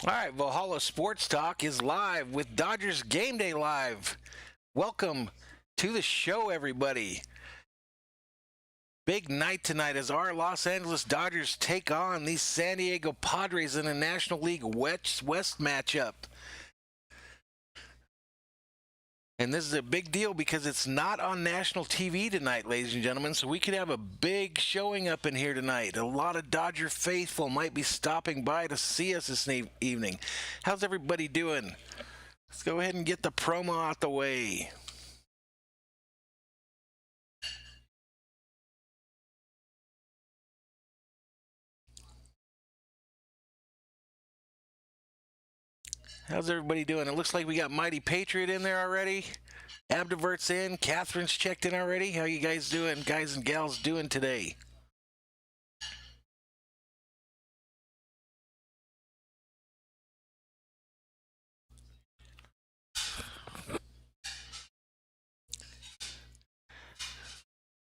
All right, Valhalla Sports Talk is live with Dodgers Game Day Live. Welcome to the show, everybody. Big night tonight as our Los Angeles Dodgers take on the San Diego Padres in a National League West matchup. And this is a big deal because it's not on national TV tonight, ladies and gentlemen, so we could have a big showing up in here tonight. A lot of Dodger faithful might be stopping by to see us this evening. How's everybody doing? Let's go ahead and get the promo out the way. How's everybody doing? It looks like we got Mighty Patriot in there already. Abdivert's in. Catherine's checked in already. How you guys doing, guys and gals, doing today?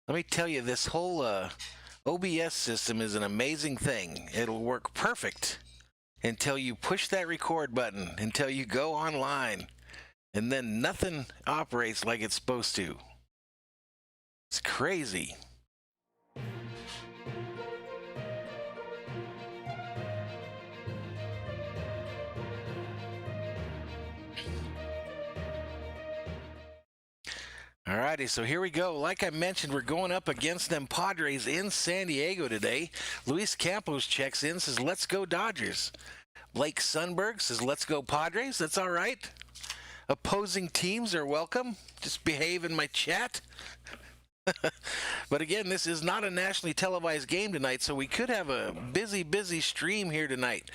Let me tell you, this whole OBS system is an amazing thing. It'll work perfect until you push that record button, until you go online, and then nothing operates like it's supposed to. It's crazy. Alrighty, so here we go. Like I mentioned, we're going up against them Padres in San Diego today. Luis Campos checks in, says, "Let's go Dodgers." Blake Sundberg says, "Let's go Padres." That's all right. Opposing teams are welcome. Just behave in my chat. But again, this is not a nationally televised game tonight, so we could have a busy stream here tonight.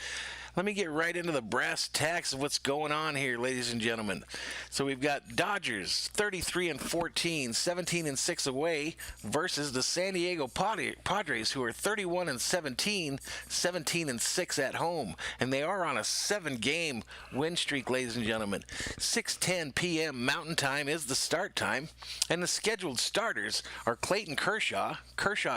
Let me get right into the brass tacks of what's going on here, ladies and gentlemen. So we've got Dodgers 33-14, 17-6 away versus the San Diego Padres, who are 31-17, 17-6 at home, and they are on a 7-game win streak, ladies and gentlemen. 6:10 p.m. Mountain Time is the start time, and the scheduled starters are Clayton Kershaw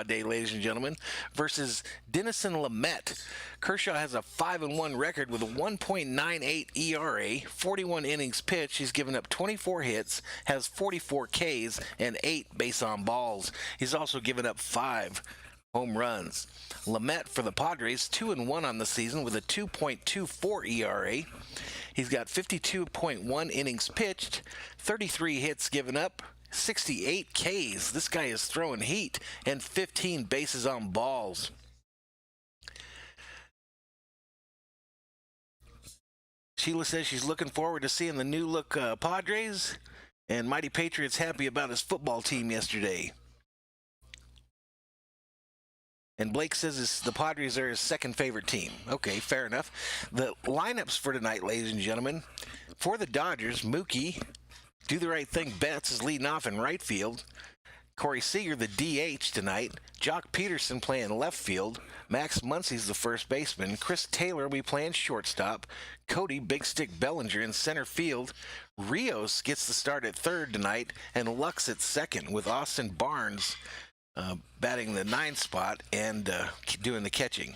Day, ladies and gentlemen, versus Dinelson Lamet. Kershaw has a 5-1 record with a 1.98 ERA, 41 innings pitched. He's given up 24 hits, has 44 Ks, and 8 base on balls. He's also given up 5 home runs. Lamet for the Padres, 2-1 on the season with a 2.24 ERA. He's got 52.1 innings pitched, 33 hits given up, 68 Ks. This guy is throwing heat, and 15 bases on balls. Sheila says she's looking forward to seeing the new look Padres, and Mighty Patriot's happy about his football team yesterday. And Blake says the Padres are his second favorite team. Okay, fair enough. The lineups for tonight, ladies and gentlemen. For the Dodgers, Mookie, do the right thing, Betts is leading off in right field. Corey Seeger, the DH tonight. Jock Peterson playing left field. Max Muncy's the first baseman. Chris Taylor will be playing shortstop. Cody Big Stick Bellinger in center field. Rios gets the start at third tonight. And Lux at second with Austin Barnes batting the 9th spot and doing the catching.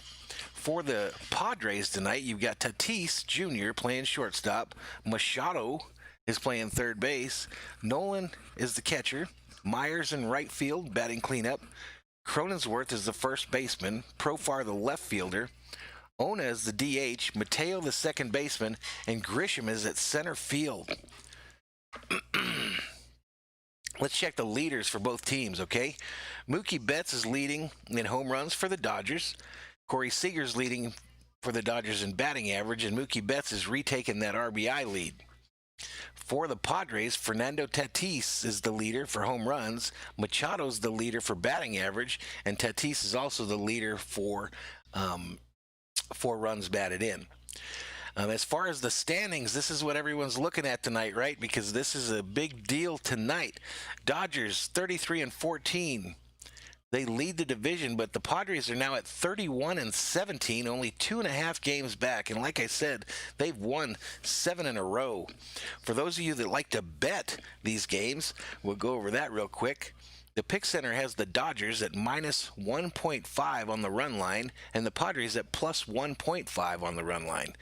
For the Padres tonight, you've got Tatis Jr. playing shortstop. Machado is playing third base. Nolan is the catcher. Myers in right field, batting cleanup. Cronensworth is the first baseman. Profar the left fielder. Ona is the DH. Mateo the second baseman. And Grisham is at center field. Let's check the leaders for both teams, okay? Mookie Betts is leading in home runs for the Dodgers. Corey Seager's leading for the Dodgers in batting average, and Mookie Betts is retaking that RBI lead. For the Padres, Fernando Tatis is the leader for home runs. Machado's the leader for batting average, and Tatis is also the leader for 4 runs batted in. As far as the standings, this is what everyone's looking at tonight, right? Because this is a big deal tonight. Dodgers 33-14. They lead the division, but the Padres are now at 31-17, only 2.5 games back. And like I said, they've won 7 in a row. For those of you that like to bet these games, we'll go over that real quick. The pick center has the Dodgers at minus 1.5 on the run line and the Padres at plus 1.5 on the run line.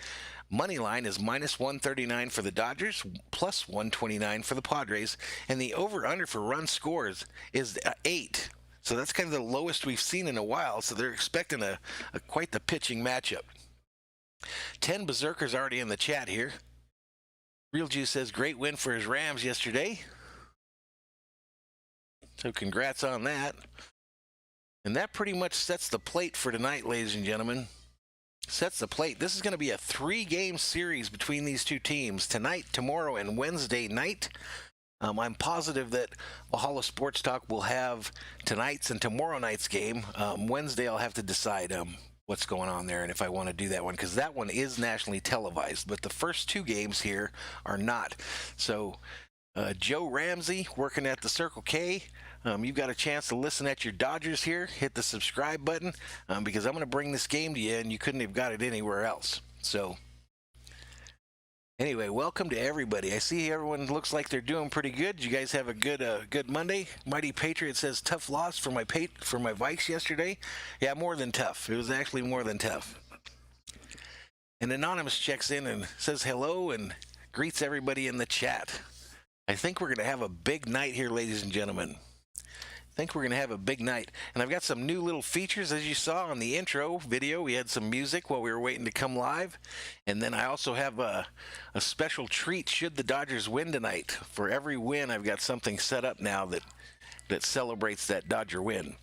Money line is minus 139 for the Dodgers, plus 129 for the Padres, and the over-under for run scores is 8. So that's kind of the lowest we've seen in a while, so they're expecting a quite the pitching matchup. 10 Berserkers already in the chat here. Real Juice says, great win for his Rams yesterday. So congrats on that. And that pretty much sets the plate for tonight, ladies and gentlemen. Sets the plate. This is going to be a 3-game series between these two teams, tonight, tomorrow, and Wednesday night. I'm positive that Valhalla Sports Talk will have tonight's and tomorrow night's game. Wednesday, I'll have to decide what's going on there and if I want to do that one, because that one is nationally televised, but the first 2 games here are not. So Joe Ramsey working at the Circle K. You've got a chance to listen at your Dodgers here. Hit the subscribe button because I'm going to bring this game to you, and you couldn't have got it anywhere else. So anyway, welcome to everybody. I see everyone looks like they're doing pretty good. You guys have a good Monday. Mighty Patriot says tough loss for my Vikes yesterday. Yeah, more than tough. It was actually more than tough. And Anonymous checks in and says hello and greets everybody in the chat. I think we're going to have a big night here, ladies and gentlemen. I think we're going to have a big night. And I've got some new little features, as you saw on the intro video. We had some music while we were waiting to come live. And then I also have a special treat should the Dodgers win tonight. For every win, I've got something set up now that celebrates that Dodger win.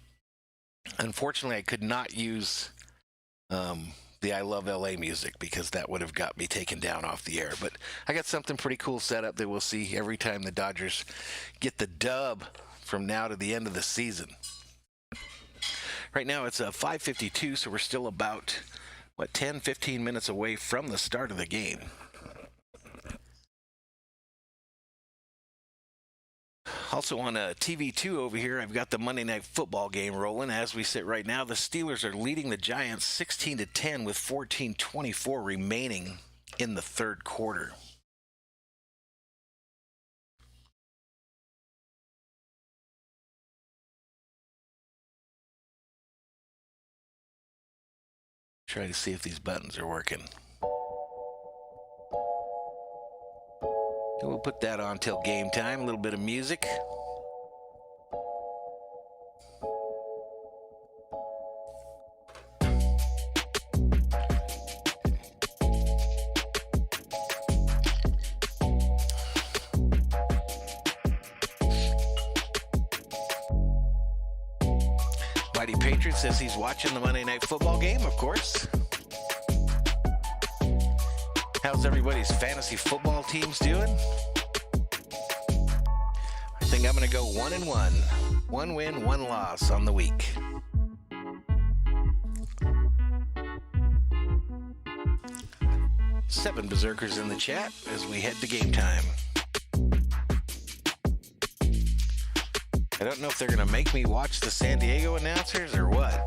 Unfortunately, I could not use the I Love LA music because that would have got me taken down off the air. But I got something pretty cool set up that we'll see every time the Dodgers get the dub from now to the end of the season. Right now it's 5:52, so we're still about, 10-15 minutes away from the start of the game. Also on TV2 over here, I've got the Monday Night Football game rolling. As we sit right now, the Steelers are leading the Giants 16-10 with 14:24 remaining in the third quarter. Try to see if these buttons are working. We'll put that on till game time. A little bit of music. Mighty Patriot says he's watching the Monday Night Football game, of course. How's everybody's fantasy football teams doing? I think I'm going to go 1-1. 1 win, 1 loss on the week. Seven Berserkers in the chat as we head to game time. I don't know if they're going to make me watch the San Diego announcers or what.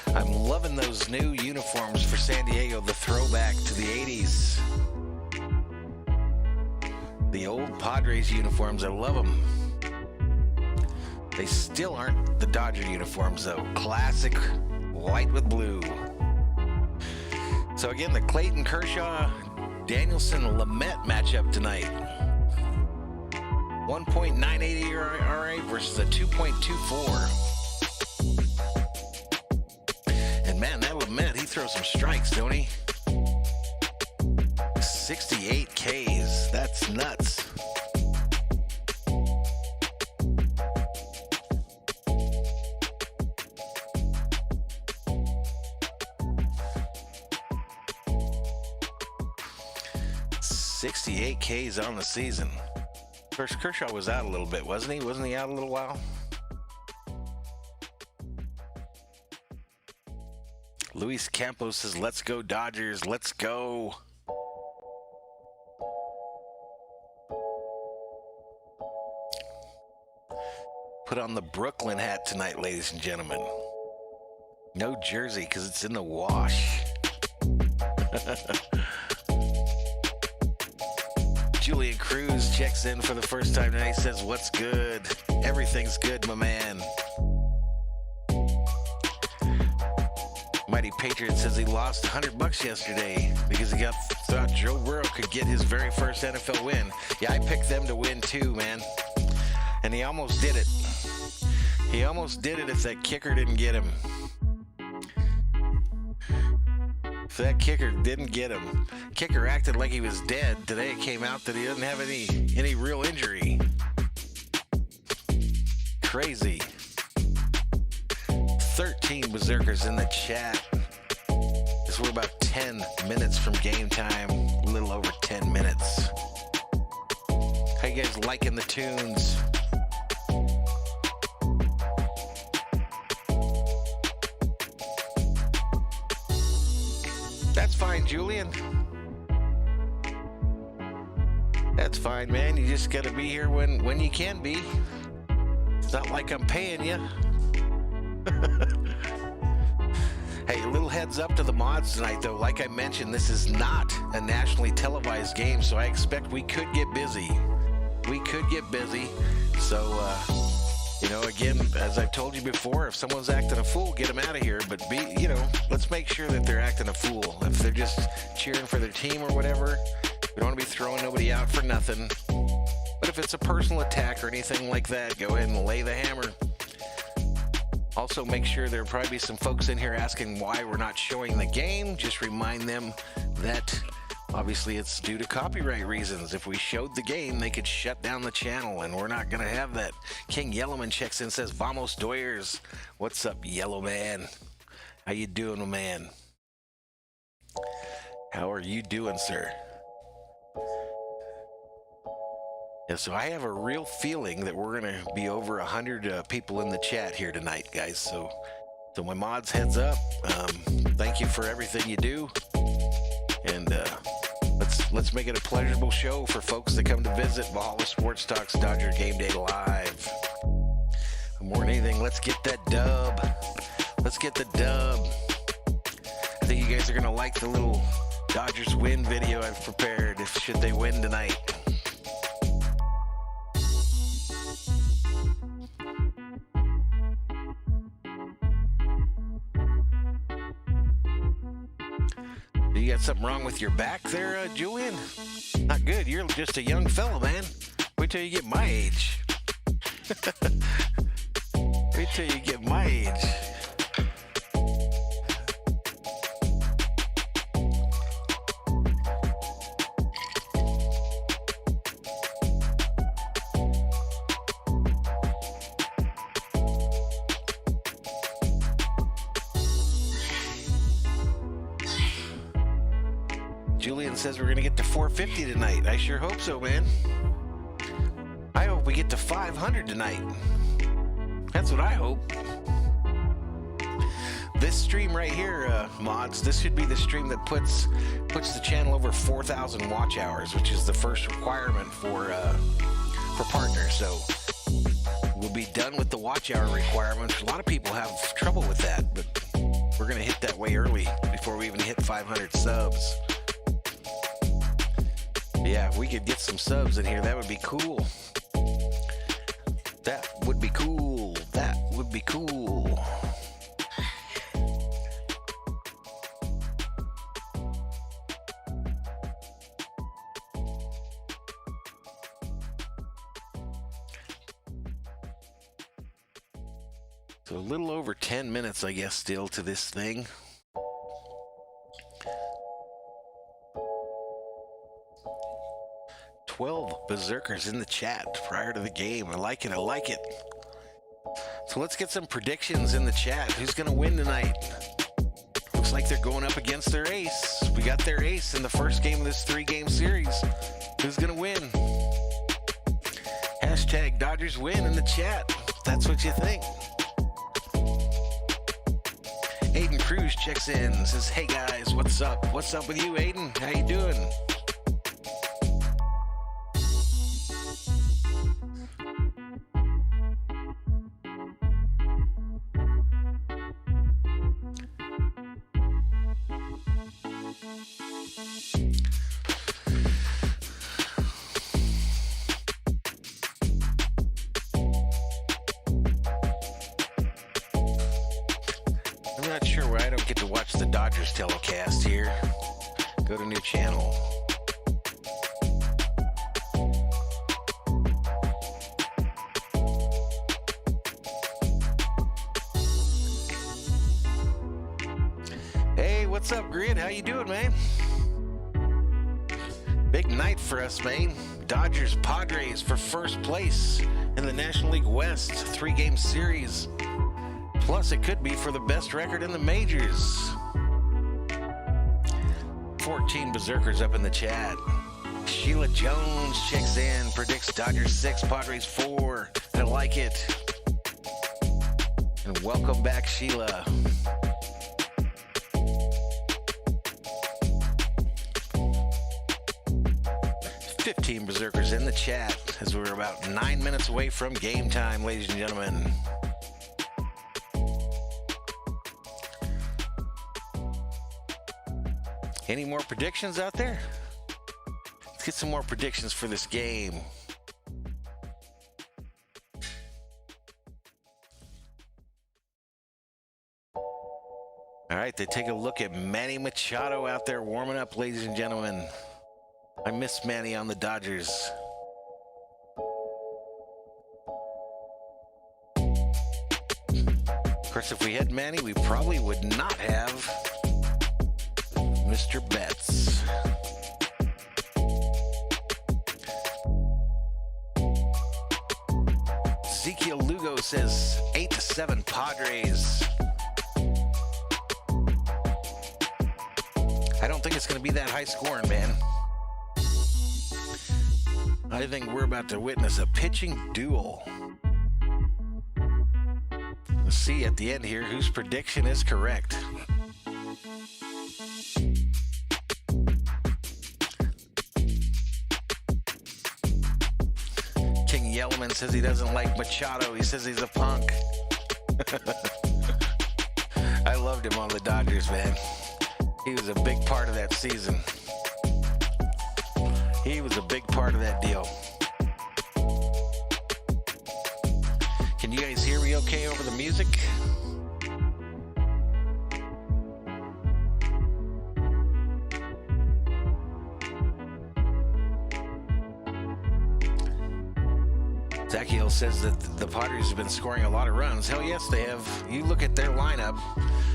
I'm loving those new uniforms for San Diego, the throwback to the 80s. The old Padres uniforms, I love them. They still aren't the Dodger uniforms, though. Classic white with blue. So again, the Clayton Kershaw, Danielson, Lamet matchup tonight. 1.98 ERA versus a 2.24. And man, that Lamet, he throws some strikes, don't he? 68 Ks. That's nuts. Ks on the season. Of course, Kershaw was out a little bit, wasn't he? Wasn't he out a little while? Luis Campos says, let's go Dodgers, let's go. Put on the Brooklyn hat tonight, ladies and gentlemen. No jersey because it's in the wash. Julian Cruz checks in for the first time tonight. Says, "What's good? Everything's good, my man." Mighty Patriot says he lost $100 yesterday because he thought Joe Burrow could get his very first NFL win. Yeah, I picked them to win too, man. And he almost did it. He almost did it if that kicker didn't get him. If that kicker didn't get him. Kicker acted like he was dead. Today it came out that he doesn't have any real injury. Crazy. 13 berserkers in the chat. This we're about 10 minutes from game time. A little over 10 minutes. How you guys liking the tunes? That's fine, Julian. That's fine, man. You just gotta be here when you can be. It's not like I'm paying you. Hey, a little heads up to the mods tonight, though. Like I mentioned, this is not a nationally televised game, so I expect we could get busy. We could get busy. So, again, as I've told you before, if someone's acting a fool, get them out of here. But let's make sure that they're acting a fool. If they're just cheering for their team or whatever, we don't want to be throwing nobody out for nothing. But if it's a personal attack or anything like that, go ahead and lay the hammer. Also, make sure there'll probably be some folks in here asking why we're not showing the game. Just remind them that obviously it's due to copyright reasons. If we showed the game, they could shut down the channel, and we're not going to have that. King Yellowman checks in, says, "Vamos Doyers." What's up, Yellow Man? How you doing, my man? How are you doing, sir? Yeah, so I have a real feeling that we're going to be over 100 people in the chat here tonight, guys. So my mods, heads up. Thank you for everything you do. And let's make it a pleasurable show for folks that come to visit Valhalla Sports Talk's Dodger Game Day Live. More than anything, let's get that dub. Let's get the dub. I think you guys are going to like the little Dodgers win video I've prepared should they win tonight. You got something wrong with your back there, Julian? Not good. You're just a young fella, man. Wait till you get my age. Wait till you get my age. Julian says we're going to get to 450 tonight. I sure hope so, man. I hope we get to 500 tonight. That's what I hope. This stream right here, mods, this should be the stream that puts the channel over 4,000 watch hours, which is the first requirement for partners. So we'll be done with the watch hour requirements. A lot of people have trouble with that, but we're going to hit that way early before we even hit 500 subs. Yeah, if we could get some subs in here, that would be cool. That would be cool. That would be cool. So a little over 10 minutes, I guess, still to this thing. Berserkers in the chat prior to the game. I like it. I like it. So let's get some predictions in the chat. Who's going to win tonight? Looks like they're going up against their ace. We got their ace in the first game of this 3-game series. Who's going to win? Hashtag Dodgers win in the chat. That's what you think. Aiden Cruz checks in. Says, "Hey guys, what's up? What's up with you, Aiden? How you doing?" sure why I don't get to watch the Dodgers telecast here. Go to new channel. Hey, what's up, Grid? How you doing, man? Big night for us, man. Dodgers Padres for first place in the National League West 3-game series. Plus, it could be for the best record in the majors. 14 berserkers up in the chat. Sheila Jones checks in, predicts Dodgers 6, Padres 4. I like it. And welcome back, Sheila. Team berserkers in the chat as we're about 9 minutes away from game time, ladies and gentlemen. Any more predictions out there? Let's get some more predictions for this game. All right, they take a look at Manny Machado out there warming up, ladies and gentlemen. I miss Manny on the Dodgers. Of course, if we had Manny, we probably would not have Mr. Betts. Ezekiel Lugo says 8-7 Padres. I don't think it's going to be that high scoring, man. I think we're about to witness a pitching duel. Let's see at the end here whose prediction is correct. King Yellman says he doesn't like Machado. He says he's a punk. I loved him on the Dodgers, man. He was a big part of that season. He was a big part of that deal. Can you guys hear me okay over the music? Zackiel says that the Padres have been scoring a lot of runs. Hell yes, they have. You look at their lineup.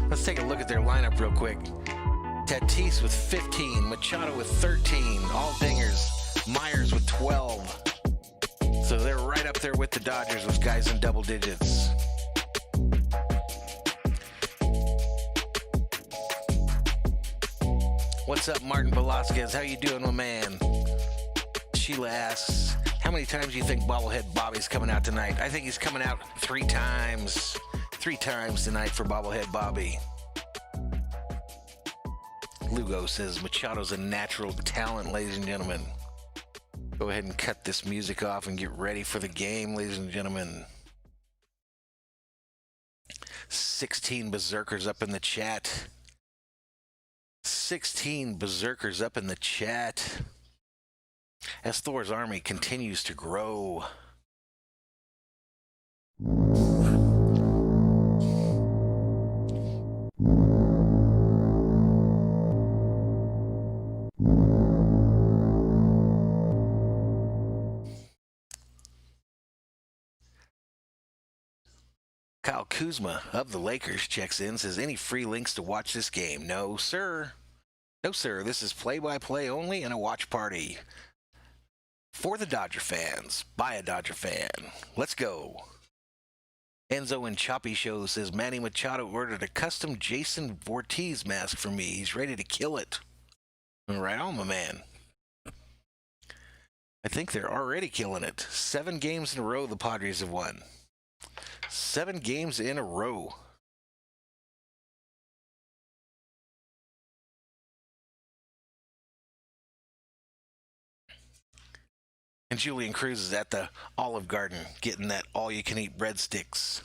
Let's take a look at their lineup real quick. Tatis with 15, Machado with 13, all dingers, Myers with 12. So they're right up there with the Dodgers with guys in double digits. What's up, Martin Velasquez? How you doing, my man? Sheila asks, how many times do you think Bobblehead Bobby's coming out tonight? I think he's coming out 3 times. 3 times tonight for Bobblehead Bobby. Lugo says Machado's a natural talent, ladies and gentlemen. Go ahead and cut this music off and get ready for the game, ladies and gentlemen. 16 berserkers up in the chat. 16 berserkers up in the chat. As Thor's army continues to grow. Kyle Kuzma of the Lakers checks in, says, any free links to watch this game? No, sir. No, sir. This is play-by-play only and a watch party. For the Dodger fans, by a Dodger fan. Let's go. Enzo and Choppy Show says, Manny Machado ordered a custom Jason Voorhees mask for me. He's ready to kill it. Right on, my man. I think they're already killing it. 7 games in a row the Padres have won. 7 games in a row. And Julian Cruz is at the Olive Garden getting that all-you-can-eat breadsticks.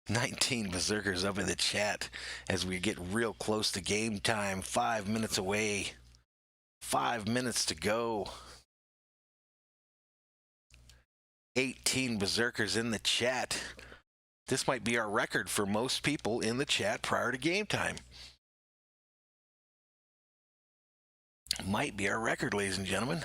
19 berserkers up in the chat as we get real close to game time. 5 minutes away. 5 minutes to go. 18 berserkers in the chat. This might be our record for most people in the chat prior to game time. Might be our record, ladies and gentlemen.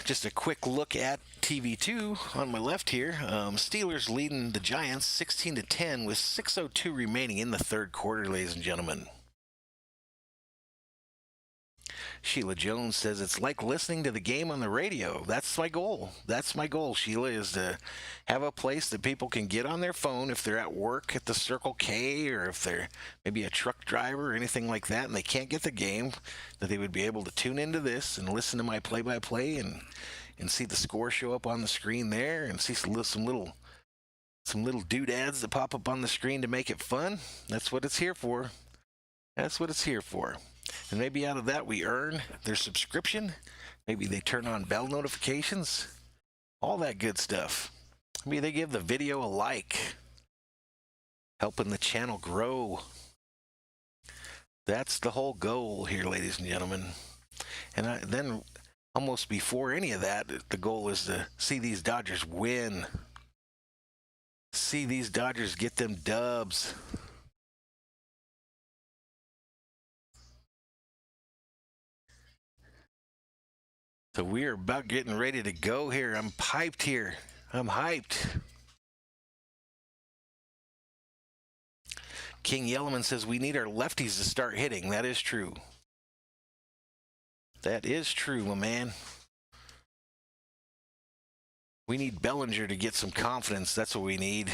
Just a quick look at TV2 on my left here. Steelers leading the Giants 16-10 with 6:02 remaining in the third quarter, ladies and gentlemen. Sheila Jones says it's like listening to the game on the radio. That's my goal. That's my goal, Sheila, is to have a place that people can get on their phone if they're at work at the Circle K, or if they're maybe a truck driver or anything like that and they can't get the game, that they would be able to tune into this and listen to my play-by-play and see the score show up on the screen there, and see some little doodads that pop up on the screen to make it fun. That's what it's here for. That's what it's here for. And maybe out of that we earn their subscription. Maybe they turn on bell notifications. All that good stuff. Maybe they give the video a like. Helping the channel grow. That's the whole goal here, ladies and gentlemen. And then almost before any of that, the goal is to see these Dodgers win. See these Dodgers get them dubs. So we are about getting ready to go here. I'm hyped here. I'm hyped. King Yellowman says we need our lefties to start hitting. That is true. That is true, my man. We need Bellinger to get some confidence. That's what we need.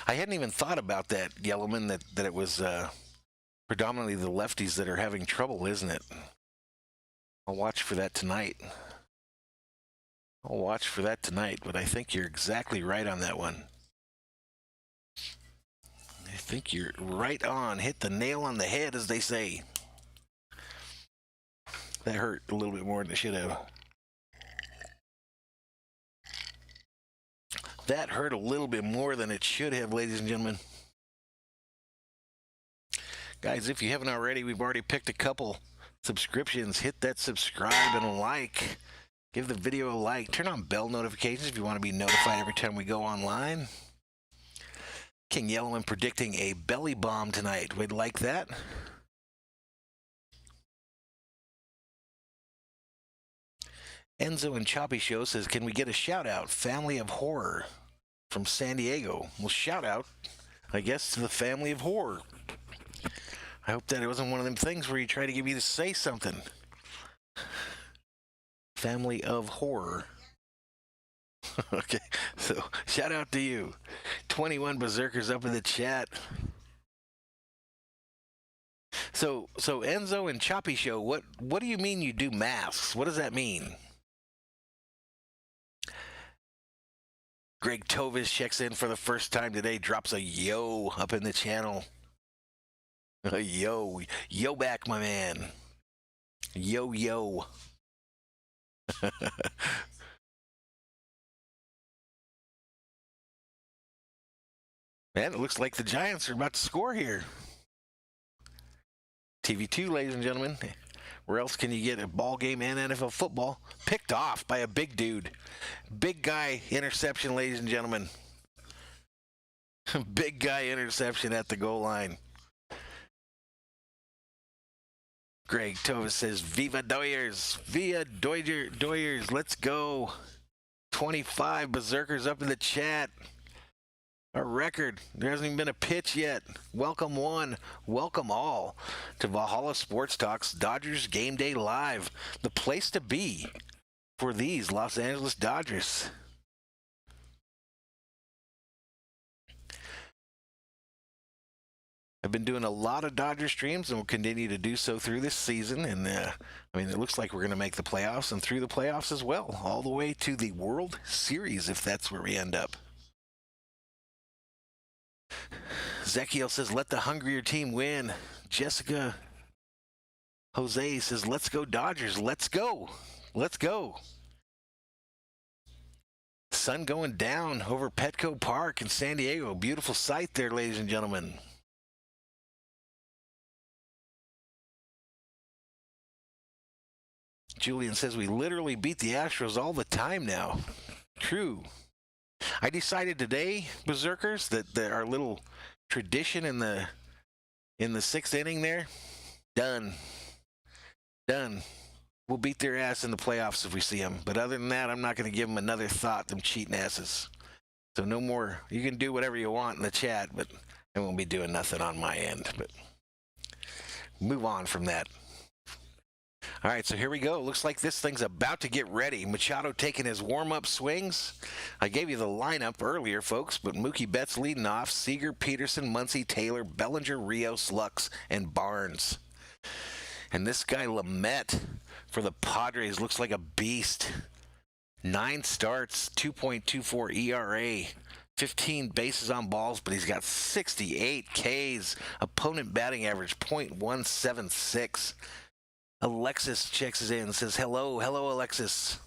I hadn't even thought about that, Yellowman, that it was predominantly the lefties that are having trouble, isn't it? I'll watch for that tonight. But I think you're exactly right on that one. I think you're right on. Hit the nail on the head, as they say. That hurt a little bit more than it should have. That hurt a little bit more than it should have, ladies and gentlemen. Guys, if you haven't already, we've already picked a couple subscriptions. Hit that subscribe and a like. Give the video a like. Turn on bell notifications if you want to be notified every time we go online. King Yellowman predicting a belly bomb tonight. We'd like that. Enzo and Choppy Show says, can we get a shout out? Family of Horror from San Diego. Well, shout out, I guess, to the Family of Horror. I hope that it wasn't one of them things where you try to get me to say something. Family of Horror. Okay, so shout out to you. 21 Berserkers up in the chat. So Enzo and Choppy Show, what do you mean you do masks? What does that mean? Greg Tovis checks in for the first time today, drops a yo up in the channel. Yo back, my man. Yo. Man, it looks like the Giants are about to score here. TV2, ladies and gentlemen. Where else can you get a ball game and NFL football? Picked off by a big dude. Big guy interception, ladies and gentlemen. Big guy interception at the goal line. Greg Tovis says, Viva Doyers. Viva Doyers. Let's go. 25 Berserkers up in the chat. A record. There hasn't even been a pitch yet. Welcome one, welcome all to Valhalla Sports Talk's Dodgers Game Day Live. The place to be for these Los Angeles Dodgers. I've been doing a lot of Dodger streams and will continue to do so through this season. And it looks like we're going to make the playoffs and through the playoffs as well, all the way to the World Series if that's where we end up. Zekiel says, let the hungrier team win. Jessica Jose says, let's go Dodgers. Let's go. Let's go. Sun going down over Petco Park in San Diego. Beautiful sight there, ladies and gentlemen. Julian says we literally beat the Astros all the time now. True. I decided today, Berserkers, that our little tradition in the 6th inning there, done. We'll beat their ass in the playoffs if we see them. But other than that, I'm not going to give them another thought, them cheating asses. So no more. You can do whatever you want in the chat, but I won't be doing nothing on my end. But move on from that. All right, so here we go. Looks like this thing's about to get ready. Machado taking his warm-up swings. I gave you the lineup earlier, folks, but Mookie Betts leading off. Seeger, Peterson, Muncy, Taylor, Bellinger, Rios, Lux, and Barnes. And this guy, Lamet, for the Padres, looks like a beast. 9 starts, 2.24 ERA, 15 bases on balls, but he's got 68 Ks. Opponent batting average, .176. Alexis checks us in and says, hello, Alexis.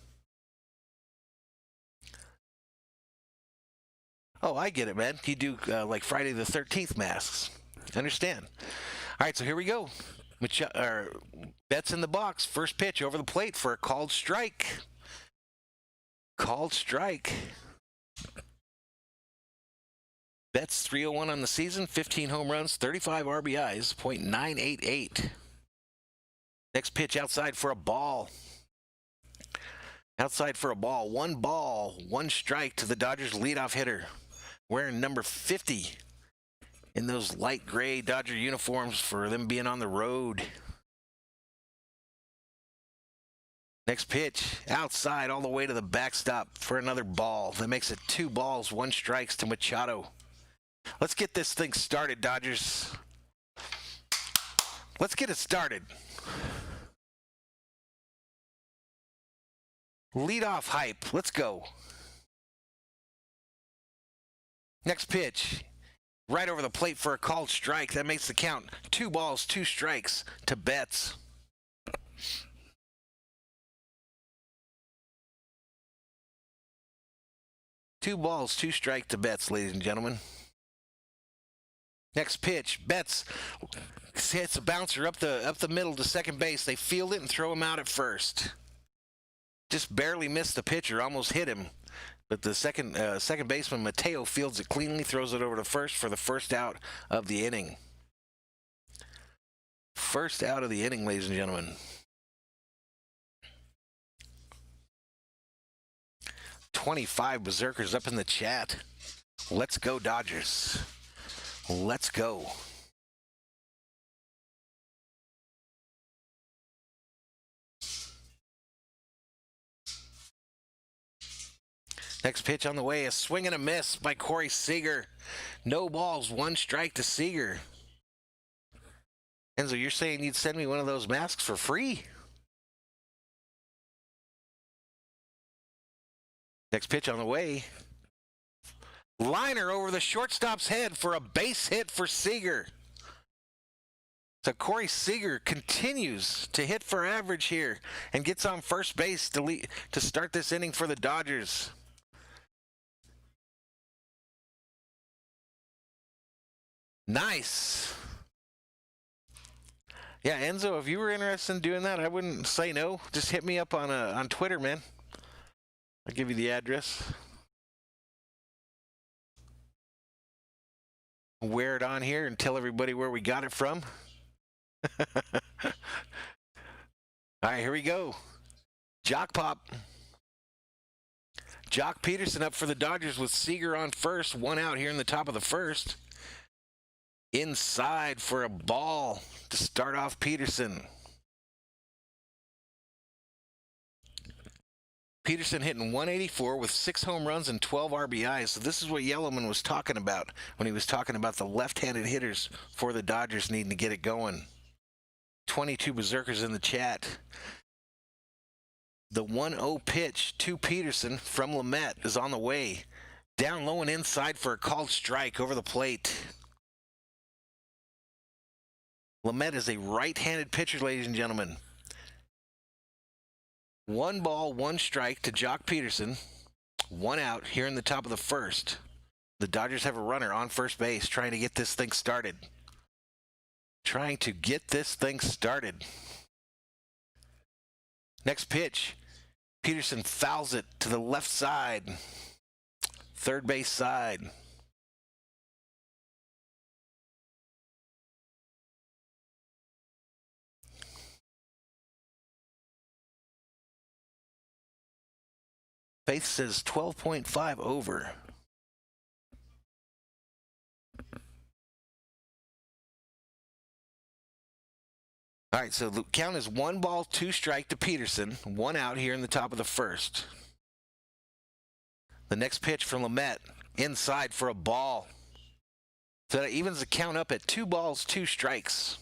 Oh, I get it, man. You do like Friday the 13th masks. Understand. All right, so here we go. Betts in the box. First pitch over the plate for a called strike. Called strike. Betts 301 on the season, 15 home runs, 35 RBIs, .988. Next pitch outside for a ball. Outside for a ball. One ball, one strike to the Dodgers leadoff hitter. Wearing number 50 in those light gray Dodger uniforms for them being on the road. Next pitch, outside all the way to the backstop for another ball. That makes it 2 balls, 1 strikes to Machado. Let's get this thing started, Dodgers. Let's get it started. Leadoff hype. Let's go. Next pitch, right over the plate for a called strike. That makes the count 2 balls, 2 strikes to Betts. Two balls, 2 strikes to Betts, ladies and gentlemen. Next pitch, Betts hits a bouncer up the middle to second base. They field it and throw him out at first. Just barely missed the pitcher, almost hit him. But the second baseman, Mateo, fields it cleanly, throws it over to first for the first out of the inning. First out of the inning, ladies and gentlemen. 25 Berserkers up in the chat. Let's go, Dodgers. Let's go. Next pitch on the way, a swing and a miss by Corey Seager. No balls, 1 strike to Seager. Enzo, you're saying you'd send me one of those masks for free? Next pitch on the way. Liner over the shortstop's head for a base hit for Seager. So Corey Seager continues to hit for average here and gets on first base to start this inning for the Dodgers. Nice. Yeah, Enzo, if you were interested in doing that, I wouldn't say no. Just hit me up on Twitter, man. I'll give you the address. Wear it on here and tell everybody where we got it from. All right, here we go. Jock Pop. Jock Peterson up for the Dodgers with Seager on first. 1 out here in the top of the first. Inside for a ball to start off Peterson. Peterson hitting 184 with 6 home runs and 12 RBIs. So this is what Yellowman was talking about when he was talking about the left-handed hitters for the Dodgers needing to get it going. 22 Berserkers in the chat. The 1-0 pitch to Peterson from Lamet is on the way. Down low and inside for a called strike over the plate. Lamet is a right-handed pitcher, ladies and gentlemen. 1 ball, 1 strike to Jock Peterson. 1 out here in the top of the first. The Dodgers have a runner on first base trying to get this thing started. Trying to get this thing started. Next pitch. Peterson fouls it to the left side. Third base side. Faith says 12.5 over. All right, so the count is 1 ball, 2 strike to Peterson. 1 out here in the top of the first. The next pitch from Lamet, inside for a ball. So that evens the count up at 2 balls, 2 strikes.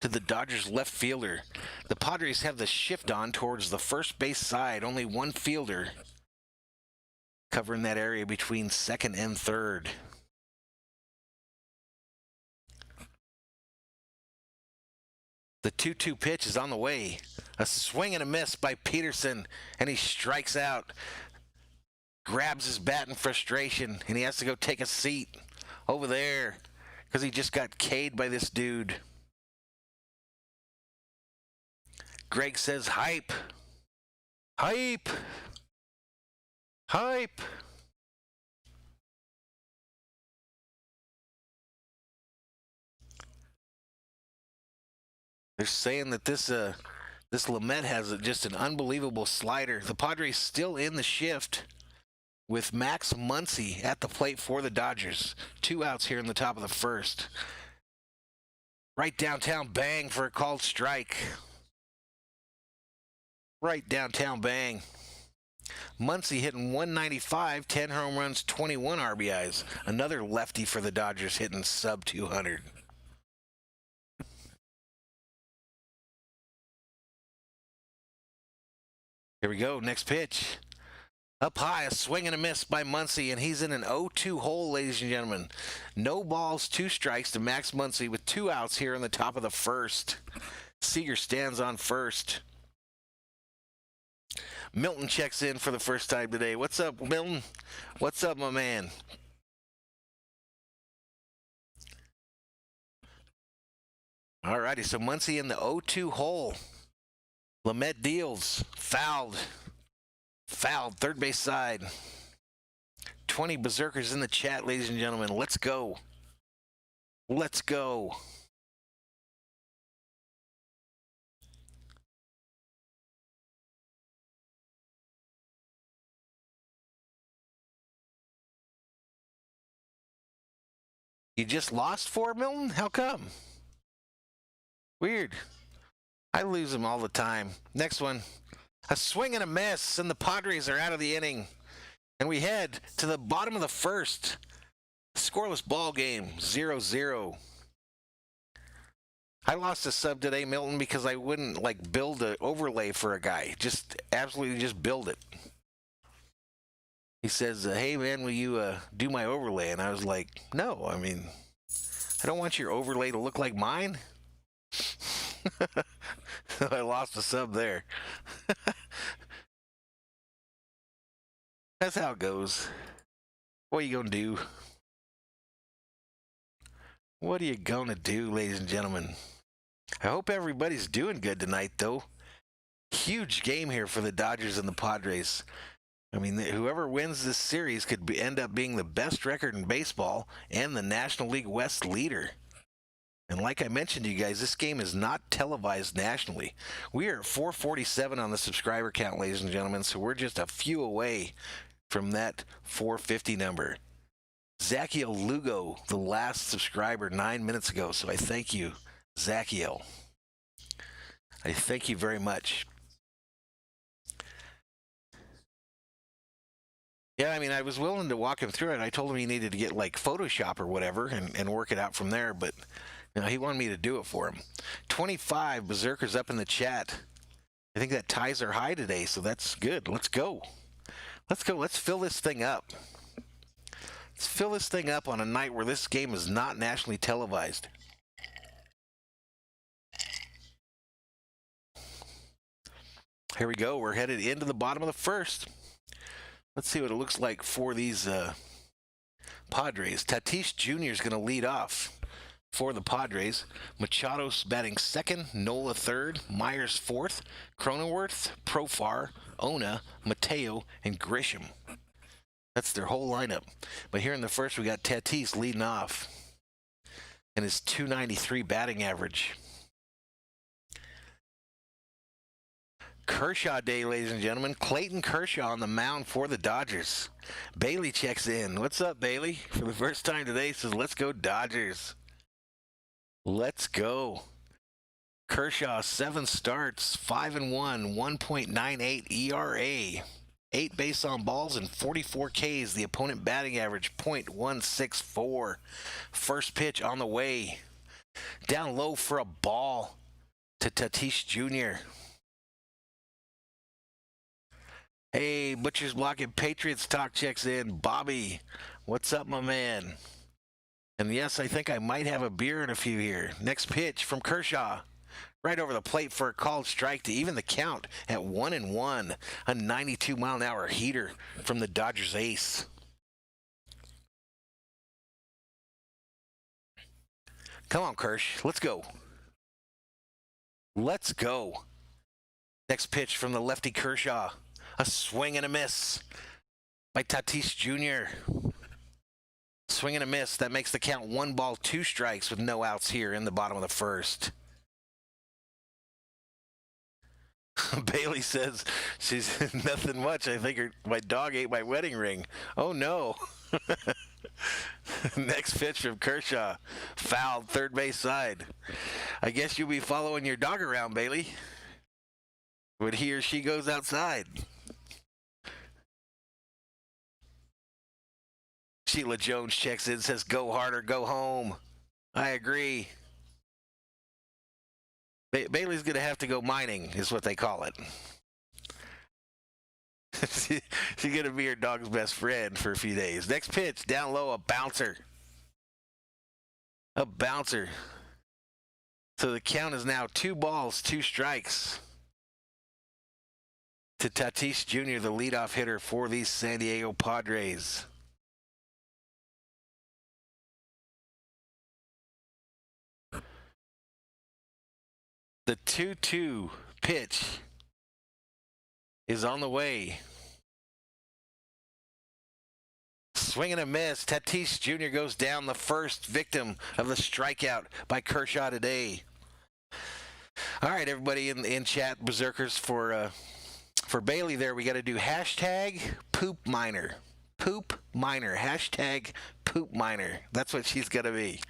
To the Dodgers left fielder. The Padres have the shift on towards the first base side. Only 1 fielder covering that area between second and third. The 2-2 pitch is on the way. A swing and a miss by Peterson, and he strikes out. Grabs his bat in frustration, and he has to go take a seat over there because he just got K'd by this dude. Greg says, hype. Hype. Hype. They're saying that this Lamet has just an unbelievable slider. The Padres still in the shift with Max Muncy at the plate for the Dodgers. 2 outs here in the top of the first. Right downtown bang for a called strike. Right downtown bang. Muncy hitting 195, 10 home runs, 21 RBIs. Another lefty for the Dodgers hitting sub 200. Here we go, next pitch. Up high, a swing and a miss by Muncy, and he's in an 0-2 hole, ladies and gentlemen. No balls, 2 strikes to Max Muncy with 2 outs here in the top of the first. Seeger stands on first. Milton checks in for the first time today. What's up, Milton? What's up, my man? All righty, so Muncy in the 0-2 hole. Lamet deals. Fouled. Fouled. Third base side. 20 berserkers in the chat, ladies and gentlemen. Let's go. Let's go. You just lost 4, Milton? How come? Weird. I lose them all the time. Next one. A swing and a miss, and the Padres are out of the inning. And we head to the bottom of the first. Scoreless ball game, 0-0. I lost a sub today, Milton, because I wouldn't build an overlay for a guy. Just absolutely just build it. He says, hey man, will you do my overlay? And I was like, no, I mean, I don't want your overlay to look like mine. I lost a sub there. That's how it goes. What are you gonna do? What are you gonna do, ladies and gentlemen? I hope everybody's doing good tonight, though. Huge game here for the Dodgers and the Padres. I mean, whoever wins this series could end up being the best record in baseball and the National League West leader. And like I mentioned to you guys, this game is not televised nationally. We are at 447 on the subscriber count, ladies and gentlemen, so we're just a few away from that 450 number. Zachiel Lugo, the last subscriber 9 minutes ago, so I thank you, Zachiel. I thank you very much. Yeah, I mean, I was willing to walk him through it. I told him he needed to get Photoshop or whatever and work it out from there, but he wanted me to do it for him. 25 berserkers up in the chat. I think that ties our high today, so that's good. Let's go. Let's go. Let's fill this thing up. Let's fill this thing up on a night where this game is not nationally televised. Here we go. We're headed into the bottom of the first. Let's see what it looks like for these Padres. Tatis Jr. is going to lead off. for the Padres. Machado's batting second, Nola third, Myers fourth, Cronenworth, Profar, Ona, Mateo, and Grisham. That's their whole lineup. But here in the first, we got Tatis leading off and his .293 batting average. Kershaw Day, ladies and gentlemen. Clayton Kershaw on the mound for the Dodgers. Bailey checks in. What's up, Bailey? For the first time today, says, let's go Dodgers. Let's go. Kershaw, 7 starts, 5-1, 1.98 ERA. 8 base on balls and 44 Ks. The opponent batting average, .164. First pitch on the way. Down low for a ball to Tatis Jr. Hey, Butcher's Blocking Patriots Talk checks in. Bobby, what's up, my man? And yes, I think I might have a beer in a few here. Next pitch from Kershaw. Right over the plate for a called strike to even the count at 1-1. A 92-mile-an-hour heater from the Dodgers ace. Come on, Kersh. Let's go. Let's go. Next pitch from the lefty Kershaw. A swing and a miss by Tatis Jr. Swing and a miss. That makes the count 1 ball, 2 strikes with no outs here in the bottom of the first. Bailey says she's nothing much. I think my dog ate my wedding ring. Oh, no. Next pitch from Kershaw. Fouled, third base side. I guess you'll be following your dog around, Bailey, when he or she goes outside. Sheila Jones checks in, says, go hard or go home. I agree. Bailey's going to have to go mining, is what they call it. She's going to be her dog's best friend for a few days. Next pitch, down low, a bouncer. A bouncer. So the count is now 2 balls, 2 strikes to Tatis Jr., the leadoff hitter for these San Diego Padres. The 2-2 pitch is on the way. Swing and a miss. Tatis Jr. goes down, the first victim of the strikeout by Kershaw today. All right, everybody in chat, berserkers, for Bailey there, we got to do hashtag poop miner. Poop miner. Hashtag poop miner. That's what she's going to be.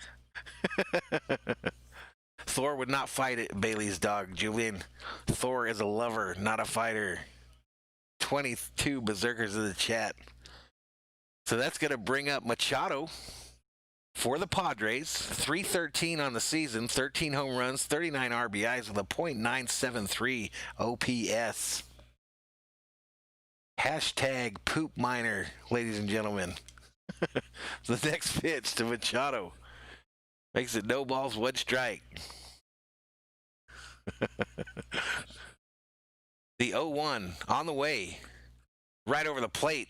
Thor would not fight it, Bailey's dog, Julian. Thor is a lover, not a fighter. 22 berserkers in the chat. So that's going to bring up Machado for the Padres. .313 on the season, 13 home runs, 39 RBIs with a .973 OPS. Hashtag poop miner, ladies and gentlemen. The next pitch to Machado. Makes it no balls, 1 strike. The 0-1 on the way. Right over the plate.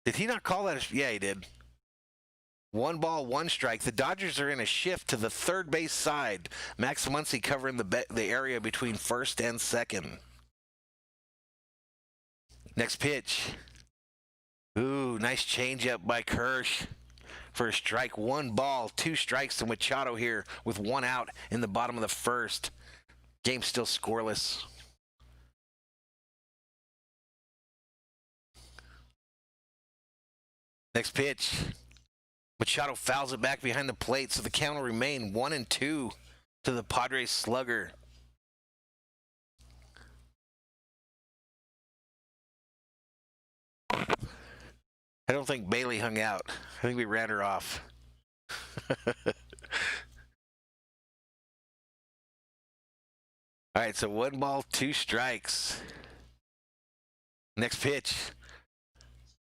Did he not call that? Yeah, he did. 1 ball, 1 strike. The Dodgers are in a shift to the third base side. Max Muncy covering the area between first and second. Next pitch. Ooh, nice changeup by Kersh for a strike. 1 ball, 2 strikes to Machado here with 1 out in the bottom of the first. Game still scoreless. Next pitch. Machado fouls it back behind the plate, so the count will remain 1-2 to the Padres slugger. I don't think Bailey hung out. I think we ran her off. All right, so 1 ball, 2 strikes. Next pitch.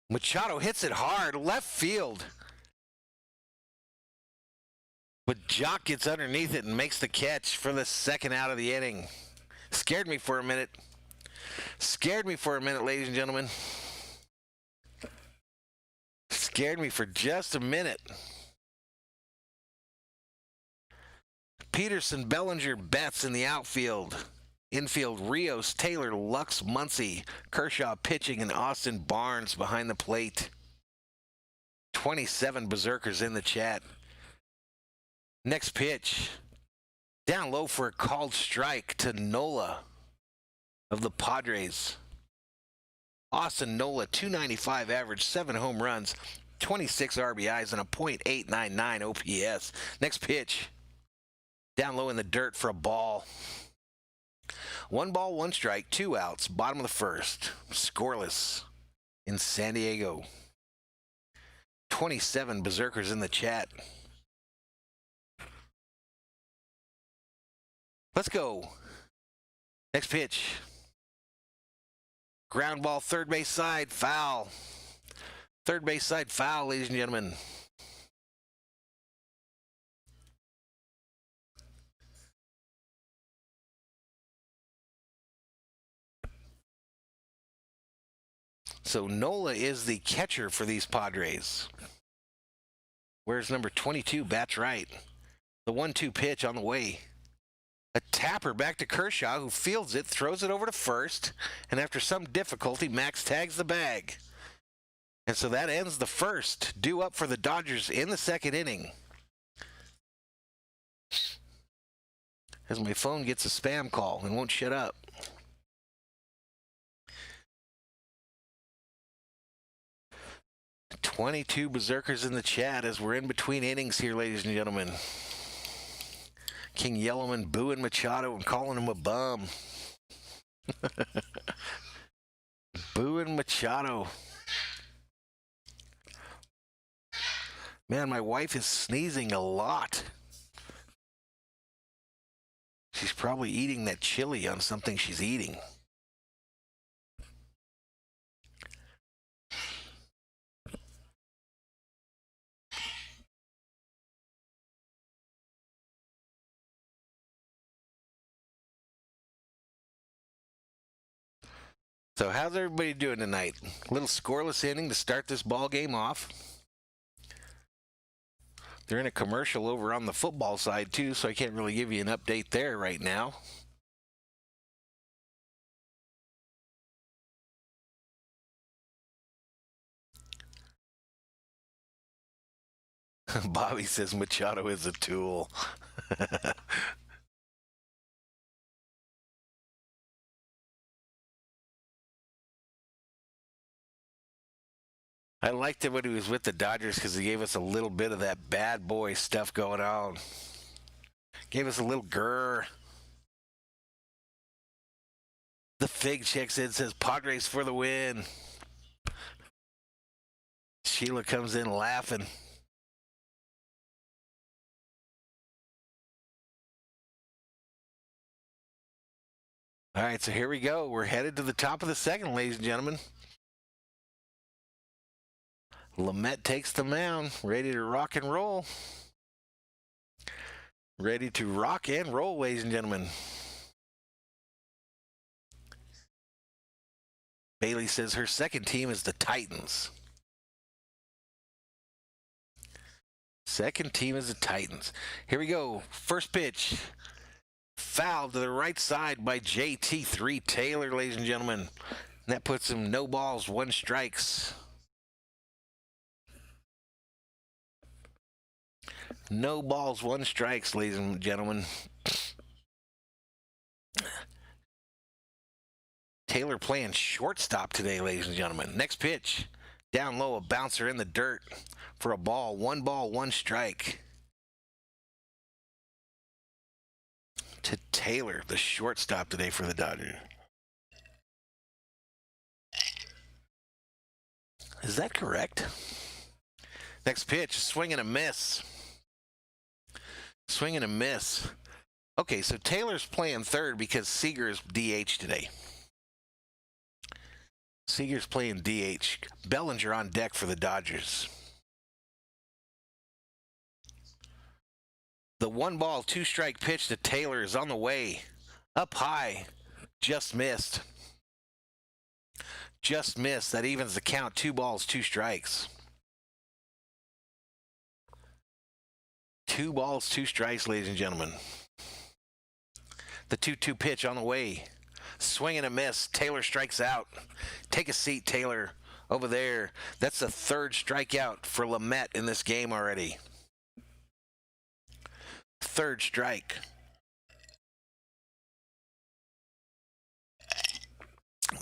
Machado hits it hard, left field. But Jock gets underneath it and makes the catch for the second out of the inning. Scared me for a minute. Scared me for a minute, ladies and gentlemen. Scared me for just a minute. Peterson, Bellinger, Betts in the outfield. Infield, Rios, Taylor, Lux, Muncy, Kershaw pitching, and Austin Barnes behind the plate. 27 berserkers in the chat. Next pitch. Down low for a called strike to Nola of the Padres. Austin Nola, 295 average, 7 home runs, 26 RBIs, and a .899 OPS. Next pitch. Down low in the dirt for a ball. 1 ball, 1 strike, 2 outs, bottom of the first. Scoreless in San Diego. 27 berserkers in the chat. Let's go. Next pitch. Ground ball, third base side, foul. Third base side foul, ladies and gentlemen. So Nola is the catcher for these Padres. Where's number 22? Bats right. The 1-2 pitch on the way. A tapper back to Kershaw, who fields it, throws it over to first, and after some difficulty, Max tags the bag. And so that ends the first. Due up for the Dodgers in the second inning. As my phone gets a spam call and won't shut up. "22 berserkers in the chat as we're in between innings here, ladies and gentlemen. King Yellowman booing Machado and calling him a bum. Booing Machado. Man, my wife is sneezing a lot. She's probably eating that chili on something she's eating. So how's everybody doing tonight? A little scoreless inning to start this ball game off. They're in a commercial over on the football side too, so I can't really give you an update there right now. Bobby says Machado is a tool. I liked it when he was with the Dodgers because he gave us a little bit of that bad boy stuff going on. Gave us a little grr. The Fig checks in, says Padres for the win. Sheila comes in laughing. All right, so here we go. We're headed to the top of the second, ladies and gentlemen. Lamet takes the mound, ready to rock and roll. Ready to rock and roll, ladies and gentlemen. Bailey says her second team is the Titans. Second team is the Titans. Here we go. First pitch. Foul to the right side by JT3 Taylor, ladies and gentlemen. And that puts him no balls, 1 strikes. No balls, 1 strikes, ladies and gentlemen. Taylor playing shortstop today, ladies and gentlemen. Next pitch. Down low, a bouncer in the dirt for a ball. 1 ball, 1 strike. To Taylor, the shortstop today for the Dodgers. Is that correct? Next pitch, swing and a miss. Swing and a miss. Okay, so Taylor's playing third because Seeger is DH today. Seeger's playing DH. Bellinger on deck for the Dodgers. The 1 ball, 2 strike pitch to Taylor is on the way. Up high. Just missed. Just missed. That evens the count. 2 balls, 2 strikes. 2 balls, 2 strikes, ladies and gentlemen. The 2-2 pitch on the way. Swing and a miss. Taylor strikes out. Take a seat, Taylor. Over there. That's the third strikeout for Lamet in this game already. Third strike.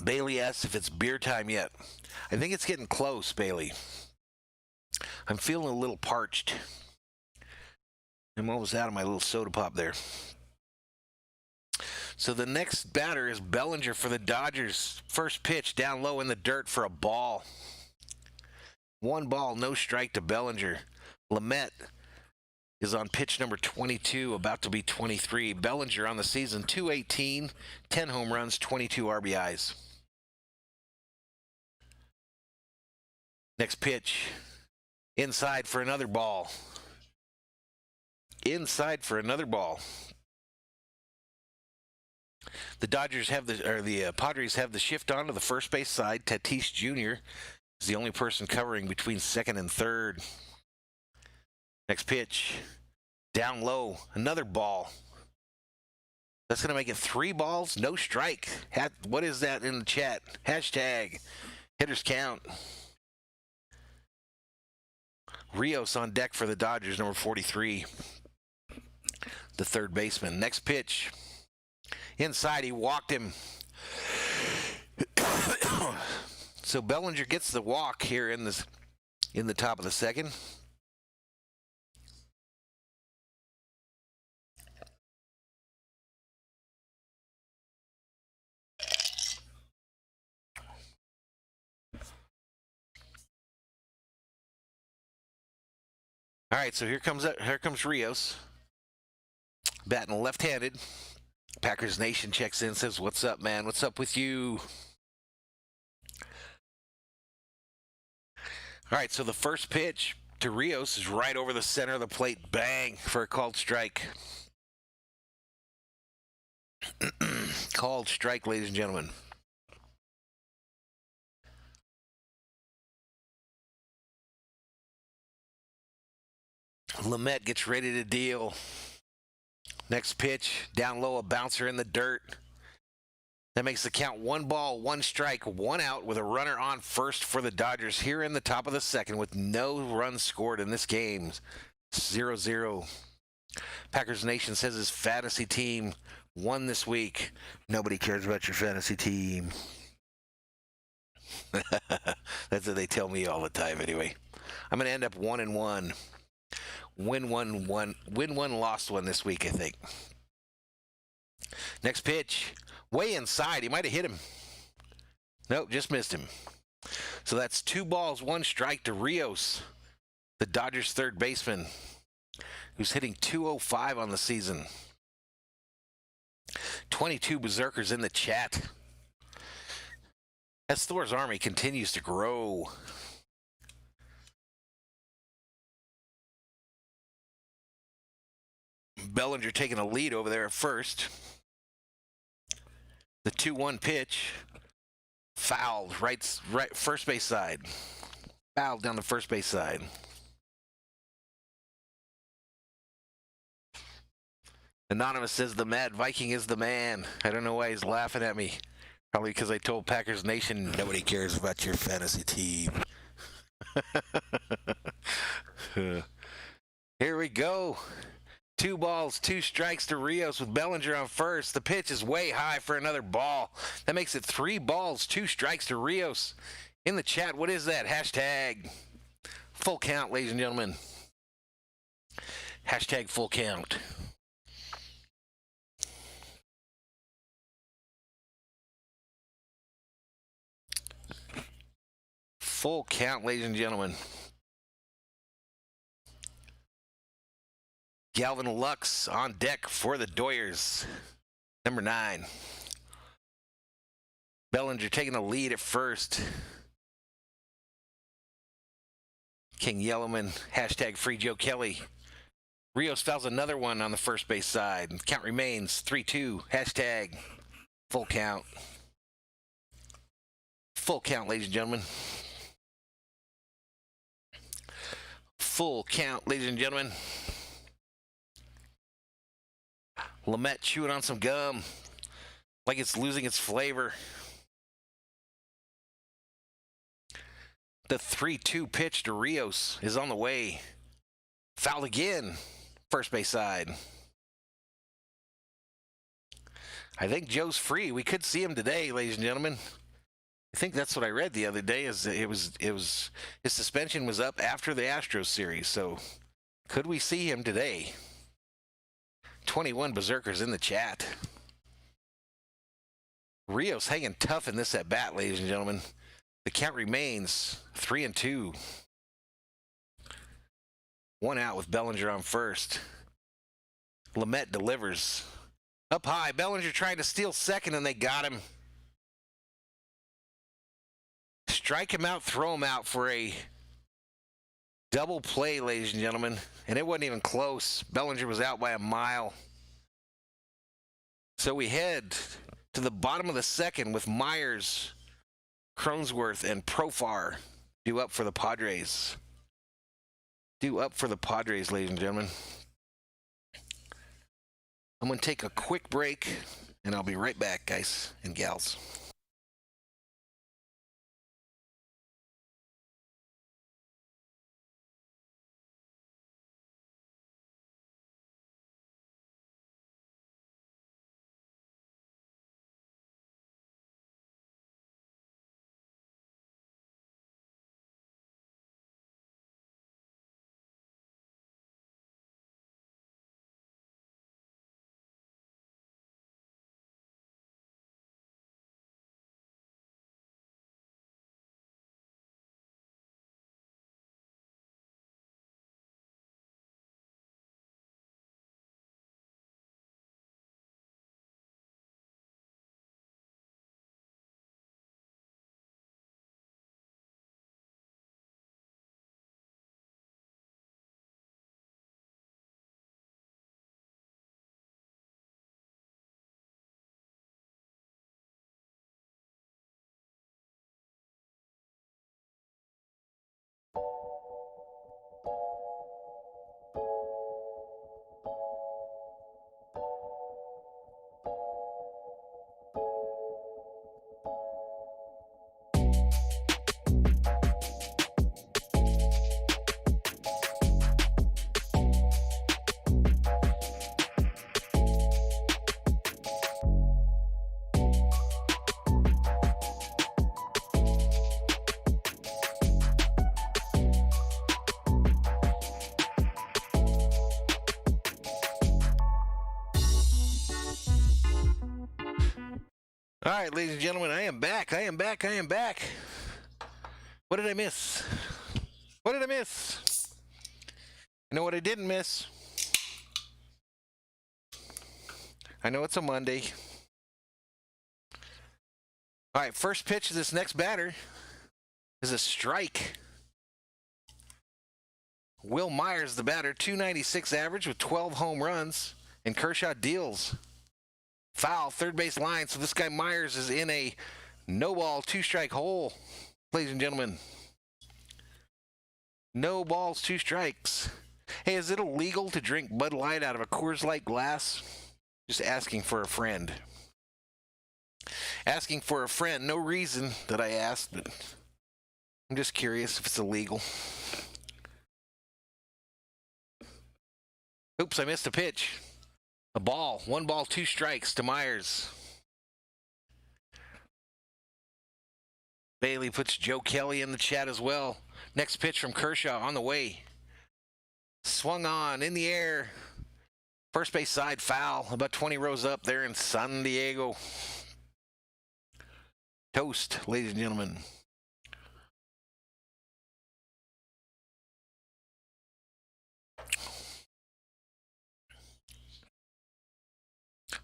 Bailey asks if it's beer time yet. I think it's getting close, Bailey. I'm feeling a little parched. I'm almost out of my little soda pop there. So the next batter is Bellinger for the Dodgers. First pitch down low in the dirt for a ball. 1 ball, no strike to Bellinger. Lamet is on pitch number 22, about to be 23. Bellinger on the season, 218, 10 home runs, 22 RBIs. Next pitch, inside for another ball. Inside for another ball. The Padres have the shift on to the first base side. Tatis Jr. is the only person covering between second and third. Next pitch, down low, another ball. That's going to make it 3 balls, no strike. What is that in the chat? Hashtag hitters count. Rios on deck for the Dodgers, number 43. The third baseman. Next pitch. Inside, he walked him. So Bellinger gets the walk here in the top of the second. All right, so here comes Rios, batting left-handed. Packers Nation checks in, says, "What's up, man? What's up with you?" All right, so the first pitch to Rios is right over the center of the plate. Bang for a called strike. Called strike, ladies and gentlemen. Lamet gets ready to deal. Next pitch, down low, a bouncer in the dirt. That makes the count 1 ball, 1 strike, 1 out with a runner on first for the Dodgers here in the top of the second with no runs scored in this game. 0-0. Packers Nation says his fantasy team won this week. Nobody cares about your fantasy team. That's what they tell me all the time anyway. I'm going to end up 1-1. Win one, lost one this week, I think. Next pitch, way inside. He might have hit him. Nope, just missed him. So that's 2 balls, 1 strike to Rios, the Dodgers' third baseman, who's hitting .205 on the season. 22 berserkers in the chat. As Thor's army continues to grow. Bellinger taking a lead over there at first. The 2-1 pitch. Fouled, right first base side. Fouled down the first base side. Anonymous says the Mad Viking is the man. I don't know why he's laughing at me. Probably because I told Packers Nation nobody cares about your fantasy team. Here we go. 2 balls, 2 strikes to Rios with Bellinger on first. The pitch is way high for another ball. That makes it 3 balls, 2 strikes to Rios. In the chat, what is that? Hashtag full count, ladies and gentlemen. Hashtag full count. Full count, ladies and gentlemen. Galvin Lux on deck for the Doyers. Number 9. Bellinger taking the lead at first. King Yellowman, hashtag free Joe Kelly. Rios fouls another one on the first base side. Count remains 3-2. Hashtag full count. Full count, ladies and gentlemen. Full count, ladies and gentlemen. Lamet chewing on some gum like it's losing its flavor. The 3-2 pitch to Rios is on the way. Fouled again. First base side. I think Joe's free. We could see him today, ladies and gentlemen. I think that's what I read the other day. Is it was his suspension was up after the Astros series. So could we see him today? 21 Berserkers in the chat. Rios hanging tough in this at bat, ladies and gentlemen. The count remains 3-2. One out with Bellinger on first. Lamet delivers. Up high. Bellinger trying to steal second, and they got him. Strike him out, throw him out for a double play, ladies and gentlemen. And it wasn't even close. Bellinger was out by a mile. So we head to the bottom of the second with Myers, Cronenworth, and Profar due up for the Padres. Due up for the Padres, ladies and gentlemen. I'm going to take a quick break, and I'll be right back, guys and gals. All right, ladies and gentlemen, I am back. What did I miss? What did I miss? You know what I didn't miss? I know it's a Monday. All right, first pitch of this next batter is a strike. Will Myers, the batter, 296 average with 12 home runs, and Kershaw deals. Foul, third base line, so this guy Myers is in a no-ball, two-strike hole, ladies and gentlemen. No balls, two strikes. Hey, is it illegal to drink Bud Light out of a Coors Light glass? Just asking for a friend. Asking for a friend. No reason that I asked, but I'm just curious if it's illegal. Oops, I missed a pitch. A ball. One ball, two strikes to Myers. Bailey puts Joe Kelly in the chat as well. Next pitch from Kershaw on the way. Swung on in the air. First base side foul. About 20 rows up there in San Diego. Toast, ladies and gentlemen.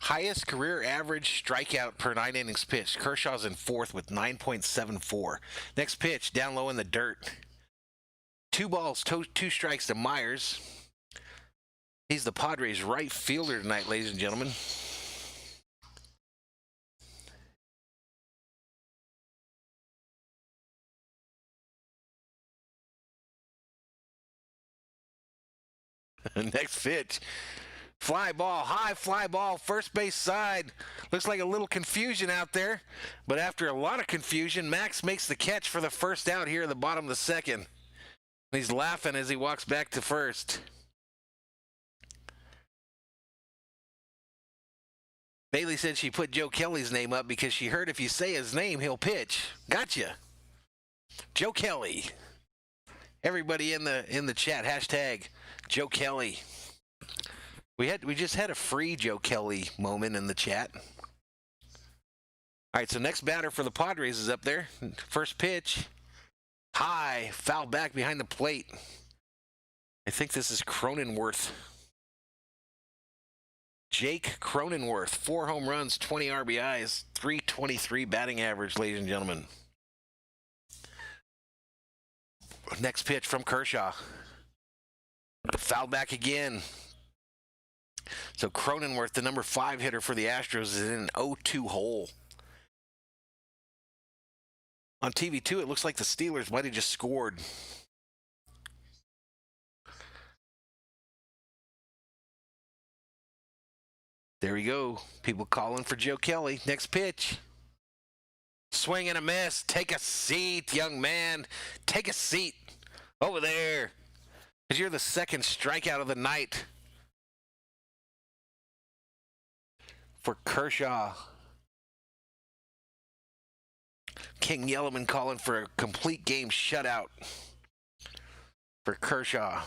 Highest career average strikeout per 9 innings pitched. Kershaw's in fourth with 9.74. Next pitch, down low in the dirt. 2 balls, 2 strikes to Myers. He's the Padres' right fielder tonight, ladies and gentlemen. Next pitch. Fly ball, high fly ball, first base side. Looks like a little confusion out there. But after a lot of confusion, Max makes the catch for the first out here at the bottom of the second. He's laughing as he walks back to first. Bailey said she put Joe Kelly's name up because she heard if you say his name, he'll pitch. Gotcha. Joe Kelly. Everybody in the chat, hashtag Joe Kelly. We just had a free Joe Kelly moment in the chat. All right, so next batter for the Padres is up there. First pitch. High, foul back behind the plate. I think this is Cronenworth. Jake Cronenworth, 4 home runs, 20 RBIs, 323 batting average, ladies and gentlemen. Next pitch from Kershaw. Foul back again. So Cronenworth, the number 5 hitter for the Astros, is in an 0-2 hole. On TV2, it looks like the Steelers might have just scored. There we go. People calling for Joe Kelly. Next pitch. Swing and a miss. Take a seat, young man. Take a seat over there. Because you're the second strikeout of the night for Kershaw. King Yellowman calling for a complete game shutout for Kershaw.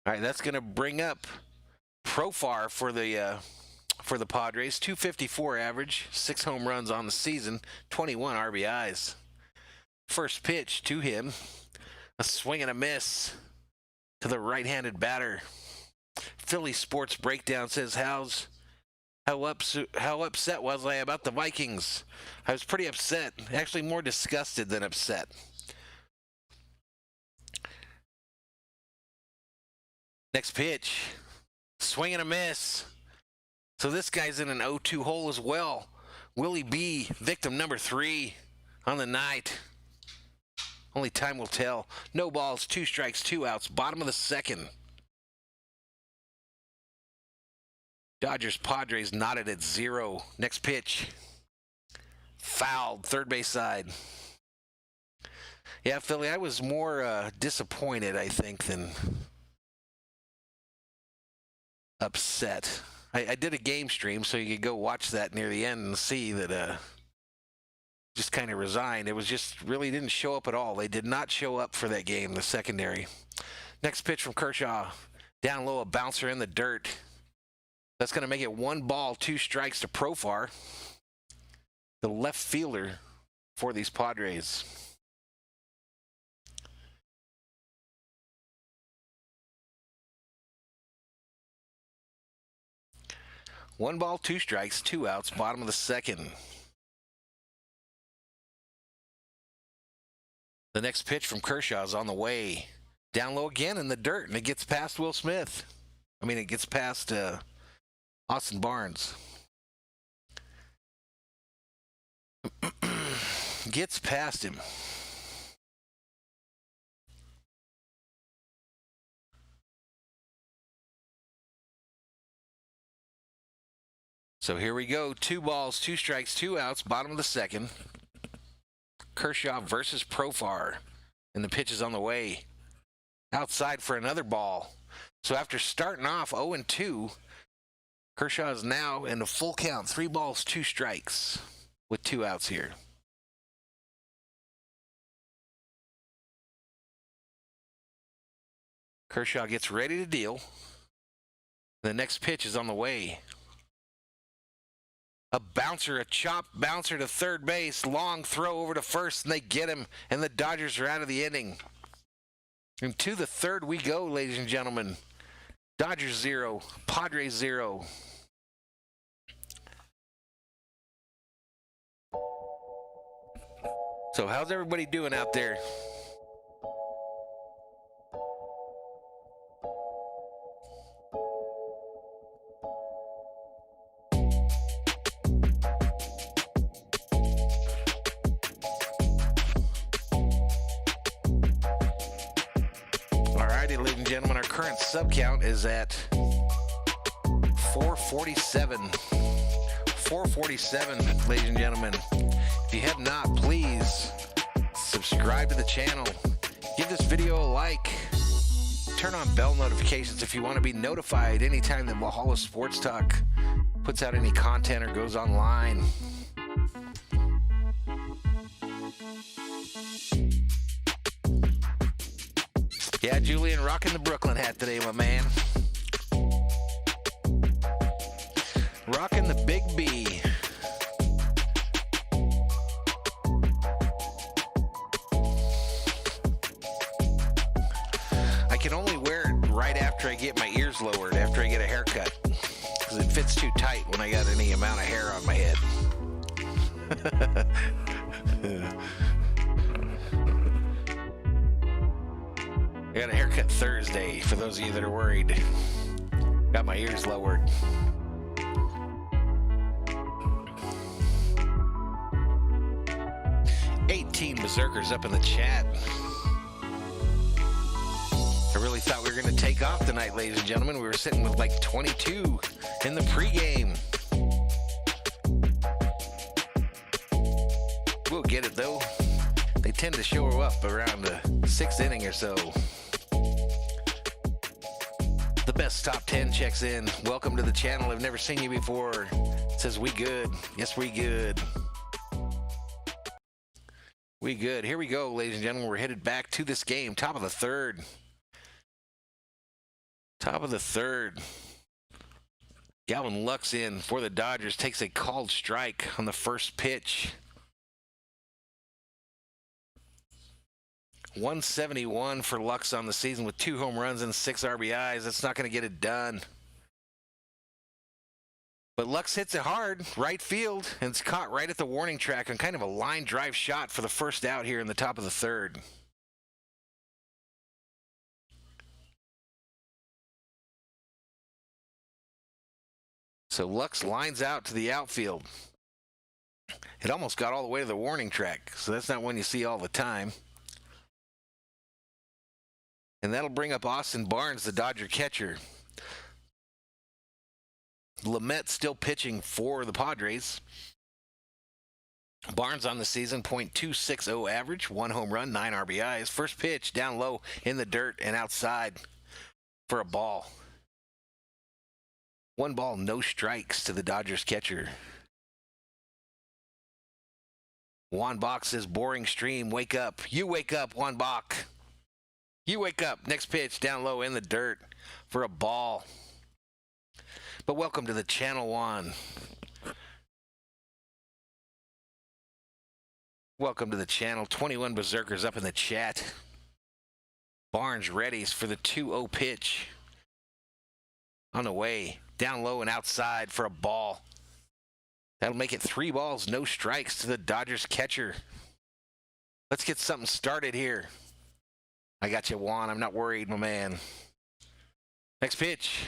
All right, that's going to bring up Profar for the Padres. 254 average, 6 home runs on the season, 21 RBIs. First pitch to him, a swing and a miss to the right-handed batter. Philly Sports Breakdown says, how upset was I about the Vikings? I was pretty upset, actually more disgusted than upset. Next pitch, swing and a miss. So this guy's in an 0-2 hole as well. Willie B, victim number 3 on the night. Only time will tell. No balls, 2 strikes, 2 outs, bottom of the second. Dodgers Padres knotted at 0. Next pitch, fouled, third base side. Yeah, Philly, I was more disappointed, I think, than upset. I did a game stream, so you could go watch that near the end and see that just kind of resigned. It was just really didn't show up at all. They did not show up for that game, the secondary. Next pitch from Kershaw. Down low, a bouncer in the dirt. That's going to make it 1 ball, 2 strikes to Profar, the left fielder for these Padres. One ball, 2 strikes, 2 outs, bottom of the second. The next pitch from Kershaw is on the way. Down low again in the dirt, and it gets past Will Smith. It gets past Austin Barnes. Gets past him. So here we go. 2 balls, 2 strikes, 2 outs, bottom of the second. Kershaw versus Profar. And the pitch is on the way. Outside for another ball. So after starting off 0-2, Kershaw is now in a full count. 3 balls, 2 strikes with 2 outs here. Kershaw gets ready to deal. The next pitch is on the way. A bouncer, a chop bouncer to third base. Long throw over to first, and they get him, and the Dodgers are out of the inning. And to the third we go, ladies and gentlemen. Dodgers 0, Padres 0. So how's everybody doing out there? gentlemen. Our current sub count is at 447. 447, ladies and gentlemen. If you have not, please subscribe to the channel. Give this video a like. Turn on bell notifications if you want to be notified anytime that Valhalla Sports Talk puts out any content or goes online. Yeah, Julian, rocking the Brooklyn hat today, my man. Rocking the Big B. I can only wear it right after I get my ears lowered, after I get a haircut, because it fits too tight when I got any amount of hair on my head. I got a haircut Thursday, for those of you that are worried. Got my ears lowered. Berserkers up in the chat. I really thought we were going to take off tonight, ladies and gentlemen. We were sitting with like 22 in the pregame. We'll get it, though. They tend to show up around the 6th inning or so. The best top 10 checks in. Welcome to the channel. I've never seen you before. It says we good. Yes, we good. We good. Here we go, ladies and gentlemen. We're headed back to this game. Top of the third. Top of the third. Galvin Lux in for the Dodgers. Takes a called strike on the first pitch. 171 for Lux on the season with 2 home runs and 6 RBIs. That's not going to get it done. But Lux hits it hard, right field, and it's caught right at the warning track on kind of a line drive shot for the first out here in the top of the third. So Lux lines out to the outfield. It almost got all the way to the warning track, so that's not one you see all the time. And that'll bring up Austin Barnes, the Dodger catcher. Lamet still pitching for the Padres. Barnes on the season, .260 average, 1 home run, 9 RBIs. First pitch down low in the dirt and outside for a ball. 1 ball, no strikes to the Dodgers catcher. Juan Bach says, boring stream, wake up. You wake up, Juan Bach. You wake up. Next pitch down low in the dirt for a ball. But welcome to the channel, Juan. Welcome to the channel. 21 Berserkers up in the chat. Barnes readies for the 2-0 pitch. On the way. Down low and outside for a ball. That'll make it 3 balls, no strikes to the Dodgers catcher. Let's get something started here. I got you, Juan. I'm not worried, my man. Next pitch.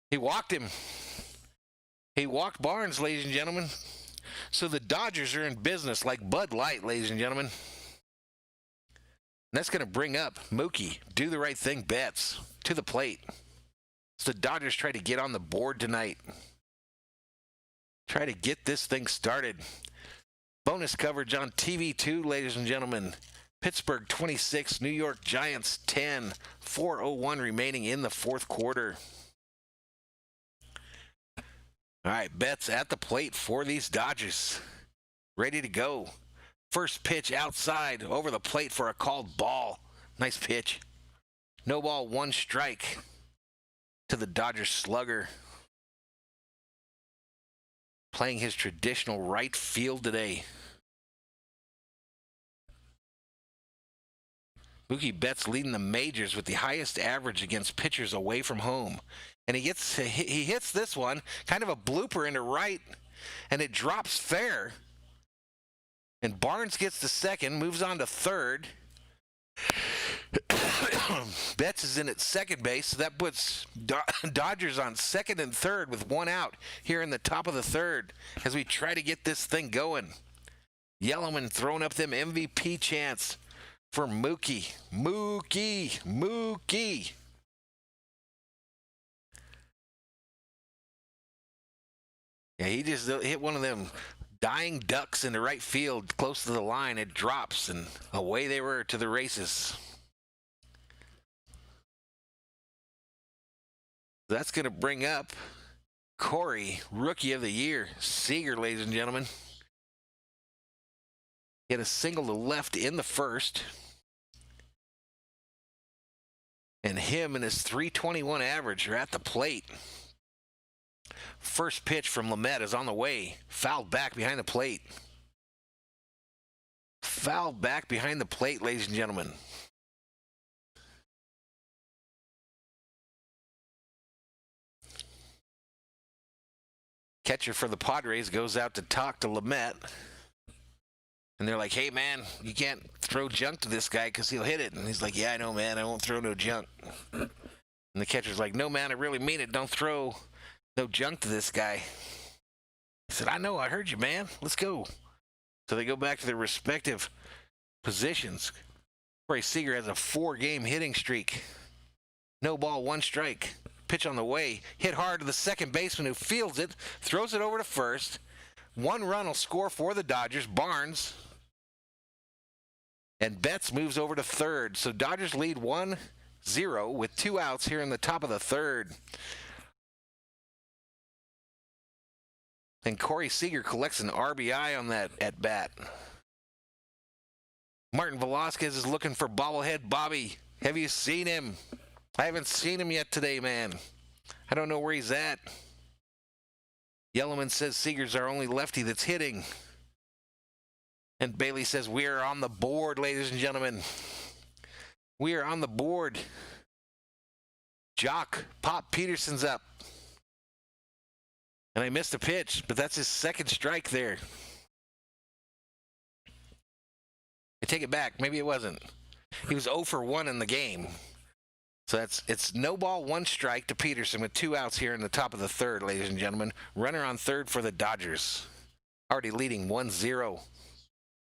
He walked him. He walked Barnes, ladies and gentlemen. So the Dodgers are in business like Bud Light, ladies and gentlemen. And that's going to bring up Mookie, do the right thing bets to the plate. So the Dodgers try to get on the board tonight. Try to get this thing started. Bonus coverage on TV2, ladies and gentlemen. Pittsburgh 26, New York Giants 10, 4:01 remaining in the 4th quarter. All right, bets at the plate for these Dodgers. Ready to go. First pitch outside over the plate for a called ball. Nice pitch. No ball, 1 strike to the Dodgers slugger. Playing his traditional right field today. Mookie Betts leading the majors with the highest average against pitchers away from home. And he hits this one, kind of a blooper into right, and it drops fair. And Barnes gets to second, moves on to third. Betts is in at second base, so that puts Dodgers on second and third with 1 out here in the top of the third as we try to get this thing going. Yellowman throwing up them MVP chants for Mookie. Mookie. Yeah, he just hit one of them dying ducks into right field close to the line. It drops, and away they were to the races. That's going to bring up Corey, Rookie of the Year. Seeger, ladies and gentlemen. He had a single to left in the first. And him and his .321 average are at the plate. First pitch from Lamet is on the way. Fouled back behind the plate. Fouled back behind the plate, ladies and gentlemen. Catcher for the Padres goes out to talk to Lamet. And they're like, hey, man, you can't throw junk to this guy because he'll hit it. And he's like, yeah, I know, man. I won't throw no junk. And the catcher's like, no, man, I really mean it. Don't throw no junk to this guy. He said, I know. I heard you, man. Let's go. So they go back to their respective positions. Corey Seeger has a 4-game hitting streak. No ball, 1 strike. Pitch on the way. Hit hard to the second baseman who fields it. Throws it over to first. 1 run will score for the Dodgers. Barnes. And Betts moves over to third. So Dodgers lead 1-0 with 2 outs here in the top of the third. And Corey Seeger collects an RBI on that at bat. Martin Velasquez is looking for bobblehead Bobby. Have you seen him? I haven't seen him yet today, man. I don't know where he's at. Yellowman says Seeger's our only lefty that's hitting. And Bailey says, we are on the board, ladies and gentlemen. We are on the board. Jock Pop Peterson's up. And I missed a pitch, but that's his second strike there. I take it back. Maybe it wasn't. He was 0 for 1 in the game. So it's no ball, 1 strike to Peterson with 2 outs here in the top of the third, ladies and gentlemen. Runner on third for the Dodgers. Already leading 1-0.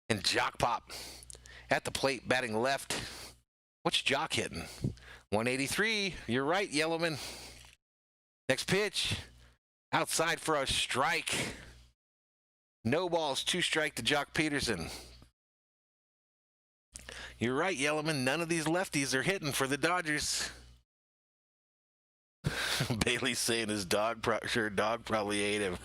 And Jock Pop at the plate batting left. What's Jock hitting? 183. You're right, Yellowman. Next pitch. Outside for a strike. No balls, 2 strike to Jock Peterson. You're right, Yellowman. None of these lefties are hitting for the Dodgers. Bailey's saying his dog probably ate him.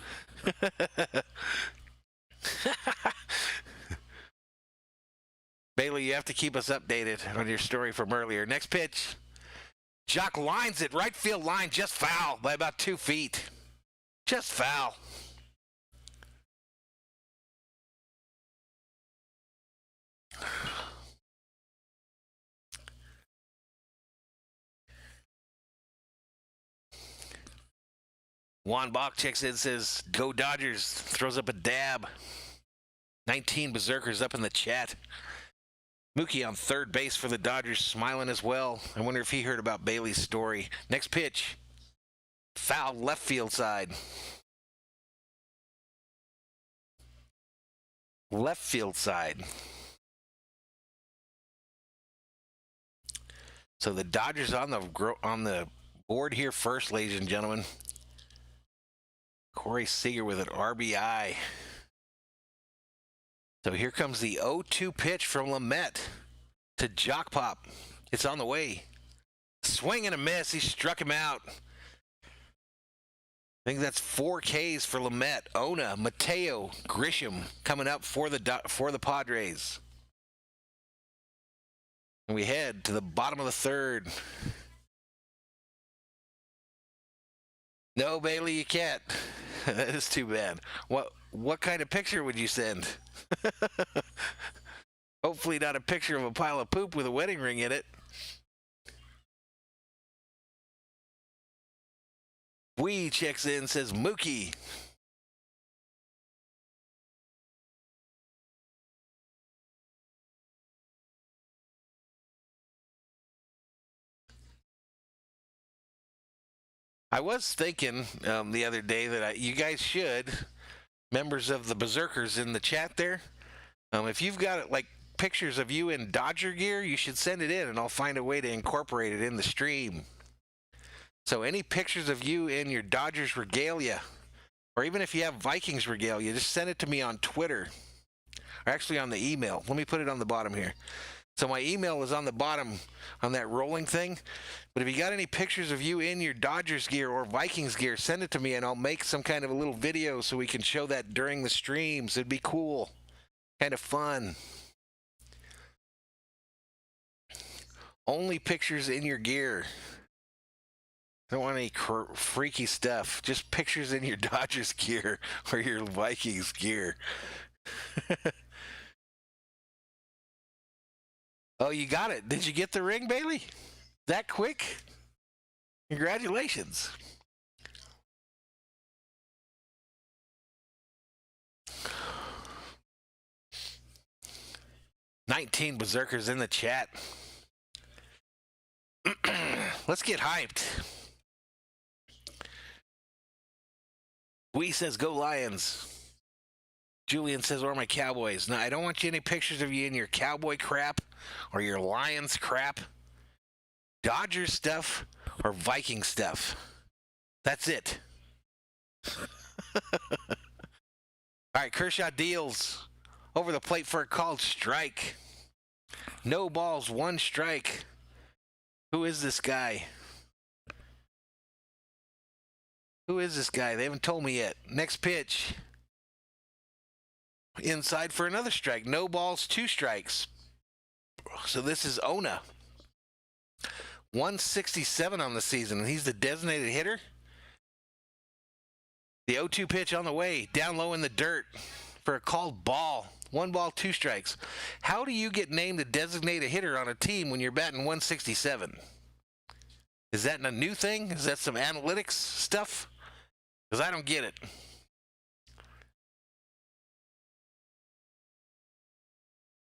Bailey, you have to keep us updated on your story from earlier. Next pitch. Jock lines it. Right field line, just foul by about 2 feet. Just foul. Juan Bach checks in, says, go Dodgers. Throws up a dab. 19 Berserkers up in the chat. Mookie on third base for the Dodgers, smiling as well. I wonder if he heard about Bailey's story. Next pitch. Foul left field side. Left field side. So the Dodgers on the board here first, ladies and gentlemen. Corey Seager with an RBI. So here comes the 0-2 pitch from Lamet to Jock Pop. It's on the way. Swing and a miss. He struck him out. I think that's 4 Ks for Lamet. Ona, Mateo, Grisham coming up for the Padres. And we head to the bottom of the third. No, Bailey, you can't. That is too bad. What kind of picture would you send? Hopefully not a picture of a pile of poop with a wedding ring in it. Wee checks in, says Mookie. I was thinking the other day that you guys should, members of the Berserkers in the chat there, if you've got like pictures of you in Dodger gear, you should send it in, and I'll find a way to incorporate it in the stream. So any pictures of you in your Dodgers regalia, or even if you have Vikings regalia, just send it to me on Twitter, or actually on the email. Let me put it on the bottom here. So my email is on the bottom on that rolling thing. But if you got any pictures of you in your Dodgers gear or Vikings gear, send it to me, and I'll make some kind of a little video so we can show that during the streams. It'd be cool. Kind of fun. Only pictures in your gear. Don't want any freaky stuff. Just pictures in your Dodgers gear or your Vikings gear. Oh, you got it. Did you get the ring, Bailey? That quick? Congratulations. $19 berserkers in the chat. Let's get hyped. Wee says, go Lions. Julian says, where are my Cowboys? Now, I don't want you any pictures of you in your Cowboy crap or your Lions crap, Dodgers stuff, or Viking stuff. That's it. All right, Kershaw deals over the plate for a called strike. No balls, one strike. Who is this guy? Who is this guy? They haven't told me yet. Next pitch. Inside for another strike. No balls, two strikes. So this is Ona. 167 on the season, and he's the designated hitter. The 0-2 pitch on the way, down low in the dirt for a called ball. 1 ball, 2 strikes. How do you get named a designated hitter on a team when you're batting 167? Is that a new thing? Is that some analytics stuff? Because I don't get it.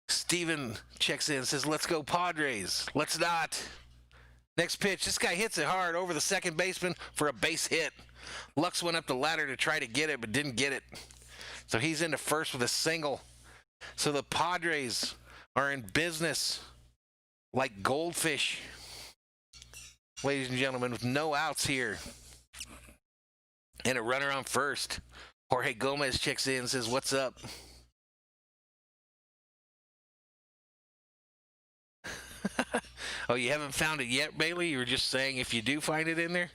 Steven checks in and says, let's go Padres. Let's not. Next pitch. This guy hits it hard over the second baseman for a base hit. Lux went up the ladder to try to get it, but didn't get it. So he's into first with a single. So the Padres are in business like goldfish, ladies and gentlemen, with no outs here. And a runner on first. Jorge Gomez checks in and says, what's up? Oh, you haven't found it yet, Bailey? You were just saying if you do find it in there?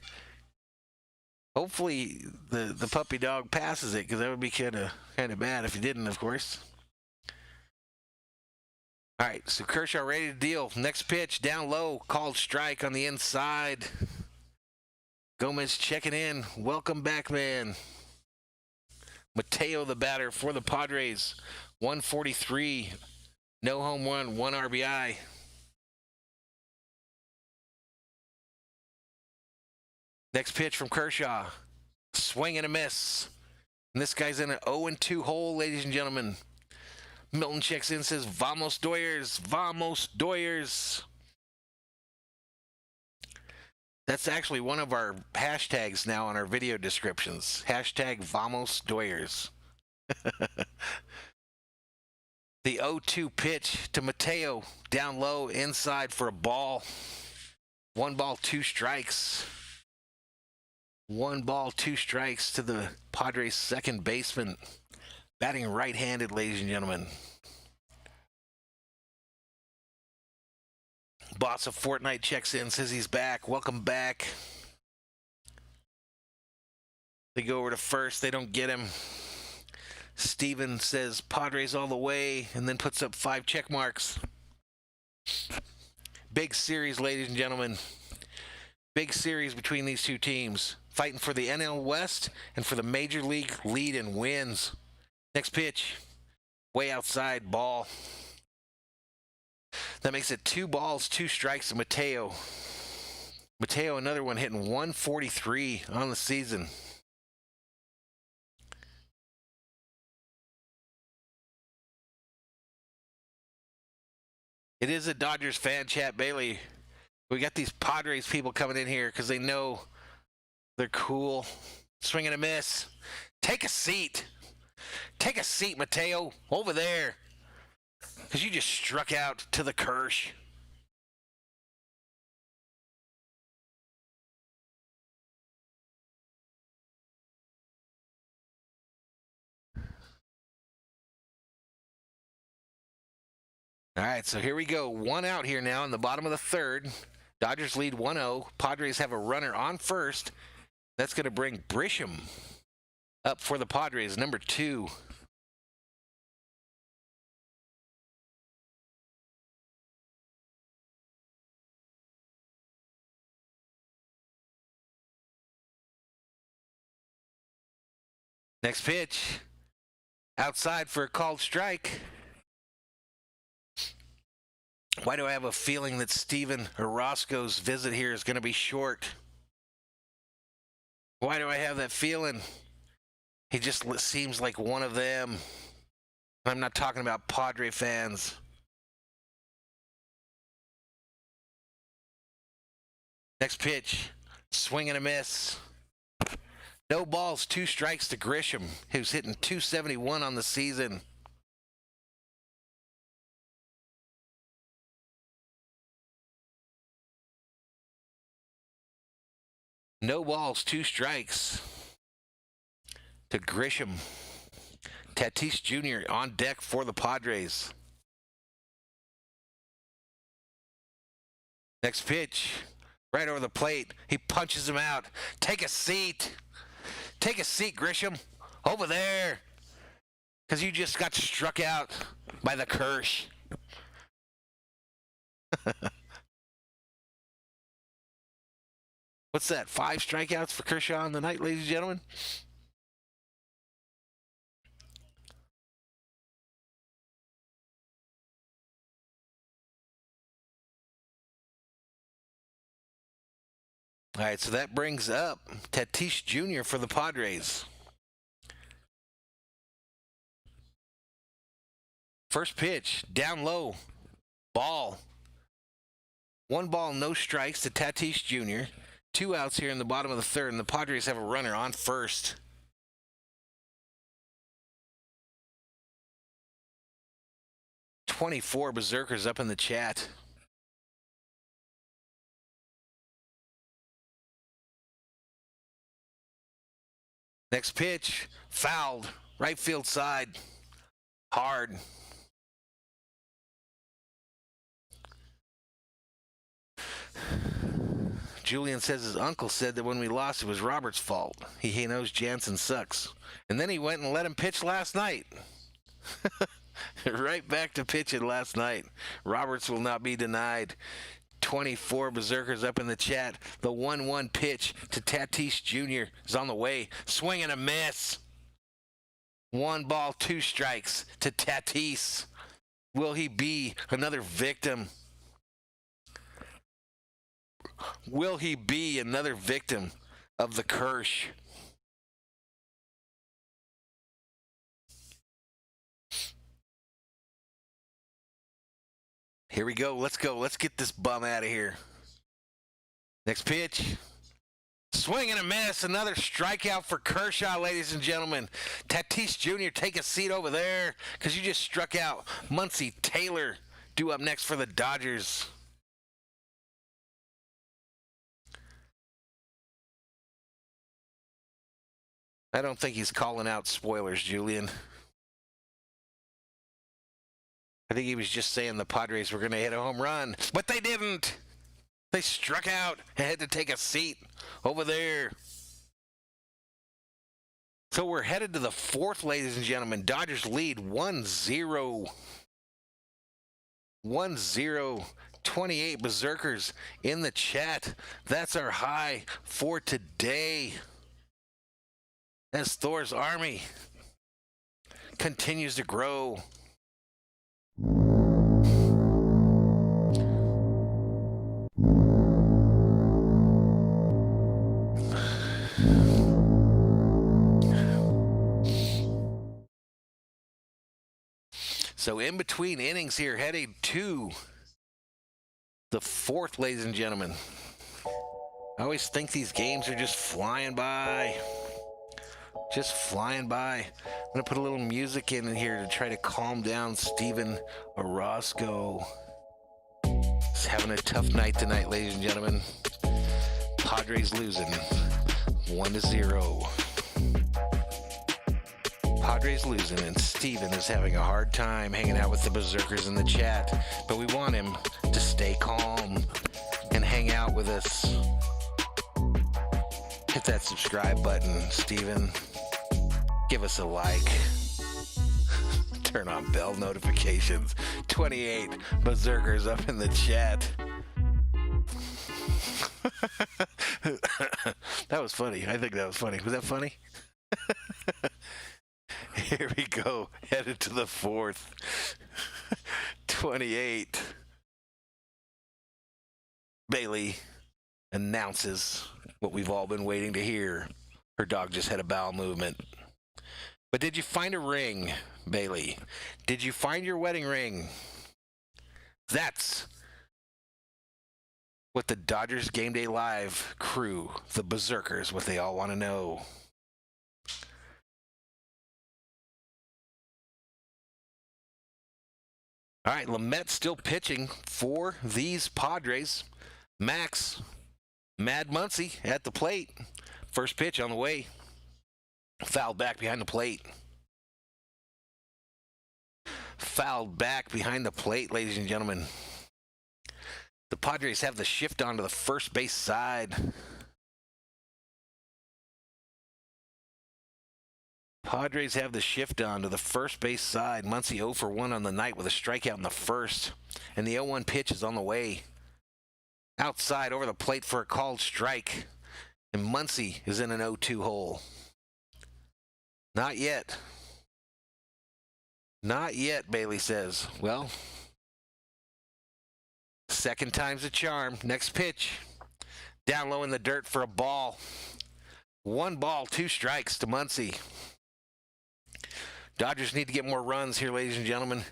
Hopefully the puppy dog passes it, because that would be kind of bad if he didn't, of course. All right, so Kershaw ready to deal. Next pitch, down low, called strike on the inside. Gomez checking in. Welcome back, man. Mateo, the batter for the Padres. 143. No home run, 1 RBI. Next pitch from Kershaw. Swing and a miss. And this guy's in an 0-2 hole, ladies and gentlemen. Milton checks in and says, Vamos Doyers, Vamos Doyers. That's actually one of our hashtags now on our video descriptions. Hashtag Vamos Doyers. The 0-2 pitch to Mateo. Down low, inside for a ball. 1 ball, 2 strikes. 1 ball, 2 strikes to the Padres' second baseman. Batting right-handed, ladies and gentlemen. Boss of Fortnite checks in, says he's back. Welcome back. They go over to first. They don't get him. Steven says Padres all the way, and then puts up 5 check marks. Big series, ladies and gentlemen. Big series between these two teams. Fighting for the NL West and for the Major League lead in wins. Next pitch. Way outside, ball. That makes it 2 balls, 2 strikes to Mateo. Mateo, another one, hitting 143 on the season. It is a Dodgers fan chat, Bailey. We got these Padres people coming in here because they know they're cool. Swing and a miss. Take a seat. Take a seat, Mateo. Over there. Because you just struck out to the Kirsch. All right, so here we go. One out here now in the bottom of the third. Dodgers lead 1-0. Padres have a runner on first. That's going to bring Grisham up for the Padres, number 2. Next pitch. Outside for a called strike. Why do I have a feeling that Steven Orozco's visit here is going to be short? Why do I have that feeling? He just seems like one of them. I'm not talking about Padre fans. Next pitch. Swing and a miss. No balls, 2 strikes to Grisham, who's hitting .271 on the season. No balls, 2 strikes to Grisham. Tatis Jr. on deck for the Padres. Next pitch, right over the plate. He punches him out. Take a seat. Take a seat, Grisham. Over there. Because you just got struck out by the Kirsch. What's that? 5 strikeouts for Kershaw on the night, ladies and gentlemen? All right, so that brings up Tatis Jr. for the Padres. First pitch, down low, ball. 1 ball, no strikes to Tatis Jr. 2 outs here in the bottom of the third, and the Padres have a runner on first. "24 Berserkers" up in the chat. Next pitch, fouled, right field side, hard. Julian says his uncle said that when we lost, it was Robert's fault. He knows Jansen sucks. And then he went and let him pitch last night. Right back to pitching last night. Roberts will not be denied. 24 Berserkers up in the chat. The 1-1 pitch to Tatis Jr. is on the way. Swing and a miss. 1 ball, 2 strikes to Tatis. Will he be another victim? Will he be another victim of the Kirsch? Here we go. Let's go. Let's get this bum out of here. Next pitch. Swing and a miss. Another strikeout for Kershaw, ladies and gentlemen. Tatis Jr., take a seat over there because you just struck out. Muncy Taylor due up next for the Dodgers. I don't think he's calling out spoilers, Julian. I think he was just saying the Padres were going to hit a home run, but they didn't. They struck out and had to take a seat over there. So we're headed to the 4th, ladies and gentlemen. Dodgers lead 1-0. 1-0. 28 Berserkers in the chat. That's our high for today. As Thor's army continues to grow. So in between innings here, heading to the 4th, ladies and gentlemen. I always think these games are just flying by. Just flying by. I'm going to put a little music in here to try to calm down Steven Orozco. He's having a tough night tonight, ladies and gentlemen. Padres losing 1-0. Padres losing, and Steven is having a hard time hanging out with the berserkers in the chat. But we want him to stay calm and hang out with us. Hit that subscribe button, Steven. Give us a like. Turn on bell notifications. 28 berserkers up in the chat. That was funny. I think that was funny. Was that funny? Here we go. Headed to the fourth. 28. Bailey announces what we've all been waiting to hear. Her dog just had a bowel movement. But did you find a ring, Bailey? Did you find your wedding ring? That's what the Dodgers Game Day Live crew, the berserkers, what they all want to know. All right, Lamet still pitching for these Padres. Max, Mad Muncy at the plate. First pitch on the way. Fouled back behind the plate. Fouled back behind the plate, ladies and gentlemen. The Padres have the shift onto the first base side. Padres have the shift on to the first base side. Muncy 0 for 1 on the night with a strikeout in the first. And the 0-1 pitch is on the way. Outside over the plate for a called strike. And Muncy is in an 0-2 hole. Not yet. Not yet, Bailey says. Well, second time's a charm. Next pitch. Down low in the dirt for a ball. 1 ball, 2 strikes to Muncy. Dodgers need to get more runs here, ladies and gentlemen.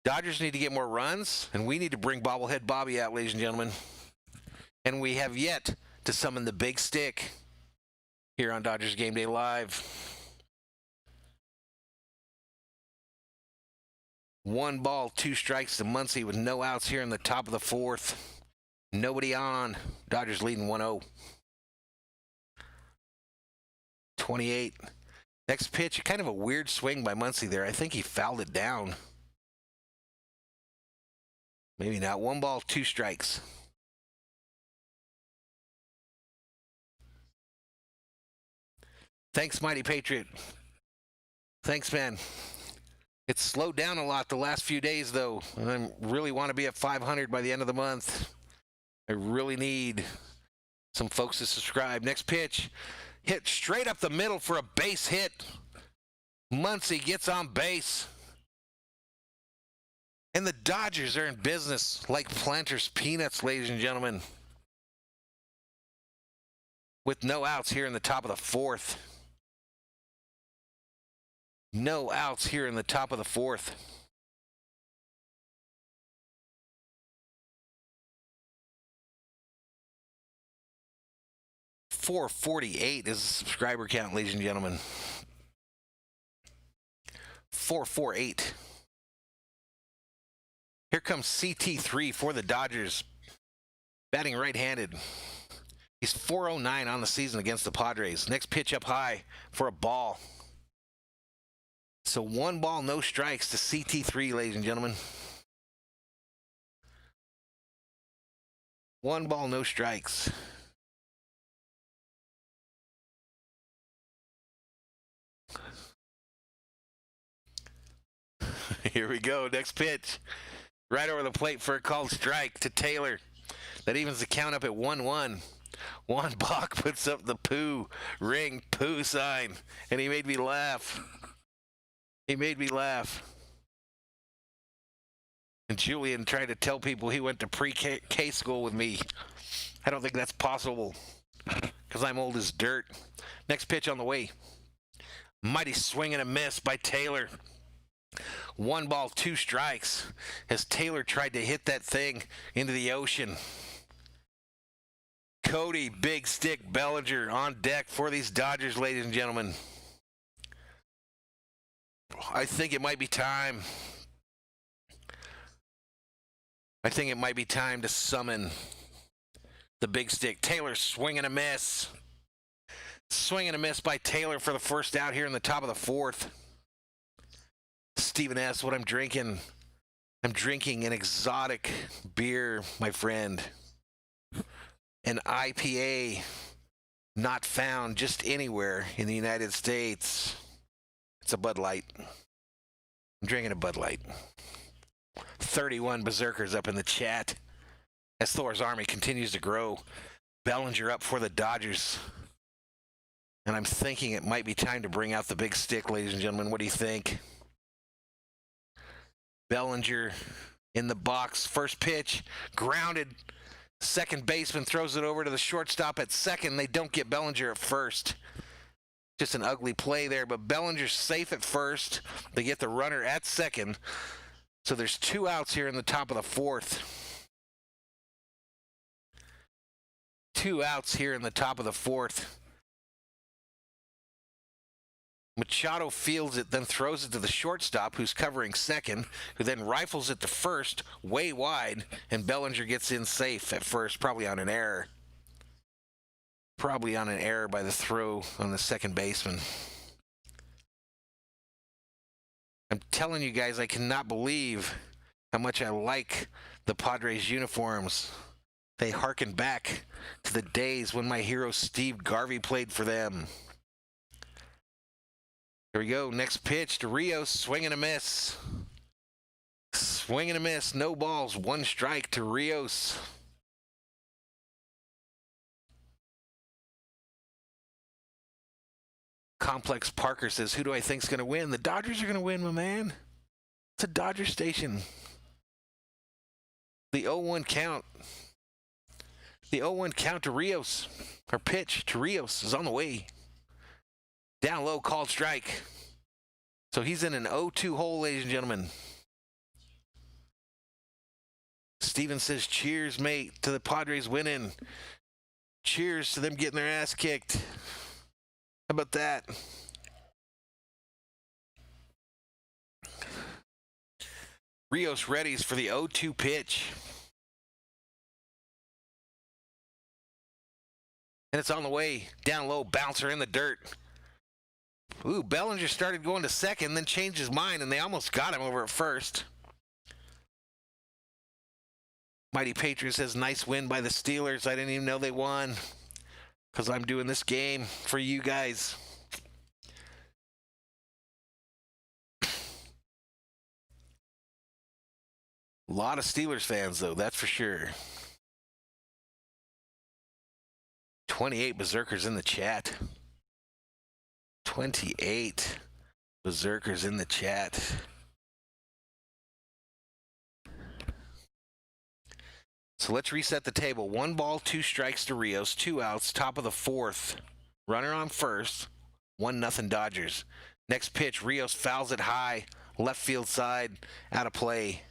Dodgers need to get more runs, and we need to bring bobblehead Bobby out, ladies and gentlemen. And we have yet to summon the big stick here on Dodgers Game Day Live. 1 ball, 2 strikes to Muncy with no outs here in the top of the fourth. Nobody on. Dodgers leading 1-0. 28. Next pitch, kind of a weird swing by Muncy there. I think he fouled it down. Maybe not. 1 ball, 2 strikes. Thanks, Mighty Patriot. Thanks, man. It's slowed down a lot the last few days, though. And I really want to be at 500 by the end of the month. I really need some folks to subscribe. Next pitch. Hit straight up the middle for a base hit. Muncy gets on base. And the Dodgers are in business like Planters Peanuts, ladies and gentlemen. With no outs here in the top of the fourth. No outs here in the top of the fourth. .448 is the subscriber count, ladies and gentlemen. 448. Here comes CT3 for the Dodgers. Batting right-handed. He's .409 on the season against the Padres. Next pitch up high for a ball. So 1 ball, no strikes to CT3, ladies and gentlemen. 1 ball, no strikes. Here we go. Next pitch. Right over the plate for a called strike to Taylor. That evens the count up at 1-1. Juan Bach puts up the poo sign. And he made me laugh. He made me laugh. And Julian tried to tell people he went to pre-K school with me. I don't think that's possible. Because I'm old as dirt. Next pitch on the way. Mighty swing and a miss by Taylor. 1 ball, 2 strikes as Taylor tried to hit that thing into the ocean. Cody Big Stick Bellinger on deck for these Dodgers, ladies and gentlemen. I think it might be time. I think it might be time to summon the big stick. Taylor swinging a miss. Swinging a miss by Taylor for the first out here in the top of the fourth. Stephen S., what I'm drinking. I'm drinking an exotic beer, my friend. An IPA not found just anywhere in the United States. It's a Bud Light. I'm drinking a Bud Light. 31 Berserkers up in the chat as Thor's army continues to grow. Bellinger up for the Dodgers. And I'm thinking it might be time to bring out the big stick, ladies and gentlemen. What do you think? Bellinger in the box. First pitch, grounded. Second baseman throws it over to the shortstop at second. They don't get Bellinger at first. Just an ugly play there, but Bellinger's safe at first. They get the runner at second. So there's 2 outs here in the top of the fourth. 2 outs here in the top of the fourth. Machado fields it, then throws it to the shortstop, who's covering second, who then rifles it to first, way wide, and Bellinger gets in safe at first, probably on an error. Probably on an error by the throw on the second baseman. I'm telling you guys, I cannot believe how much I like the Padres uniforms. They harken back to the days when my hero Steve Garvey played for them. Here we go. Next pitch to Rios. Swing and a miss. Swing and a miss. No balls. 1 strike to Rios. Complex Parker says, who do I think's going to win? The Dodgers are going to win, my man. It's a Dodger station. The 0-1 count. The 0-1 count to Rios. Or pitch to Rios is on the way. Down low, called strike. So he's in an 0-2 hole, ladies and gentlemen. Steven says, cheers, mate, to the Padres winning. Cheers to them getting their ass kicked. How about that? Rios readies for the 0-2 pitch. And it's on the way. Down low, bouncer in the dirt. Ooh, Bellinger started going to second, then changed his mind, and they almost got him over at first. Mighty Patriot says, nice win by the Steelers. I didn't even know they won because I'm doing this game for you guys. A lot of Steelers fans, though, that's for sure. 28 Berserkers in the chat. 28 Berserkers in the chat. So let's reset the table. 1 ball, 2 strikes to Rios, 2 outs, top of the fourth. Runner on first, 1-0 Dodgers. Next pitch, Rios fouls it high, left field side, out of play.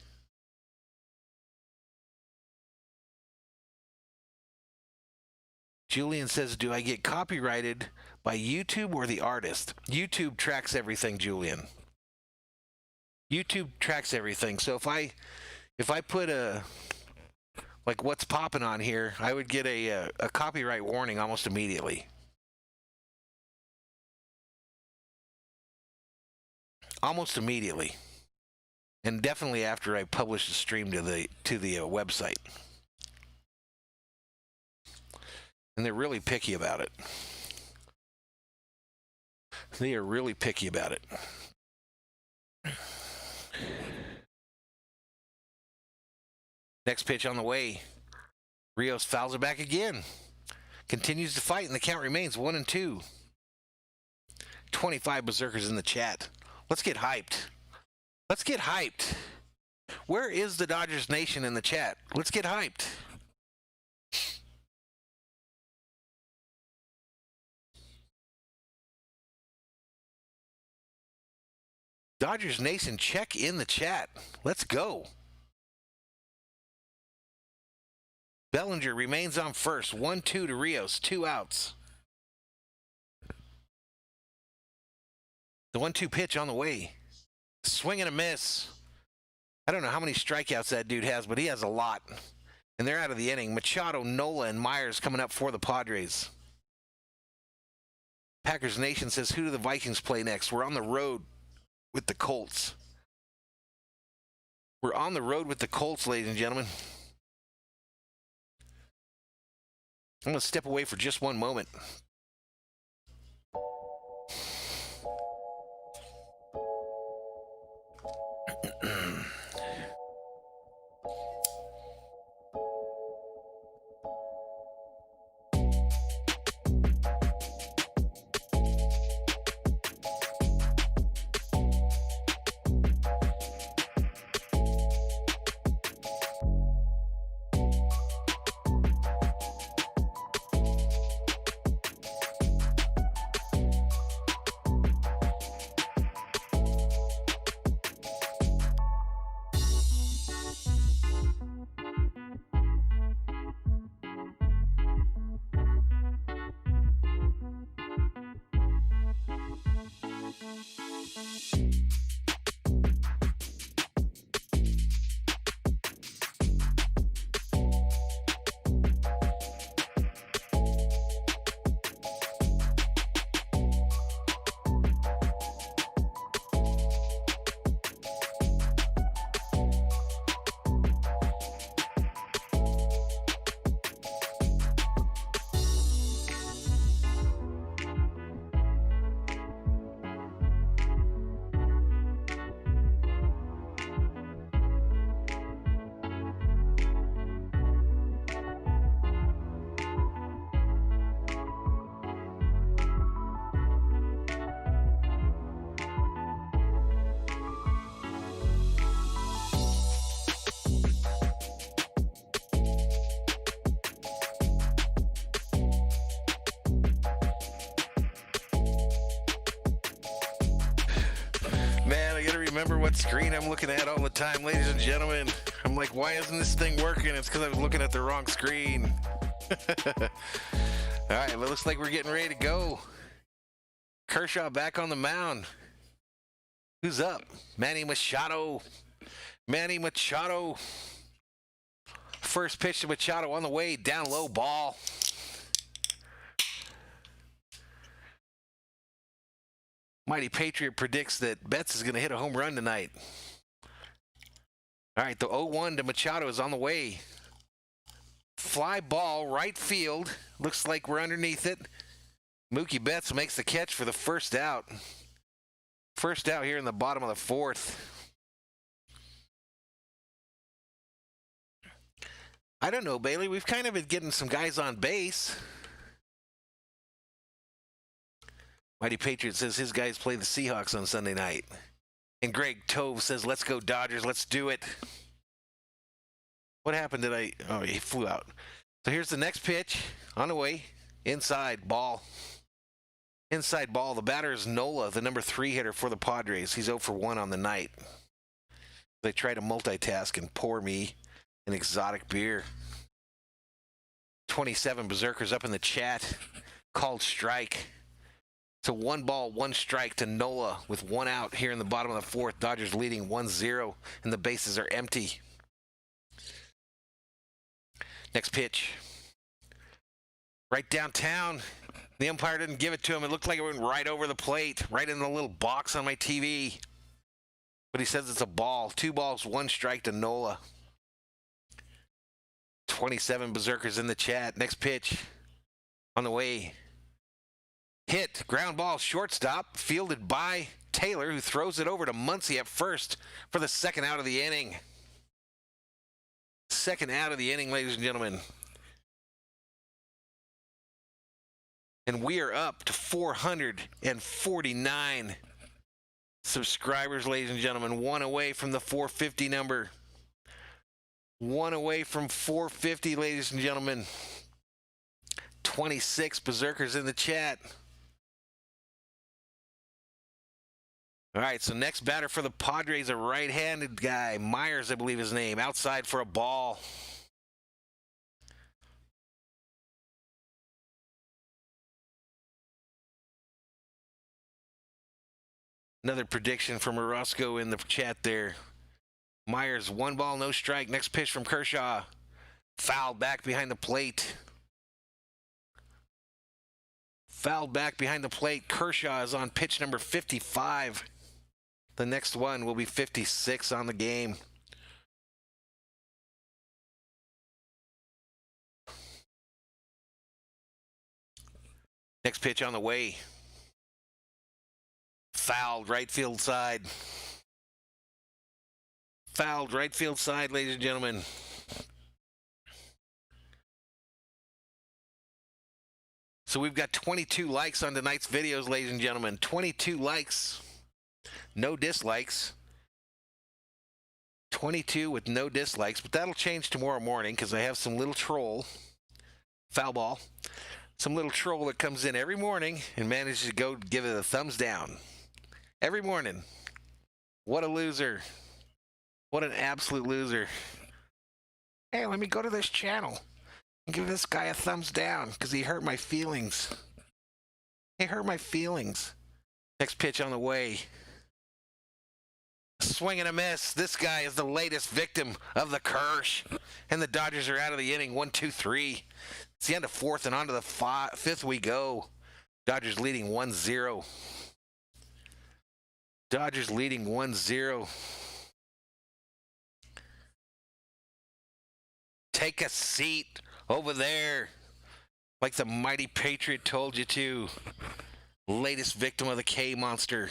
Julian says, do I get copyrighted by YouTube or the artist? YouTube tracks everything, Julian. YouTube tracks everything. So if I put a, like what's popping on here, I would get a copyright warning almost immediately. Almost immediately. And definitely after I publish the stream to the website. And they're really picky about it. They are really picky about it. Next pitch on the way. Rios fouls it back again. Continues to fight, and the count remains 1-2. 25 Berserkers in the chat. Let's get hyped. Let's get hyped. Where is the Dodgers Nation in the chat? Let's get hyped. Dodgers Nation, check in the chat. Let's go. Bellinger remains on first. 1-2 to Rios. 2 outs. The 1-2 pitch on the way. Swing and a miss. I don't know how many strikeouts that dude has, but he has a lot. And they're out of the inning. Machado, Nola, and Myers coming up for the Padres. Packers Nation says, who do the Vikings play next? We're on the road with the Colts. We're on the road with the Colts, ladies and gentlemen. I'm going to step away for just one moment. Man, I got to remember what screen I'm looking at all the time, ladies and gentlemen. I'm like, why isn't this thing working? It's because I was looking at the wrong screen. All right, well, it looks like we're getting ready to go. Kershaw back on the mound. Who's up? Manny Machado. Manny Machado. First pitch to Machado on the way. Down low ball. Mighty Patriot predicts that Betts is going to hit a home run tonight. All right, the 0-1 to Machado is on the way. Fly ball, right field. Looks like we're underneath it. Mookie Betts makes the catch for the first out. First out here in the bottom of the fourth. I don't know, Bailey. We've kind of been getting some guys on base. Mighty Patriot says his guys play the Seahawks on Sunday night. And Greg Tove says, let's go Dodgers, let's do it. What happened? Oh, he flew out. So here's the next pitch on the way. Inside ball. Inside ball. The batter is Nola, the number 3 hitter for the Padres. He's 0 for 1 on the night. They try to multitask and pour me an exotic beer. 27 Berserkers up in the chat. Called strike. It's a 1-ball, 1 strike to Nola with 1 out here in the bottom of the fourth. Dodgers leading 1-0, and the bases are empty. Next pitch. Right downtown. The umpire didn't give it to him. It looked like it went right over the plate, right in the little box on my TV. But he says it's a ball. 2 balls, 1 strike to Nola. 27 Berserkers in the chat. Next pitch on the way. Hit, ground ball, shortstop, fielded by Taylor, who throws it over to Muncy at first for the second out of the inning. Second out of the inning, ladies and gentlemen. And we are up to 449 subscribers, ladies and gentlemen. 1 away from the 450 number. 1 away from 450, ladies and gentlemen. 26 Berserkers in the chat. All right, so next batter for the Padres, a right-handed guy. Myers, I believe his name. Outside for a ball. Another prediction from Orozco in the chat there. Myers, 1 ball, no strike. Next pitch from Kershaw. Fouled back behind the plate. Fouled back behind the plate. Kershaw is on pitch number 55. The next one will be 56 on the game. Next pitch on the way. Fouled right field side. Fouled right field side, ladies and gentlemen. So we've got 22 likes on tonight's videos, ladies and gentlemen. 22 likes. No dislikes. 22 with no dislikes, but that'll change tomorrow morning because I have some little troll, foul ball, some little troll that comes in every morning and manages to go give it a thumbs down. Every morning. What a loser. What an absolute loser. Hey, let me go to this channel and give this guy a thumbs down because he hurt my feelings. He hurt my feelings. Next pitch on the way. Swing and a miss. This guy is the latest victim of the Kirsch. And the Dodgers are out of the inning. 1-2-3. It's the end of fourth and on to the fifth we go. Dodgers leading 1-0. Dodgers leading 1-0. Take a seat over there, like the mighty Patriot told you to. Latest victim of the K monster.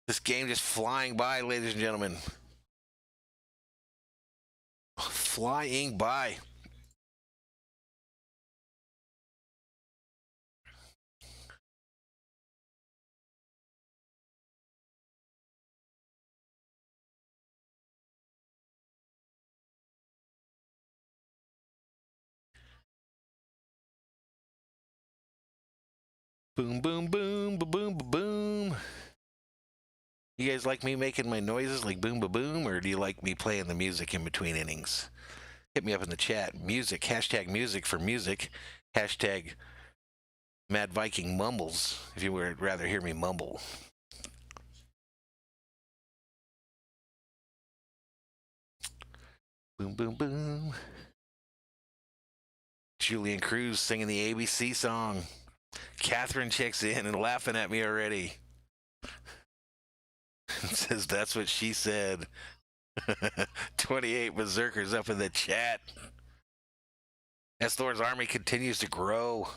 This game just flying by, ladies and gentlemen. Flying by. Boom, boom, boom, boom, boom, boom. You guys like me making my noises like boom, boom, boom, or do you like me playing the music in between innings? Hit me up in the chat. Music, hashtag music for music, hashtag Mad Viking mumbles, if you would rather hear me mumble. Boom, boom, boom. Julian Cruz singing the ABC song. Catherine checks in and laughing at me already. Says that's what she said. 28 berserkers up in the chat. Estor's army continues to grow.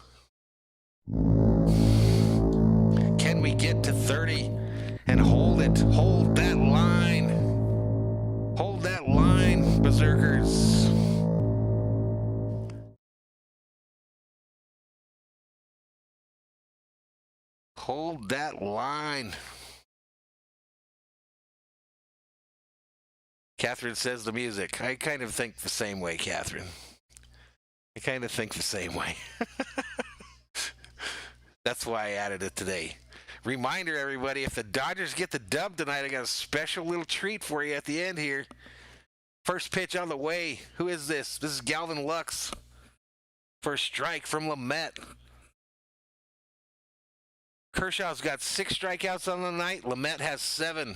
Can we get to 30 and hold it? Hold that line. Hold that line, berserkers. Hold that line. Catherine says the music. I kind of think the same way, Catherine. I kind of think the same way. That's why I added it today. Reminder, everybody, if the Dodgers get the dub tonight, I got a special little treat for you at the end here. First pitch on the way. Who is this? This is Galvin Lux. First strike from Lamet. Kershaw's got 6 strikeouts on the night. Lamet has 7.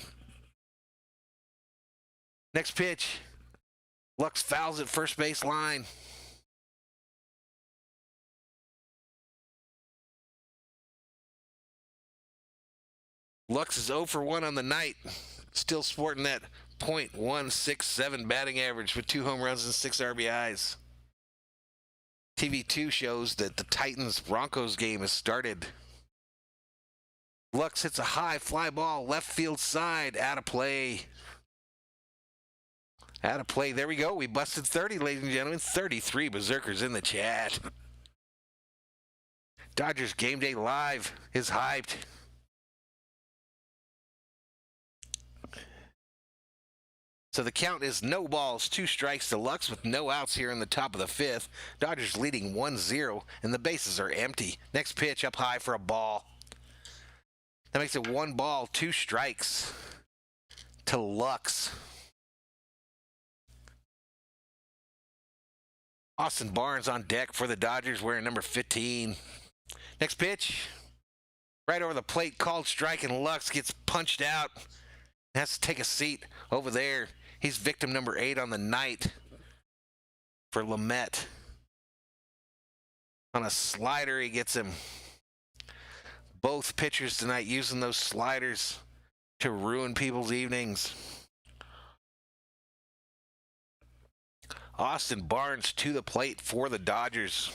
Next pitch. Lux fouls at first base line. Lux is 0 for 1 on the night. Still sporting that .167 batting average with 2 home runs and 6 RBIs. TV2 shows that the Titans-Broncos game has started. Lux hits a high fly ball, left field side, out of play. Out of play. There we go. We busted 30, ladies and gentlemen. 33 berserkers in the chat. Dodgers Game Day Live is hyped. So the count is no balls, 2 strikes to Lux with no outs here in the top of the 5th. Dodgers leading 1-0, and the bases are empty. Next pitch up high for a ball. That makes it 1 ball, 2 strikes to Lux. Austin Barnes on deck for the Dodgers wearing number 15. Next pitch. Right over the plate, called strike, and Lux gets punched out. Has to take a seat over there. He's victim number 8 on the night for Lamet. On a slider, he gets him. Both pitchers tonight using those sliders to ruin people's evenings. Austin Barnes to the plate for the Dodgers.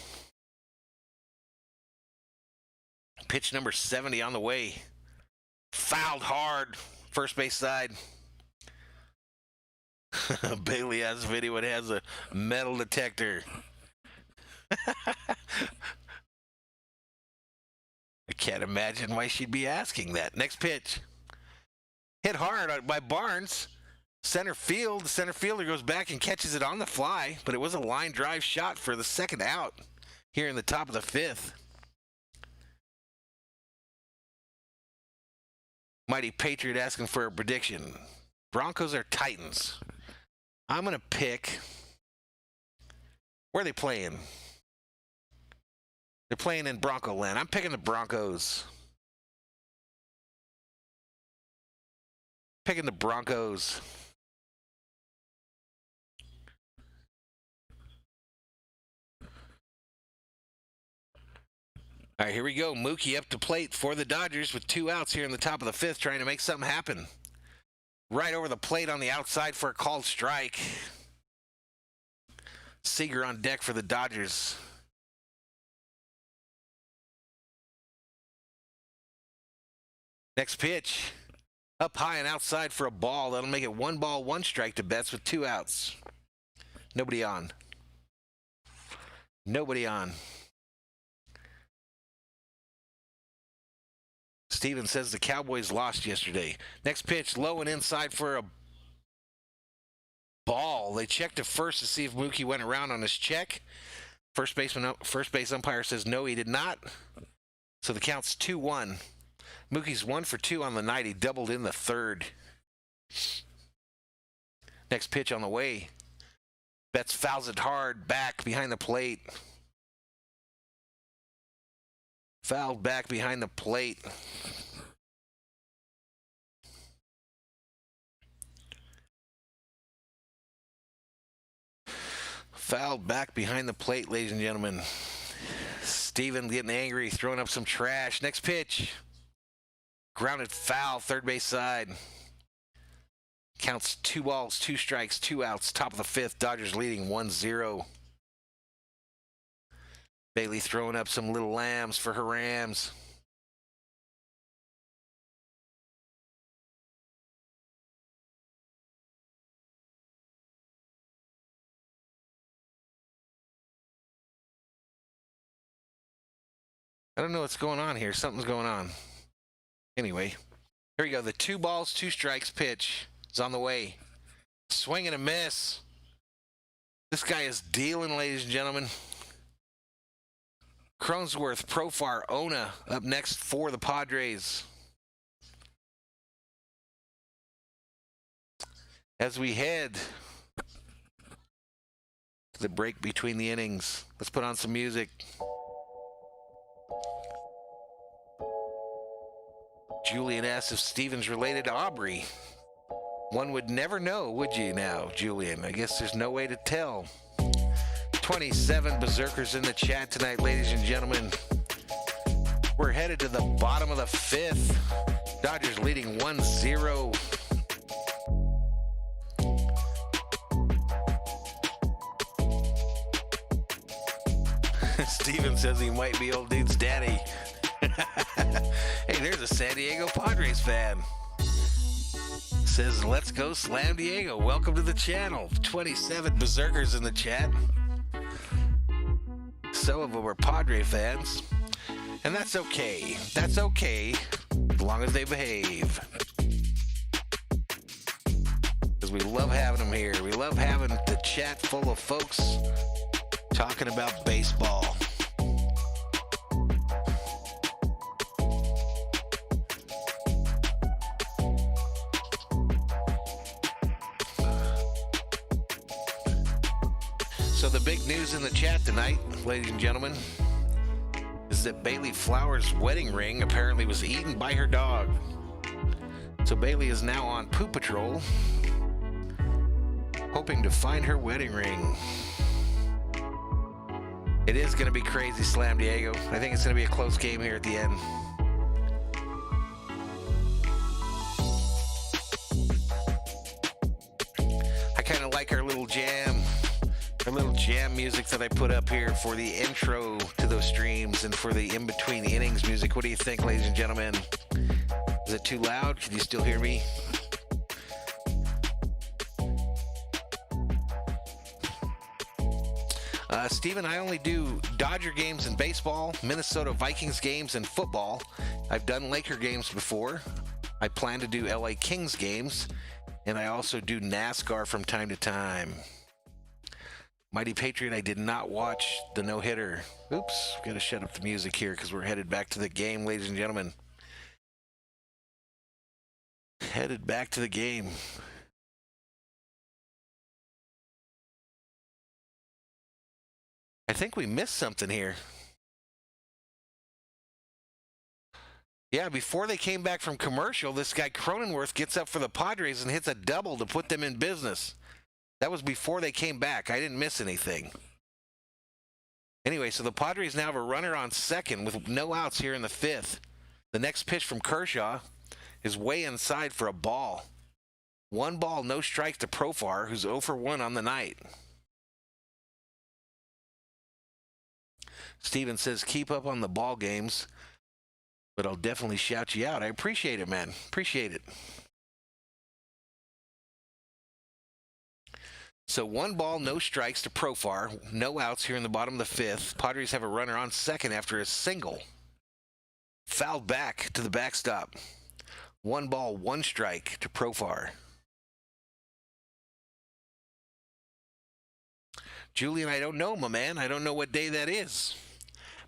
Pitch number 70 on the way. Fouled hard. First base side. Bailey has a video. It has a metal detector. I can't imagine why she'd be asking that. Next pitch. Hit hard by Barnes. Center field. The center fielder goes back and catches it on the fly, but it was a line drive shot for the second out here in the top of the 5th. Mighty Patriot asking for a prediction. Broncos or Titans? I'm going to pick. Where are they playing? They're playing in Bronco land. I'm picking the Broncos. Picking the Broncos. All right, here we go. Mookie up to plate for the Dodgers with 2 outs here in the top of the 5th, trying to make something happen. Right over the plate on the outside for a called strike. Seeger on deck for the Dodgers. Next pitch. Up high and outside for a ball. That'll make it 1 ball, 1 strike to Betts with 2 outs. Nobody on. Nobody on. Steven says the Cowboys lost yesterday. Next pitch, low and inside for a ball. They checked to first to see if Mookie went around on his check. First base umpire says no, he did not. So the count's 2-1. Mookie's 1 for 2 on the night. He doubled in the 3rd. Next pitch on the way. Betts fouls it hard back behind the plate. Fouled back behind the plate. Fouled back behind the plate, ladies and gentlemen. Steven getting angry, throwing up some trash. Next pitch. Grounded foul, third base side. Counts 2 balls, 2 strikes, 2 outs. Top of the 5th, Dodgers leading 1-0. Bailey throwing up some little lambs for her Rams. I don't know what's going on here. Something's going on. Anyway, here we go. The 2 balls, 2 strikes pitch is on the way. Swing and a miss. This guy is dealing, ladies and gentlemen. Cronsworth, Profar, Ona up next for the Padres. As we head to the break between the innings, let's put on some music. Julian asks if Steven's related to Aubrey. One would never know, would you now, Julian? I guess there's no way to tell. 27 berserkers in the chat tonight, ladies and gentlemen. We're headed to the bottom of the 5th. Dodgers leading 1-0. Steven says he might be old dude's daddy. Hey, there's a San Diego Padres fan. Says, let's go Slam Diego. Welcome to the channel. 27 berserkers in the chat. Some of them are Padre fans. And that's okay. That's okay, as long as they behave. Because we love having them here. We love having the chat full of folks talking about baseball. So the big news in the chat tonight, ladies and gentlemen, is that Bailey Flowers' wedding ring apparently was eaten by her dog. So Bailey is now on poop patrol, hoping to find her wedding ring. It is going to be crazy, Slam Diego. I think it's going to be a close game here at the end. I kind of like our little jam music that I put up here for the intro to those streams and for the in-between innings music. What do you think, ladies and gentlemen? Is it too loud? Can you still hear me? Steven, I only do Dodger games in baseball, Minnesota Vikings games in football. I've done Laker games before. I plan to do LA Kings games, and I also do NASCAR from time to time. Mighty Patriot, I did not watch the no-hitter. Oops, got to shut up the music here because we're headed back to the game, ladies and gentlemen. Headed back to the game. I think we missed something here. Yeah, before they came back from commercial, this guy Cronenworth gets up for the Padres and hits a double to put them in business. That was before they came back. I didn't miss anything. Anyway, so the Padres now have a runner on second with no outs here in the fifth. The next pitch from Kershaw is way inside for a ball. 1 ball, no strikes to Profar, who's 0 for 1 on the night. Steven says, keep up on the ball games, but I'll definitely shout you out. I appreciate it, man. Appreciate it. So 1 ball, no strikes to Profar. No outs here in the bottom of the fifth. Padres have a runner on second after a single. Fouled back to the backstop. 1 ball, 1 strike to Profar. Julian, I don't know, my man. I don't know what day that is.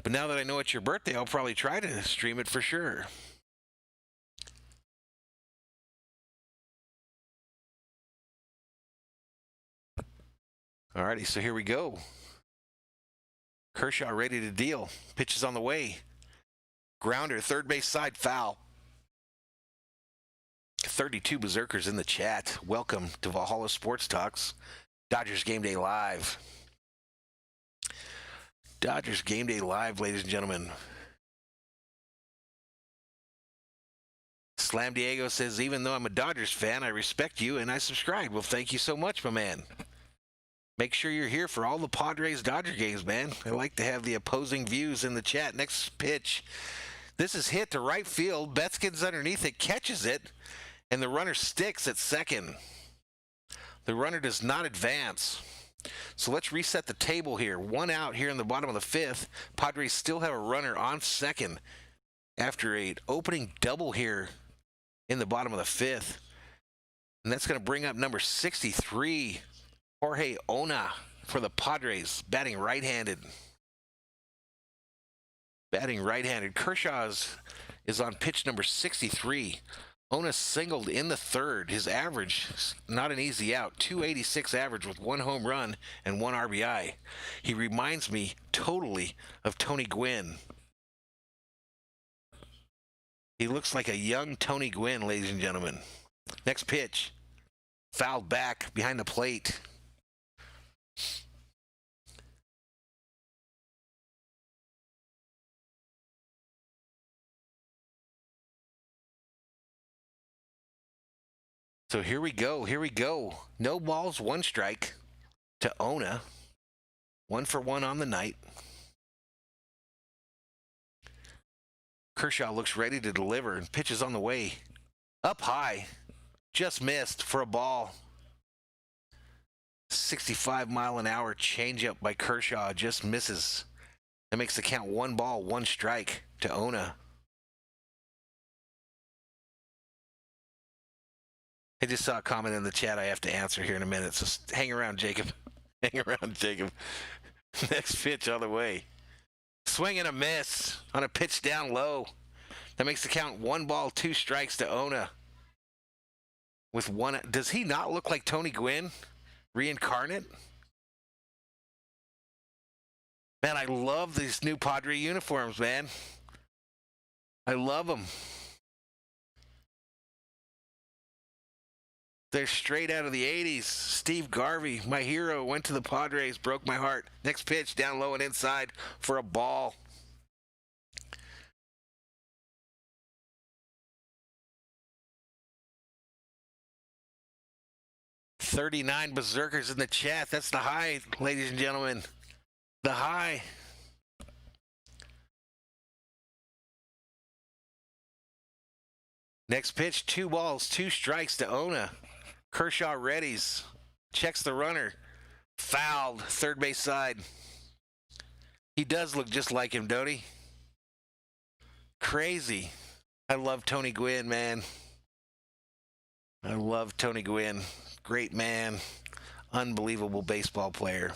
But now that I know it's your birthday, I'll probably try to stream it for sure. Alrighty, so here we go. Kershaw ready to deal. Pitch is on the way. Grounder, third base side, foul. 32 Berserkers in the chat. Welcome to Valhalla Sports Talks. Dodgers Game Day Live. Dodgers Game Day Live, ladies and gentlemen. Slam Diego says, even though I'm a Dodgers fan, I respect you and I subscribe. Well, thank you so much, my man. Make sure you're here for all the Padres-Dodger games, man. I like to have the opposing views in the chat. Next pitch. This is hit to right field. Betskins underneath it, catches it, and the runner sticks at second. The runner does not advance. So let's reset the table here. 1 out here in the bottom of the fifth. Padres still have a runner on second after an opening double here in the bottom of the fifth. And that's going to bring up number 63, Jorge Ona, for the Padres, batting right-handed. Batting right-handed. Kershaw is on pitch number 63. Ona singled in the third. His average, not an easy out, 286 average with 1 home run and 1 RBI. He reminds me totally of Tony Gwynn. He looks like a young Tony Gwynn, ladies and gentlemen. Next pitch. Fouled back behind the plate. So here we go. Here we go. No balls, 1 strike to Ona. 1 for 1 on the night. Kershaw looks ready to deliver and pitches on the way. Up high. Just missed for a ball. 65-mile-an-hour changeup by Kershaw just misses. That makes the count 1 ball, 1 strike to Ona. I just saw a comment in the chat I have to answer here in a minute, so hang around, Jacob. Hang around, Jacob. Next pitch on the way. Swing and a miss on a pitch down low. That makes the count 1 ball, 2 strikes to Ona. With 1, does he not look like Tony Gwynn, reincarnate? Man, I love these new Padre uniforms, man. I love them. They're straight out of the 80s. Steve Garvey, my hero, went to the Padres, broke my heart. Next pitch, down low and inside for a ball. $39 berserkers in the chat. That's the high, ladies and gentlemen. The high. Next pitch, 2 balls, 2 strikes to Ona. Kershaw readies. Checks the runner. Fouled, third base side. He does look just like him, don't he? Crazy. I love Tony Gwynn, man. I love Tony Gwynn. Great man. Unbelievable baseball player.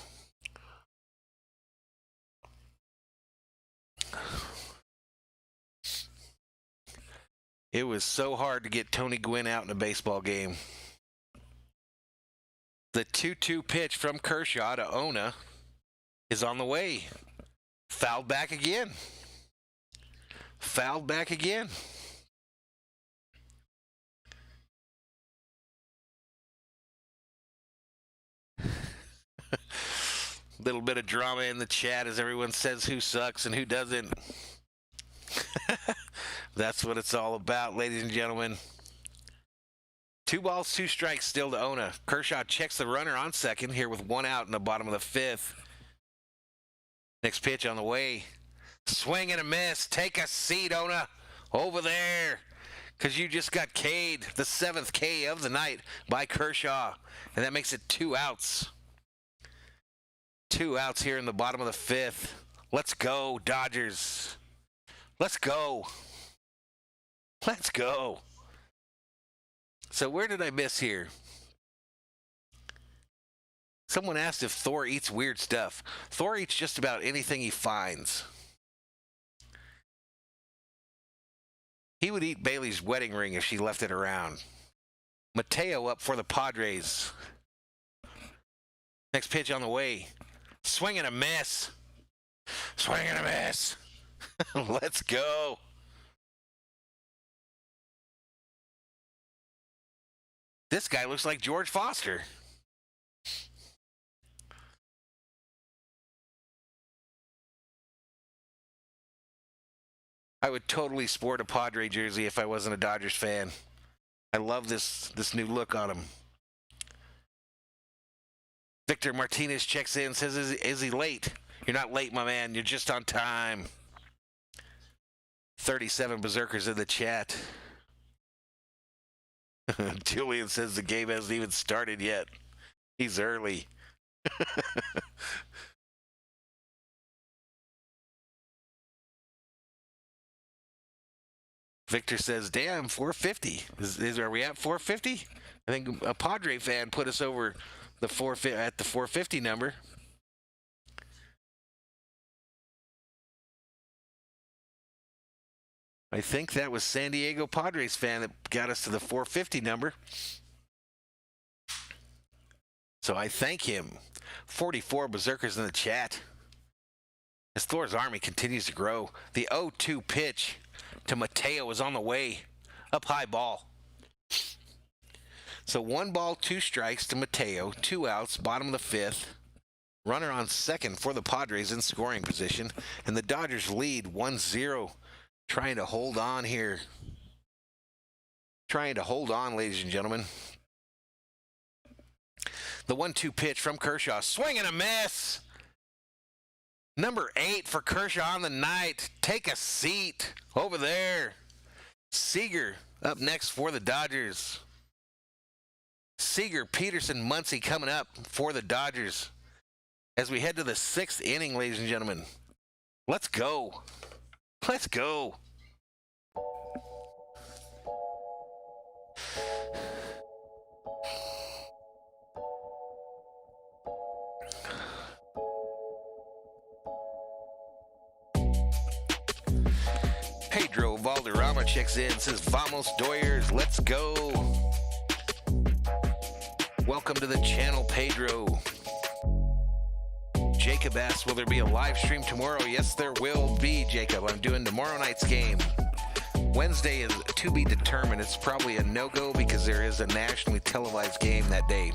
It was so hard to get Tony Gwynn out in a baseball game. The 2-2 pitch from Kershaw to Ona is on the way. Fouled back again. Fouled back again. Little bit of drama in the chat as everyone says who sucks and who doesn't. That's what it's all about, ladies and gentlemen. 2 balls, 2 strikes still to Ona. Kershaw checks the runner on second here with 1 out in the bottom of the 5th. Next pitch on the way. Swing and a miss. Take a seat, Ona. Over there. Because you just got K'd. The 7th K of the night by Kershaw. And that makes it 2 outs. 2 outs here in the bottom of the 5th. Let's go, Dodgers. Let's go. Let's go. So where did I miss here? Someone asked if Thor eats weird stuff. Thor eats just about anything he finds. He would eat Bailey's wedding ring if she left it around. Mateo up for the Padres. Next pitch on the way. Swing and a miss. Swing and a miss. Let's go. This guy looks like George Foster. I would totally sport a Padre jersey if I wasn't a Dodgers fan. I love this new look on him. Victor Martinez checks in, says, is he late? You're not late, my man. You're just on time. 37 berserkers in the chat. Julian says the game hasn't even started yet. He's early. Victor says, damn, 450. Are we at 450? I think a Padre fan put us over the 450 number. I think that was San Diego Padres fan that got us to the 450 number. So I thank him. 44 berserkers in the chat. As Thor's army continues to grow, the 0-2 pitch to Mateo is on the way. Up high ball. So 1 ball, 2 strikes to Mateo. 2 outs, bottom of the 5th. Runner on second for the Padres in scoring position. And the Dodgers lead 1-0. Trying to hold on here. Trying to hold on, ladies and gentlemen. The 1-2 pitch from Kershaw. Swing and a miss. Number 8 for Kershaw on the night. Take a seat over there. Seeger up next for the Dodgers. Seeger, Peterson, Muncy coming up for the Dodgers. As we head to the 6th inning, ladies and gentlemen. Let's go. Let's go. Pedro Valderrama checks in, says, Vamos Doyers, let's go. Welcome to the channel, Pedro. Jacob asks, will there be a live stream tomorrow? Yes, there will be, Jacob. I'm doing tomorrow night's game. Wednesday is to be determined. It's probably a no-go because there is a nationally televised game that day.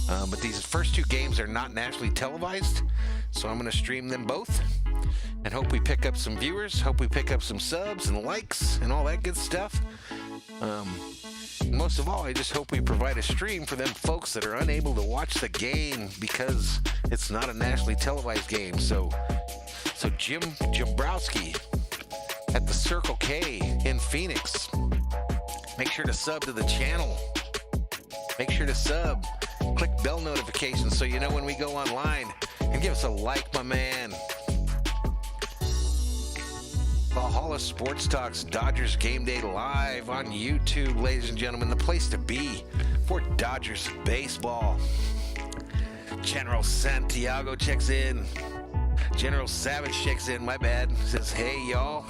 But these first two games are not nationally televised, so I'm going to stream them both and hope we pick up some viewers, hope we pick up some subs and likes and all that good stuff. Most of all, I just hope we provide a stream for them folks that are unable to watch the game because it's not a nationally televised game. So Jim Jabrowski at the Circle K in Phoenix, make sure to sub to the channel. Make sure to sub. Click bell notifications so you know when we go online. And give us a like, my man. Valhalla Sports Talk's Dodgers Game Day live on YouTube, ladies and gentlemen. The place to be for Dodgers baseball. General Santiago checks in. General Savage checks in, my bad. Says, hey, y'all.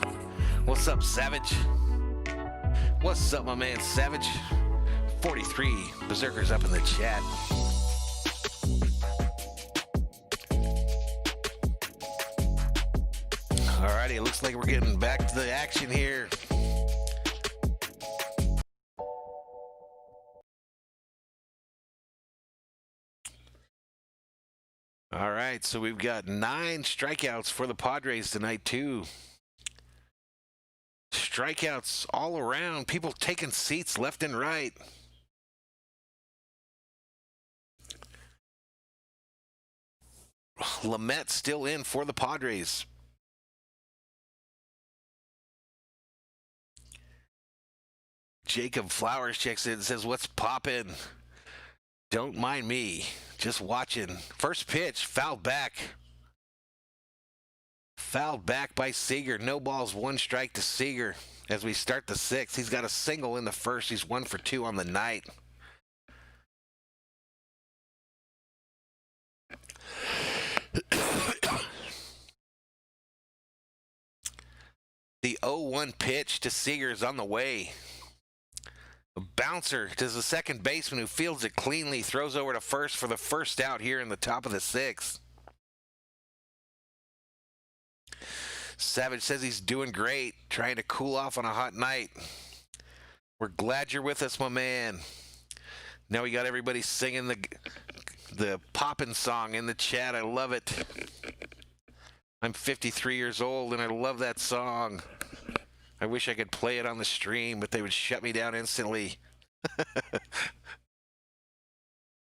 What's up, Savage? What's up, my man, Savage? 43 Berserkers up in the chat. Alrighty, it looks like we're getting back to the action here. All right, so we've got 9 strikeouts for the Padres tonight, too. Strikeouts all around. People taking seats left and right. Lamet still in for the Padres. Jacob Flowers checks in and says, what's poppin'? Don't mind me. Just watching. First pitch, fouled back. Fouled back by Seeger. No balls, 1 strike to Seeger as we start the 6th. He's got a single in the first. He's 1 for 2 on the night. The 0-1 pitch to Seeger is on the way. A bouncer to the second baseman who fields it cleanly, throws over to first for the first out here in the top of the 6th. Savage says he's doing great, trying to cool off on a hot night. We're glad you're with us, my man. Now we got everybody singing the poppin' song in the chat. I love it. I'm 53 years old, and I love that song. I wish I could play it on the stream, but they would shut me down instantly.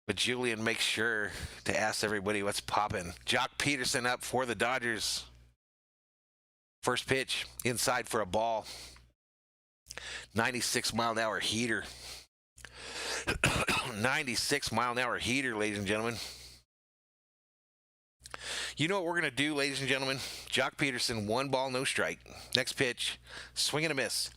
But Julian makes sure to ask everybody what's poppin'. Jock Peterson up for the Dodgers. First pitch, inside for a ball. 96-mile-an-hour heater. 96-mile-an-hour heater, ladies and gentlemen. You know what we're going to do, ladies and gentlemen? Jock Peterson, 1 ball, no strike. Next pitch, swing and a miss.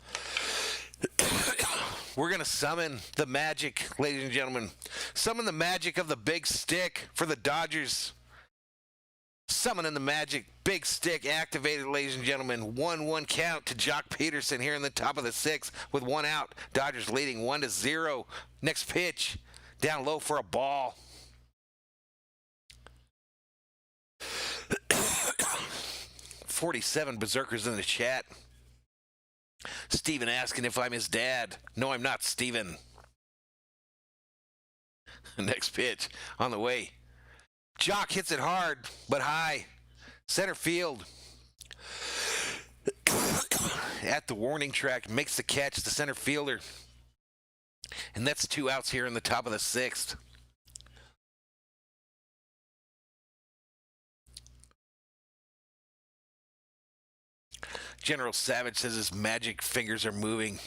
We're going to summon the magic, ladies and gentlemen. Summon the magic of the big stick for the Dodgers. Summoning the magic, big stick activated, ladies and gentlemen. 1-1 count to Jock Peterson here in the top of the 6th with 1 out. Dodgers leading 1-0. Next pitch, down low for a ball. 47 Berserkers in the chat. Steven asking if I'm his dad. No, I'm not, Steven. Next pitch on the way. Jock hits it hard, but high. Center field. At the warning track, makes the catch, the center fielder. And that's 2 outs here in the top of the 6th. General Savage says his magic fingers are moving.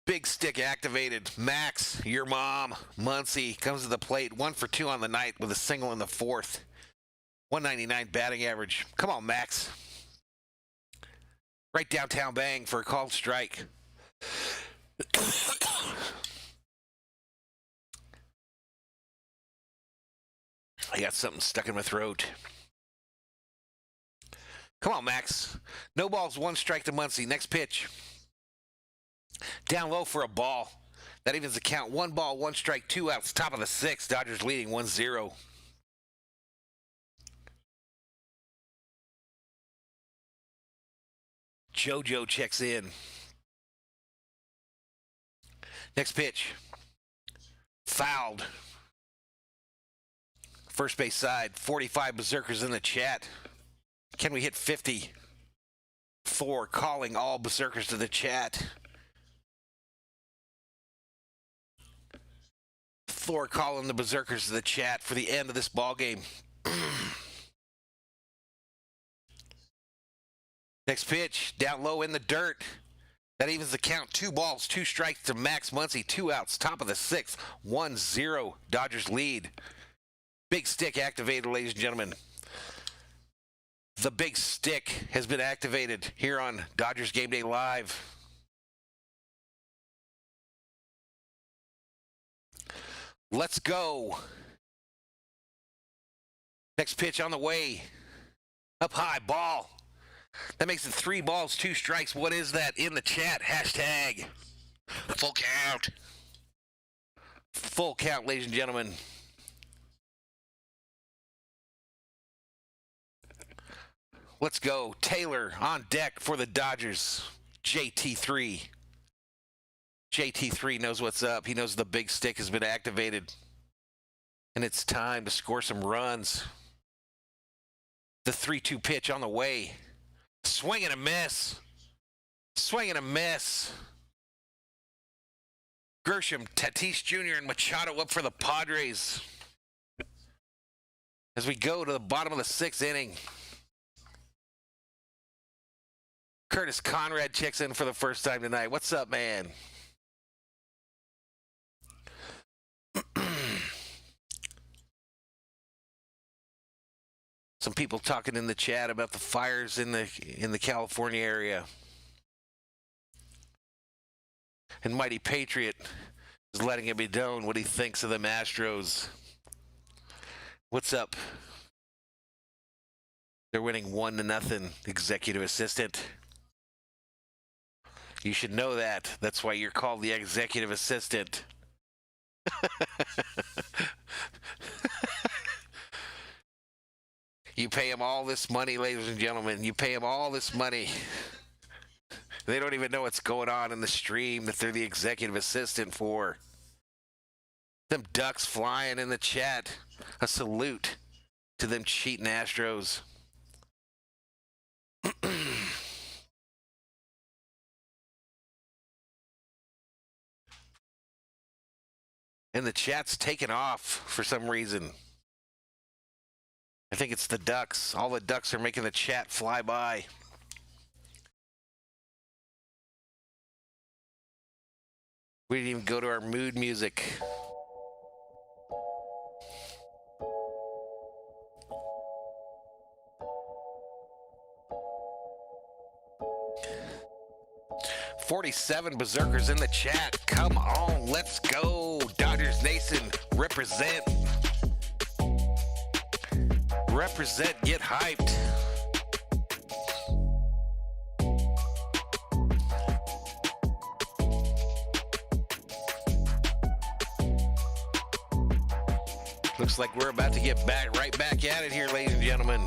Big stick activated. Max, your mom, Muncie, comes to the plate. 1 for 2 on the night with a single in the 4th. 199 batting average. Come on, Max. Right downtown bang for a called strike. I got something stuck in my throat. Come on, Max. No balls, 1 strike to Muncie. Next pitch. Down low for a ball. That evens the count. 1 ball, 1 strike, 2 outs. Top of the 6th. Dodgers leading 1-0. JoJo checks in. Next pitch. Fouled. First base side. 45 berserkers in the chat. Can we hit 50? Thor calling all berserkers to the chat. Thor calling the berserkers to the chat for the end of this ball game. Next pitch, down low in the dirt. That evens the count. 2 balls, 2 strikes to Max Muncy. 2 outs, top of the 6th. 1-0, Dodgers lead. Big stick activated, ladies and gentlemen. The big stick has been activated here on Dodgers Game Day Live. Let's go. Next pitch on the way. Up high, ball. That makes it 3 balls, 2 strikes. What is that in the chat? Hashtag full count. Full count, ladies and gentlemen. Let's go. Taylor on deck for the Dodgers. JT3. JT3 knows what's up. He knows the big stick has been activated. And it's time to score some runs. The 3-2 pitch on the way. Swing and a miss. Swing and a miss. Grisham, Tatis Jr., and Machado up for the Padres. As we go to the bottom of the 6th inning. Curtis Conrad checks in for the first time tonight. What's up, man? Some people talking in the chat about the fires in the California area. And Mighty Patriot is letting it be known what he thinks of the Astros. What's up? They're winning 1-0. Executive assistant. You should know that. That's why you're called the executive assistant. You pay them all this money, ladies and gentlemen. You pay them all this money. They don't even know what's going on in the stream that they're the executive assistant for. Them ducks flying in the chat. A salute to them cheating Astros. And the chat's taken off for some reason. I think it's the ducks. All the ducks are making the chat fly by. We didn't even go to our mood music. $47 berserkers in the chat. Come on, let's go. Dodgers Nation, represent. Represent, get hyped. Looks like we're about to get right back at it here, ladies and gentlemen.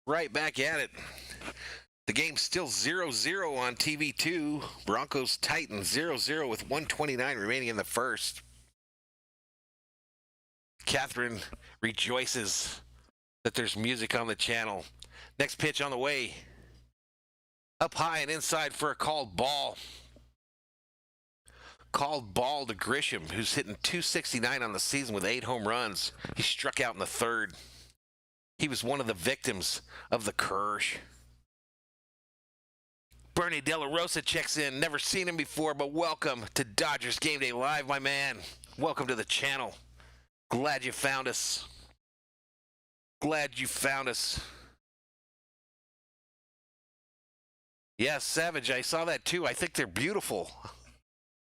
Right back at it. The game's still 0-0 on TV2. Broncos Titans 0-0 with 1:29 remaining in the first. Catherine rejoices that there's music on the channel. Next pitch on the way. Up high and inside for a called ball. Called ball to Grisham, who's hitting .269 on the season with 8 home runs. He struck out in the 3rd. He was one of the victims of the Kirsch. Bernie De La Rosa checks in. Never seen him before, but welcome to Dodgers Game Day Live, my man. Welcome to the channel. Glad you found us. Glad you found us. Yeah, Savage, I saw that too. I think they're beautiful.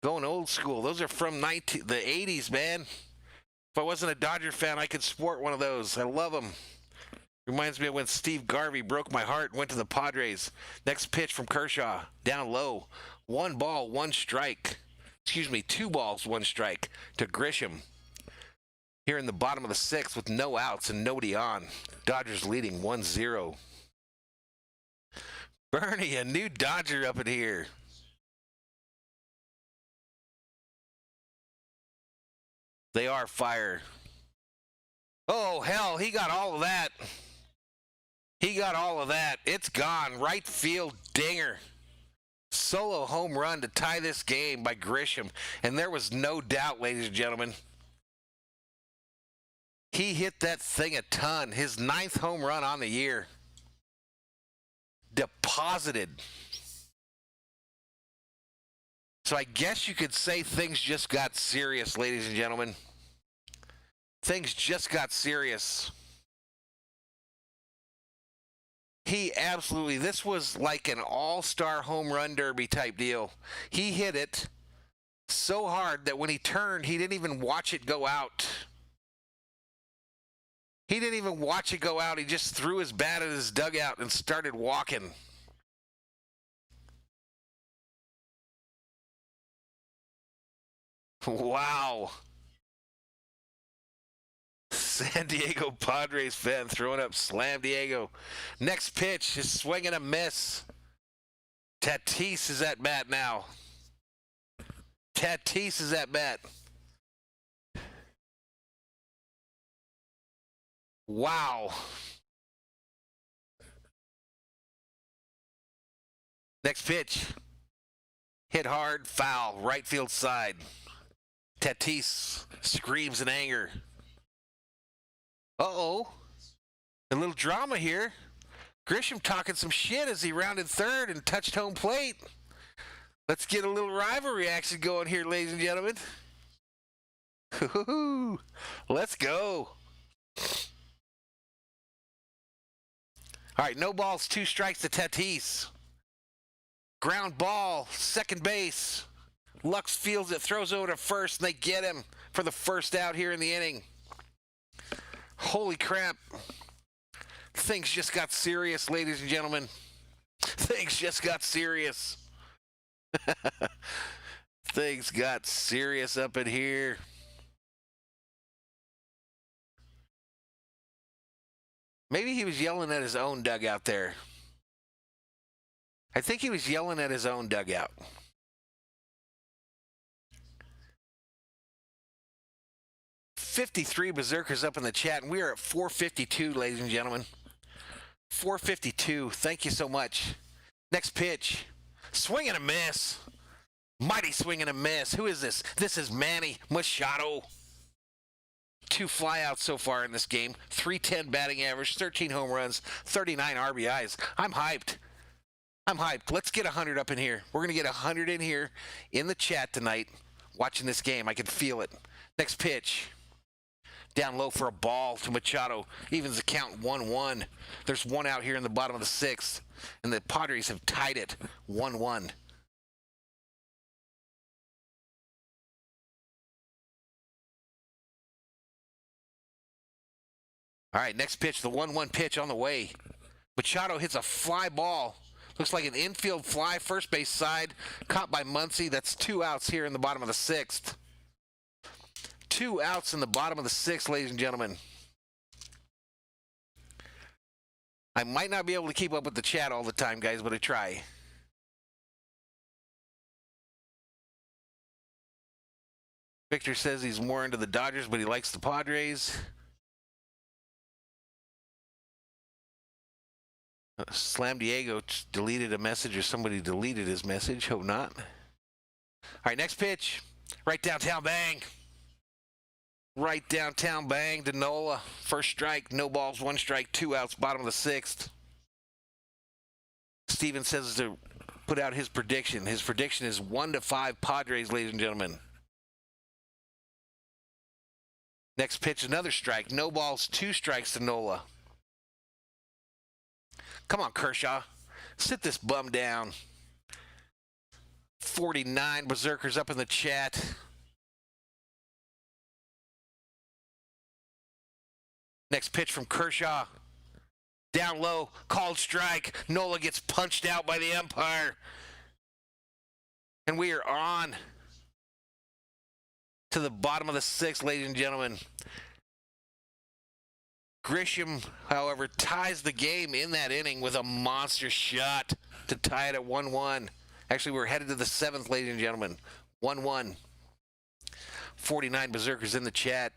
Going old school. Those are from the 80s, man. If I wasn't a Dodger fan, I could sport one of those. I love them. Reminds me of when Steve Garvey broke my heart and went to the Padres. Next pitch from Kershaw. Down low. 1 ball, 1 strike. Excuse me, 2 balls, 1 strike to Grisham. Here in the bottom of the 6th with no outs and nobody on. Dodgers leading 1-0. Bernie, a new Dodger up in here. They are fire. Oh, hell, he got all of that. He got all of that. It's gone. Right field dinger. Solo home run to tie this game by Grisham. And there was no doubt, ladies and gentlemen. He hit that thing a ton. His 9th home run on the year. Deposited. So I guess you could say things just got serious, ladies and gentlemen. Things just got serious. He absolutely, this was like an all-star home run derby type deal. He hit it so hard that when he turned, he didn't even watch it go out. He didn't even watch it go out. He just threw his bat at his dugout and started walking. Wow. San Diego Padres fan throwing up Slam Diego. Next pitch is swing and a miss. Tatis is at bat now. Tatis is at bat. Wow. Next pitch. Hit hard, foul, right field side. Tatis screams in anger. Uh-oh. A little drama here. Grisham talking some shit as he rounded third and touched home plate. Let's get a little rivalry action going here, ladies and gentlemen. Let's go. All right, no balls, 2 strikes to Tatis. Ground ball, second base. Lux fields it, throws over to first, and they get him for the first out here in the inning. Holy crap. Things just got serious, ladies and gentlemen. Things just got serious. Things got serious up in here. Maybe he was yelling at his own dugout there. I think he was yelling at his own dugout. $53 Berserkers up in the chat, and we are at 452, ladies and gentlemen. 452. Thank you so much. Next pitch. Swing and a miss. Mighty swing and a miss. Who is this? This is Manny Machado. 2 flyouts so far in this game. 310 batting average, 13 home runs, 39 RBIs. I'm hyped. I'm hyped. Let's get 100 up in here. We're going to get 100 in here in the chat tonight watching this game. I can feel it. Next pitch. Down low for a ball to Machado. Evens the count 1-1. There's 1 out here in the bottom of the 6th. And the Padres have tied it 1-1. All right, next pitch, the 1-1 pitch on the way. Machado hits a fly ball. Looks like an infield fly, first base side. Caught by Muncy. That's 2 outs here in the bottom of the 6th. 2 outs in the bottom of the 6th, ladies and gentlemen. I might not be able to keep up with the chat all the time, guys, but I try. Victor says he's more into the Dodgers, but he likes the Padres. Slam Diego deleted a message, or somebody deleted his message. Hope not. All right, next pitch. Right downtown bang. Right downtown bang to Nola. First strike, no balls, 1 strike, 2 outs, bottom of the 6th. Steven says to put out his prediction. His prediction is 1-5 Padres, ladies and gentlemen. Next pitch, another strike. No balls, 2 strikes to Nola. Come on, Kershaw. Sit this bum down. 49 Berserkers up in the chat. Next pitch from Kershaw. Down low, called strike. Nola gets punched out by the umpire. And we are on to the bottom of the sixth, ladies and gentlemen. Grisham, however, ties the game in that inning with a monster shot to tie it at 1-1. Actually, we're headed to the seventh, ladies and gentlemen. 1-1. 49 Berserkers in the chat.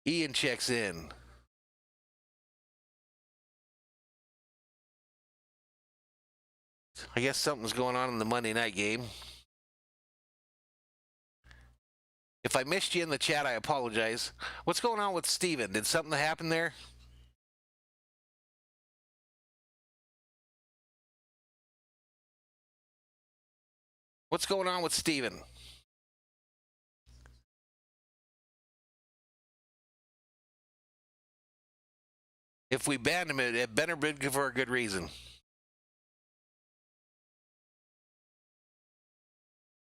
Ian checks in. I guess something's going on in the Monday night game. If I missed you in the chat, I apologize. What's going on with Steven? Did something happen there? What's going on with Steven? If we banned him, it better be for a good reason.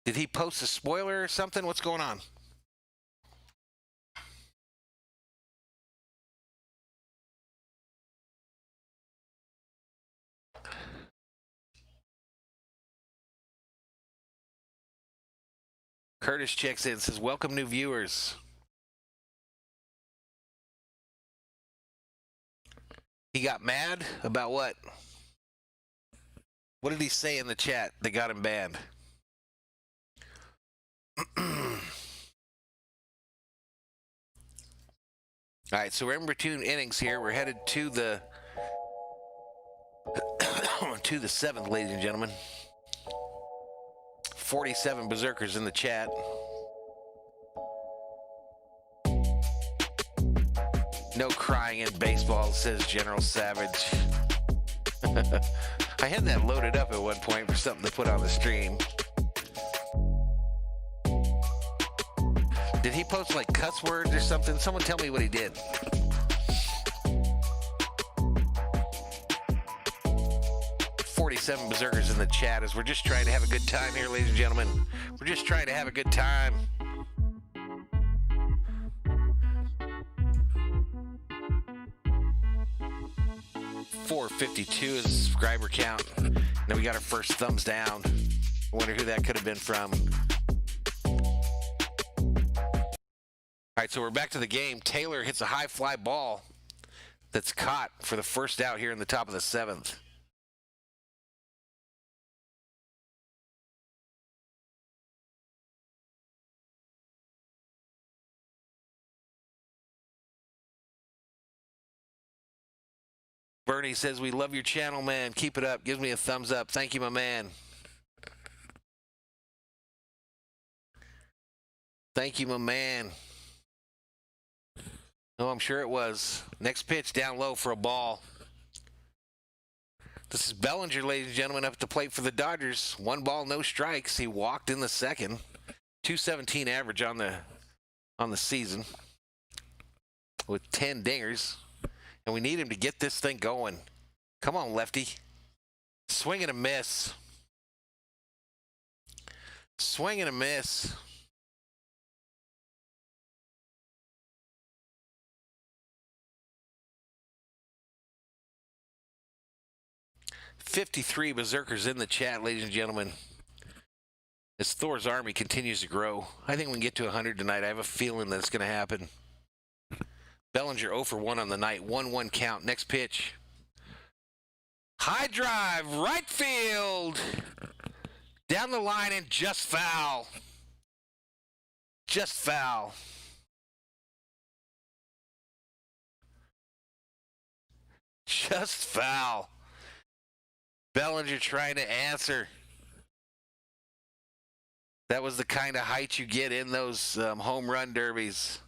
Did he post a spoiler or something? What's going on? Curtis checks in, says, welcome new viewers. He got mad about what? What did he say in the chat that got him banned? All right, so we're in between innings here. We're headed to the to the seventh, ladies and gentlemen. 47 Berserkers in the chat. No crying in baseball, says General Savage. I had that loaded up at one point for something to put on the stream. Did he post like cuss words or something? Someone tell me what he did. Berserkers in the chat as we're just trying to have a good time here, ladies and gentlemen. We're just trying to have a good time. .452 is the subscriber count. Then we got our first thumbs down. I wonder who that could have been from. All right, so we're back to the game. Taylor hits a high fly ball that's caught for the first out here in the top of the seventh. Bernie says, we love your channel, man. Keep it up. Gives me a thumbs up. Thank you, my man. Thank you, my man. Oh, I'm sure it was. Next pitch down low for a ball. This is Bellinger, ladies and gentlemen, up at the plate for the Dodgers. 1 ball, no strikes. He walked in the second. .217 average on the season with 10 dingers. And we need him to get this thing going. Come on, lefty. Swing and a miss. Swing and a miss. .53 Berserkers in the chat, ladies and gentlemen. As Thor's army continues to grow, I think we can get to 100 tonight. I have a feeling that it's going to happen. Bellinger 0 for 1 on the night. 1-1 count. Next pitch. High drive, right field. Down the line and just foul. Just foul. Just foul. Bellinger trying to answer. That was the kind of height you get in those home run derbies.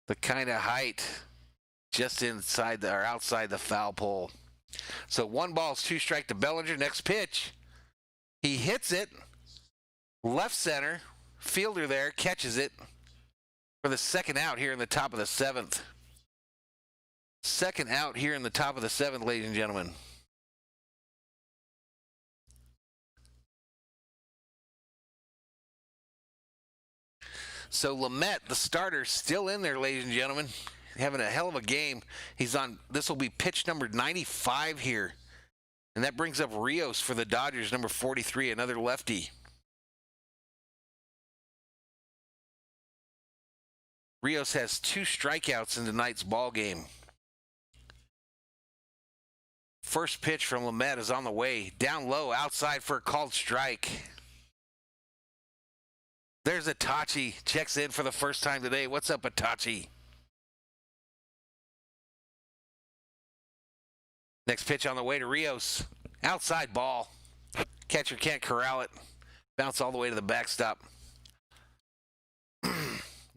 The kind of height just inside or outside the foul pole. So 1 ball, 2 strike to Bellinger. Next pitch. He hits it. Left center. Fielder there catches it for the second out here in the top of the seventh. Second out here in the top of the seventh, ladies and gentlemen. So Lamet, the starter, still in there, ladies and gentlemen. Having a hell of a game. He's on, this will be pitch number 95 here. And that brings up Rios for the Dodgers, number 43, another lefty. Rios has 2 strikeouts in tonight's ball game. First pitch from Lamet is on the way. Down low, outside for a called strike. There's Itachi. Checks in for the first time today. What's up, Itachi? Next pitch on the way to Rios. Outside ball. Catcher can't corral it. Bounce all the way to the backstop.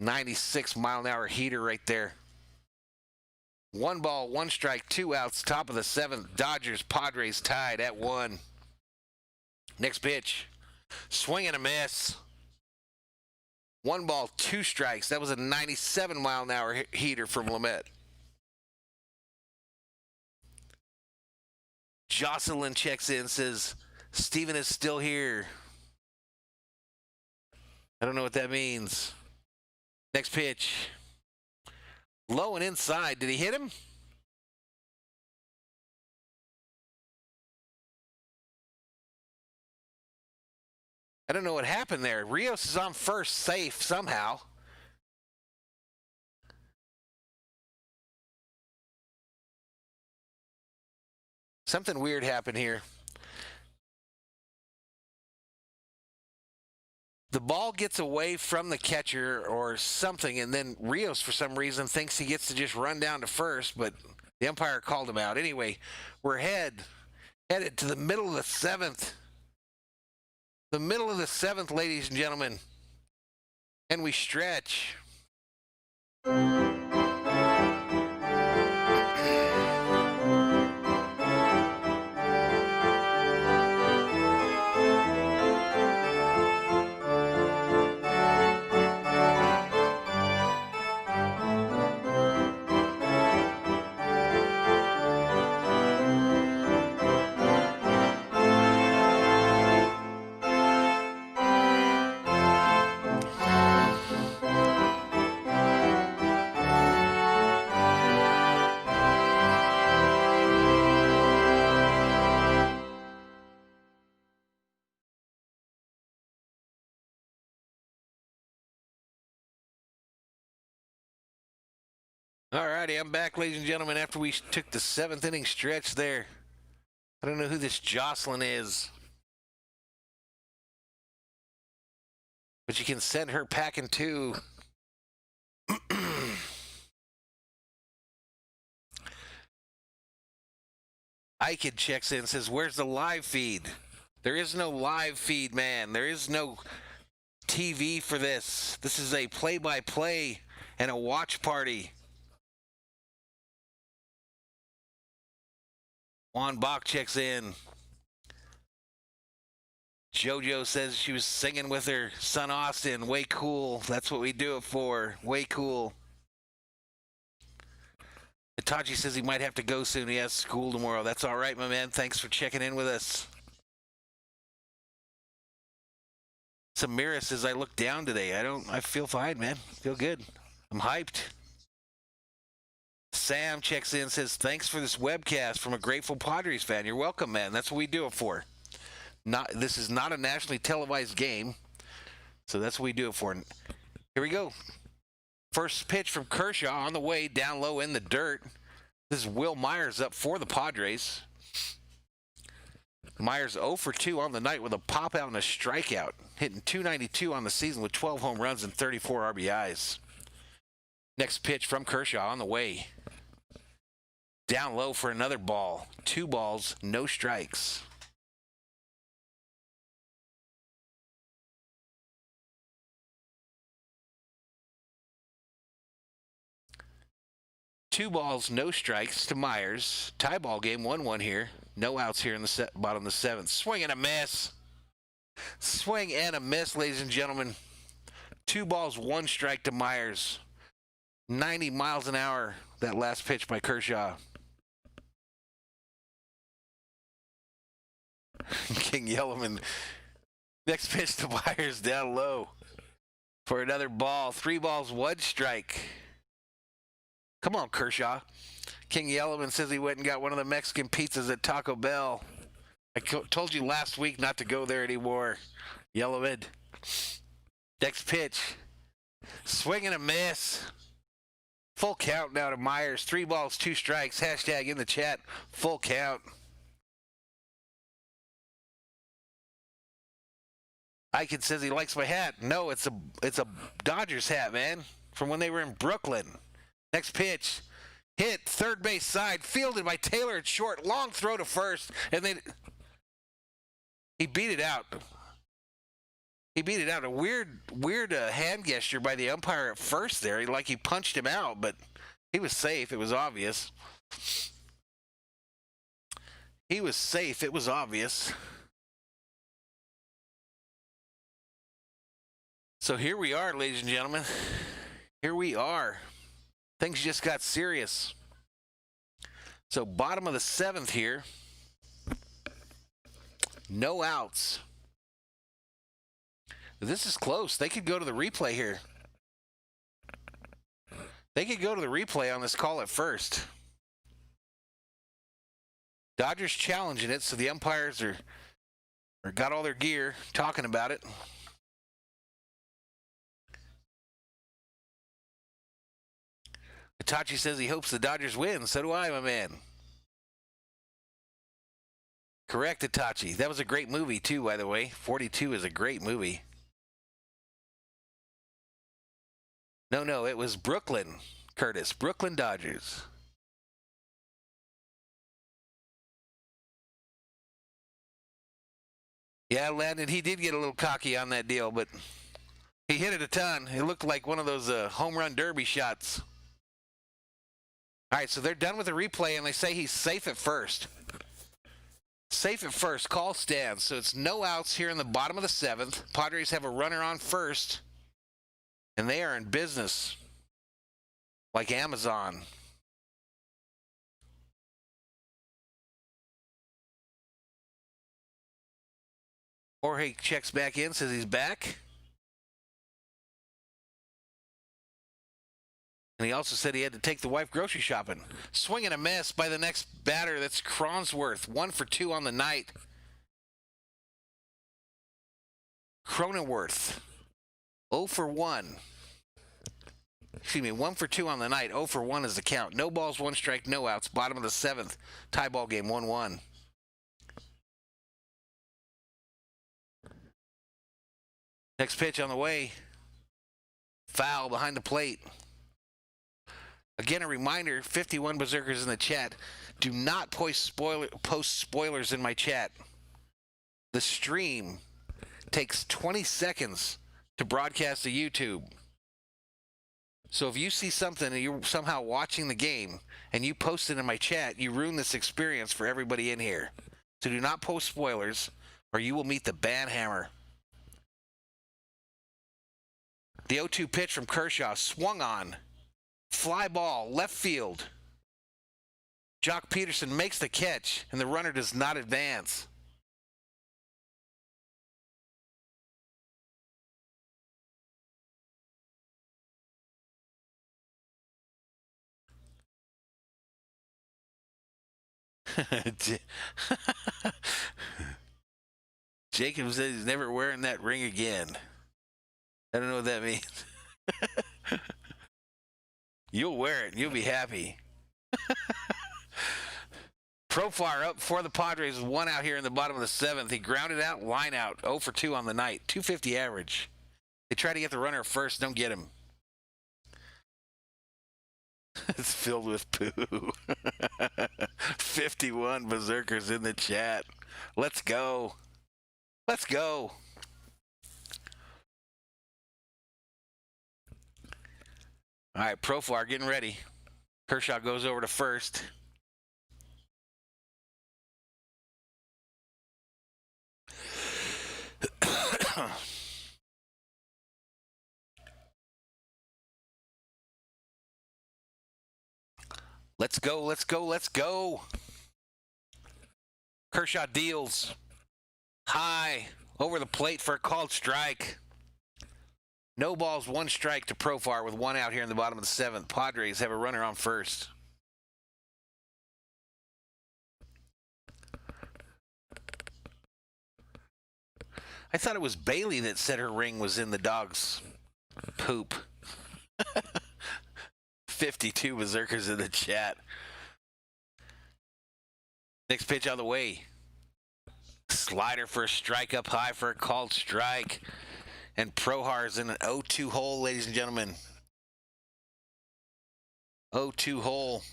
96-mile-an-hour heater right there. 1 ball, 1 strike, 2 outs. Top of the 7th. Dodgers, Padres tied at 1. Next pitch. Swing and a miss. 1 ball, 2 strikes. That was a 97-mile-an-hour heater from Lamet. Jocelyn checks in, says, Steven is still here. I don't know what that means. Next pitch. Low and inside. Did he hit him? I don't know what happened there. Rios is on first, safe somehow. Something weird happened here. The ball gets away from the catcher or something, and then Rios, for some reason, thinks he gets to just run down to first, but the umpire called him out. Anyway, we're headed to the middle of the 7th. The middle of the 7th, ladies and gentlemen. And we stretch. All righty, I'm back, ladies and gentlemen, after we took the 7th inning stretch there. I don't know who this Jocelyn is, but you can send her packing too. Iked checks in and says, where's the live feed? There is no live feed, man. There is no TV for this. This is a play-by-play and a watch party. Juan Bach checks in. JoJo says she was singing with her son Austin. Way cool. That's what we do it for. Way cool. Itachi says he might have to go soon. He has school tomorrow. That's all right, my man. Thanks for checking in with us. Samira says I look down today. I feel fine, man. Feel good. I'm hyped. Sam checks in and says, thanks for this webcast from a grateful Padres fan. You're welcome, man. That's what we do it for. This is not a nationally televised game, so that's what we do it for. Here we go. First pitch from Kershaw on the way, down low in the dirt. This is Will Myers up for the Padres. Myers 0 for 2 on the night with a pop out and a strikeout, hitting .292 on the season with 12 home runs and 34 RBIs. Next pitch from Kershaw on the way. Down low for another ball. 2 balls, no strikes. Two balls, no strikes to Myers. Tie ball game, 1-1 here. No outs here in the bottom of the 7th. Swing and a miss. Swing and a miss, ladies and gentlemen. 2 balls, 1 strike to Myers. 90 miles an hour, that last pitch by Kershaw. King Yellowman. Next pitch to Myers, down low. for another ball. 3 balls, 1 strike. Come on, Kershaw. King Yellowman says he went and got one of the Mexican pizzas at Taco Bell. I told you last week not to go there anymore. Yellowman. Next pitch. Swing and a miss. Full count now to Myers. 3 balls, 2 strikes. Hashtag in the chat. Full count. Eichen says he likes my hat. No, it's a Dodgers hat, man. From when they were in Brooklyn. Next pitch. Hit, third base side, fielded by Taylor at short. Long throw to first, and he beat it out. He beat it out. A weird hand gesture by the umpire at first there. Like he punched him out, but he was safe. It was obvious. He was safe. It was obvious. So here we are, ladies and gentlemen. Here we are. Things just got serious. So bottom of the 7th here. No outs. This is close. They could go to the replay here. They could go to the replay on this call at first. Dodgers challenging it, so the umpires are got all their gear talking about it. Itachi says he hopes the Dodgers win. So do I, my man. Correct, Itachi. That was a great movie, too, by the way. 42 is a great movie. No, it was Brooklyn, Curtis. Brooklyn Dodgers. Yeah, Landon, he did get a little cocky on that deal, but he hit it a ton. It looked like one of those home run derby shots. All right, so they're done with the replay, and they say he's safe at first. Safe at first. Call stands. So it's no outs here in the bottom of the 7th. Padres have a runner on first, and they are in business like Amazon. Jorge checks back in, says he's back. And he also said he had to take the wife grocery shopping. Swing and a miss by the next batter. That's Cronsworth. 1 for 2 on the night. Cronenworth. 0 for 1. Excuse me, 1 for 2 on the night. 0 for 1 is the count. No balls, 1 strike, no outs. Bottom of the 7th. Tie ball game, 1-1. Next pitch on the way. Foul behind the plate. Again, a reminder, 51 Berserkers in the chat. Do not post spoilers in my chat. The stream takes 20 seconds to broadcast to YouTube. So if you see something and you're somehow watching the game and you post it in my chat, you ruin this experience for everybody in here. So do not post spoilers or you will meet the ban hammer. The 0-2 pitch from Kershaw swung on. Fly ball, left field. Jock Peterson makes the catch, and the runner does not advance. Jacob says he's never wearing that ring again. I don't know what that means. You'll wear it and you'll be happy. Profar up for the Padres with 1 out here in the bottom of the 7th. He grounded out, line out, 0 for 2 on the night, 250 average. They try to get the runner first, don't get him. It's filled with poo. 51 Berserkers in the chat. Let's go. Let's go. All right, Profar getting ready. Kershaw goes over to first. Let's go, let's go, let's go. Kershaw deals. High. Over the plate for a called strike. No balls, one strike to Profar with one out here in the bottom of the seventh. Padres have a runner on first. I thought it was Bailey that said her ring was in the dog's poop. 52 berserkers in the chat. Next pitch on the way. Slider for a strike, up high for a called strike. And Prohar's in an 0-2 hole, ladies and gentlemen. 0-2 hole.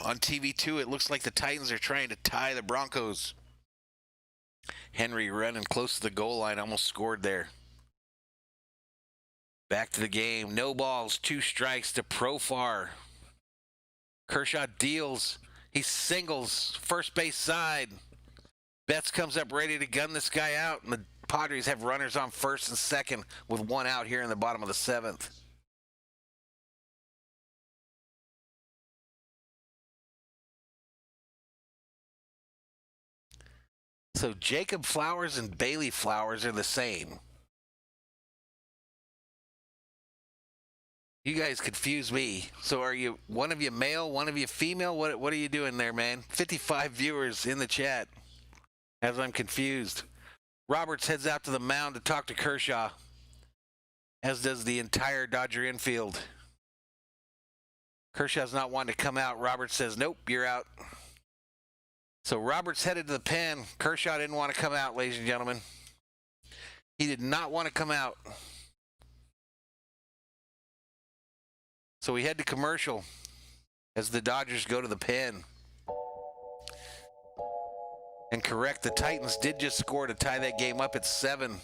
On TV2, it looks like the Titans are trying to tie the Broncos. Henry running close to the goal line, almost scored there. Back to the game. No balls, two strikes to Profar. Kershaw deals. He singles first base side. Betts comes up ready to gun this guy out, and the Padres have runners on first and second with one out here in the bottom of the seventh. So Jacob Flowers and Bailey Flowers are the same. You guys confuse me. So are you one of you male, one of you female? What are you doing there, man? 55 viewers in the chat as I'm confused. Roberts heads out to the mound to talk to Kershaw, as does the entire Dodger infield. Kershaw's not wanting to come out. Roberts says, nope, you're out. So Roberts headed to the pen. Kershaw didn't want to come out, ladies and gentlemen. He did not want to come out. So we head to commercial as the Dodgers go to the pen. And correct, the Titans did just score to tie that game up at 7.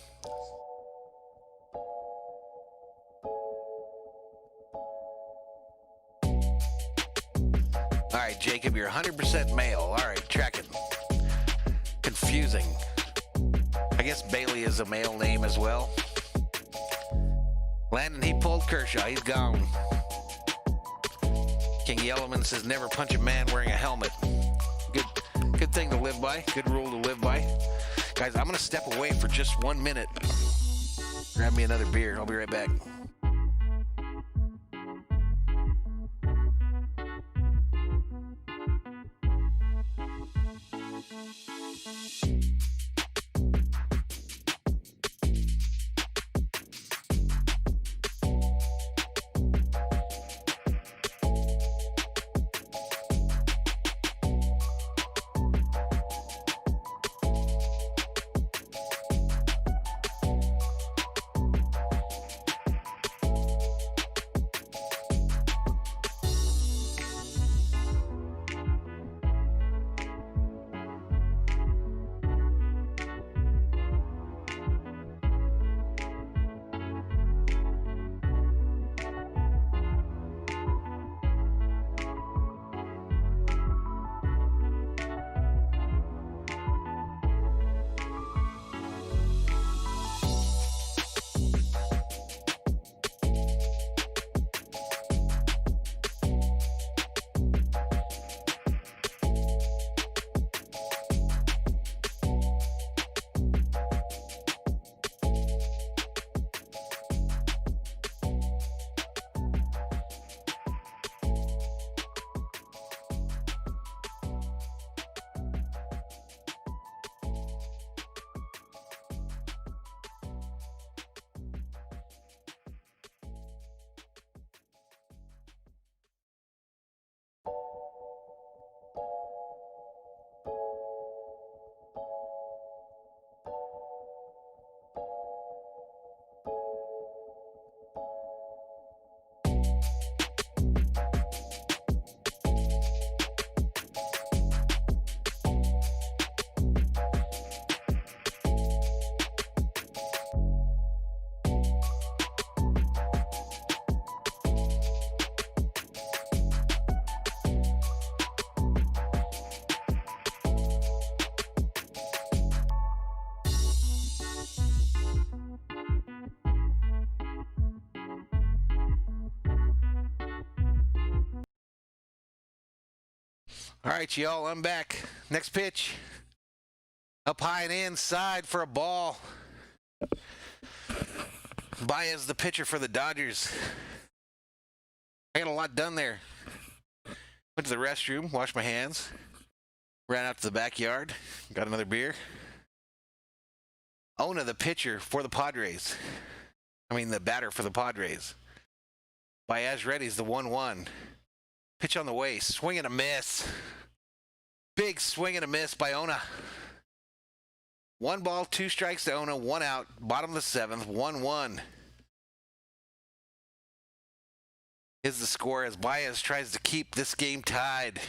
All right, Jacob, you're 100% male. All right, tracking. Confusing. I guess Bailey is a male name as well. Landon, he pulled Kershaw. He's gone. King Yellowman says never punch a man wearing a helmet. Good thing to live by. Good rule to live by. Guys, I'm going to step away for just 1 minute. Grab me another beer. I'll be right back. All right, y'all, I'm back. Next pitch. Up high and inside for a ball. Baez, the pitcher for the Dodgers. I got a lot done there. Went to the restroom, washed my hands, ran out to the backyard, got another beer. Ona, the pitcher for the Padres. The batter for the Padres. Baez ready's the 1-1. Pitch on the way, swing and a miss. Big swing and a miss by Ona. 1 ball, 2 strikes to Ona, 1 out, bottom of the 7th, 1-1. Is the score as Baez tries to keep this game tied.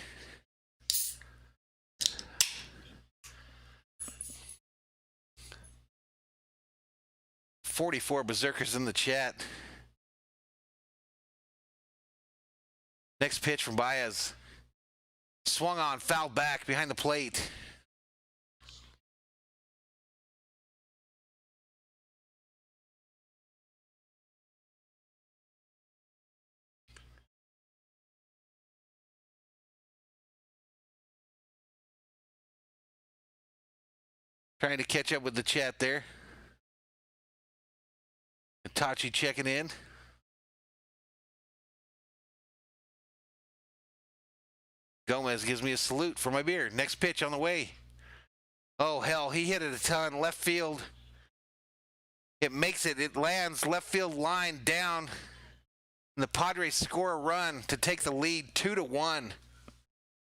$44 berserkers in the chat. Next pitch from Baez. Swung on, foul back behind the plate. Trying to catch up with the chat there. Itachi checking in. Gomez gives me a salute for my beer. Next pitch on the way. Oh, hell, he hit it a ton. Left field. It makes it. It lands left field line down. And the Padres score a run to take the lead 2-1. And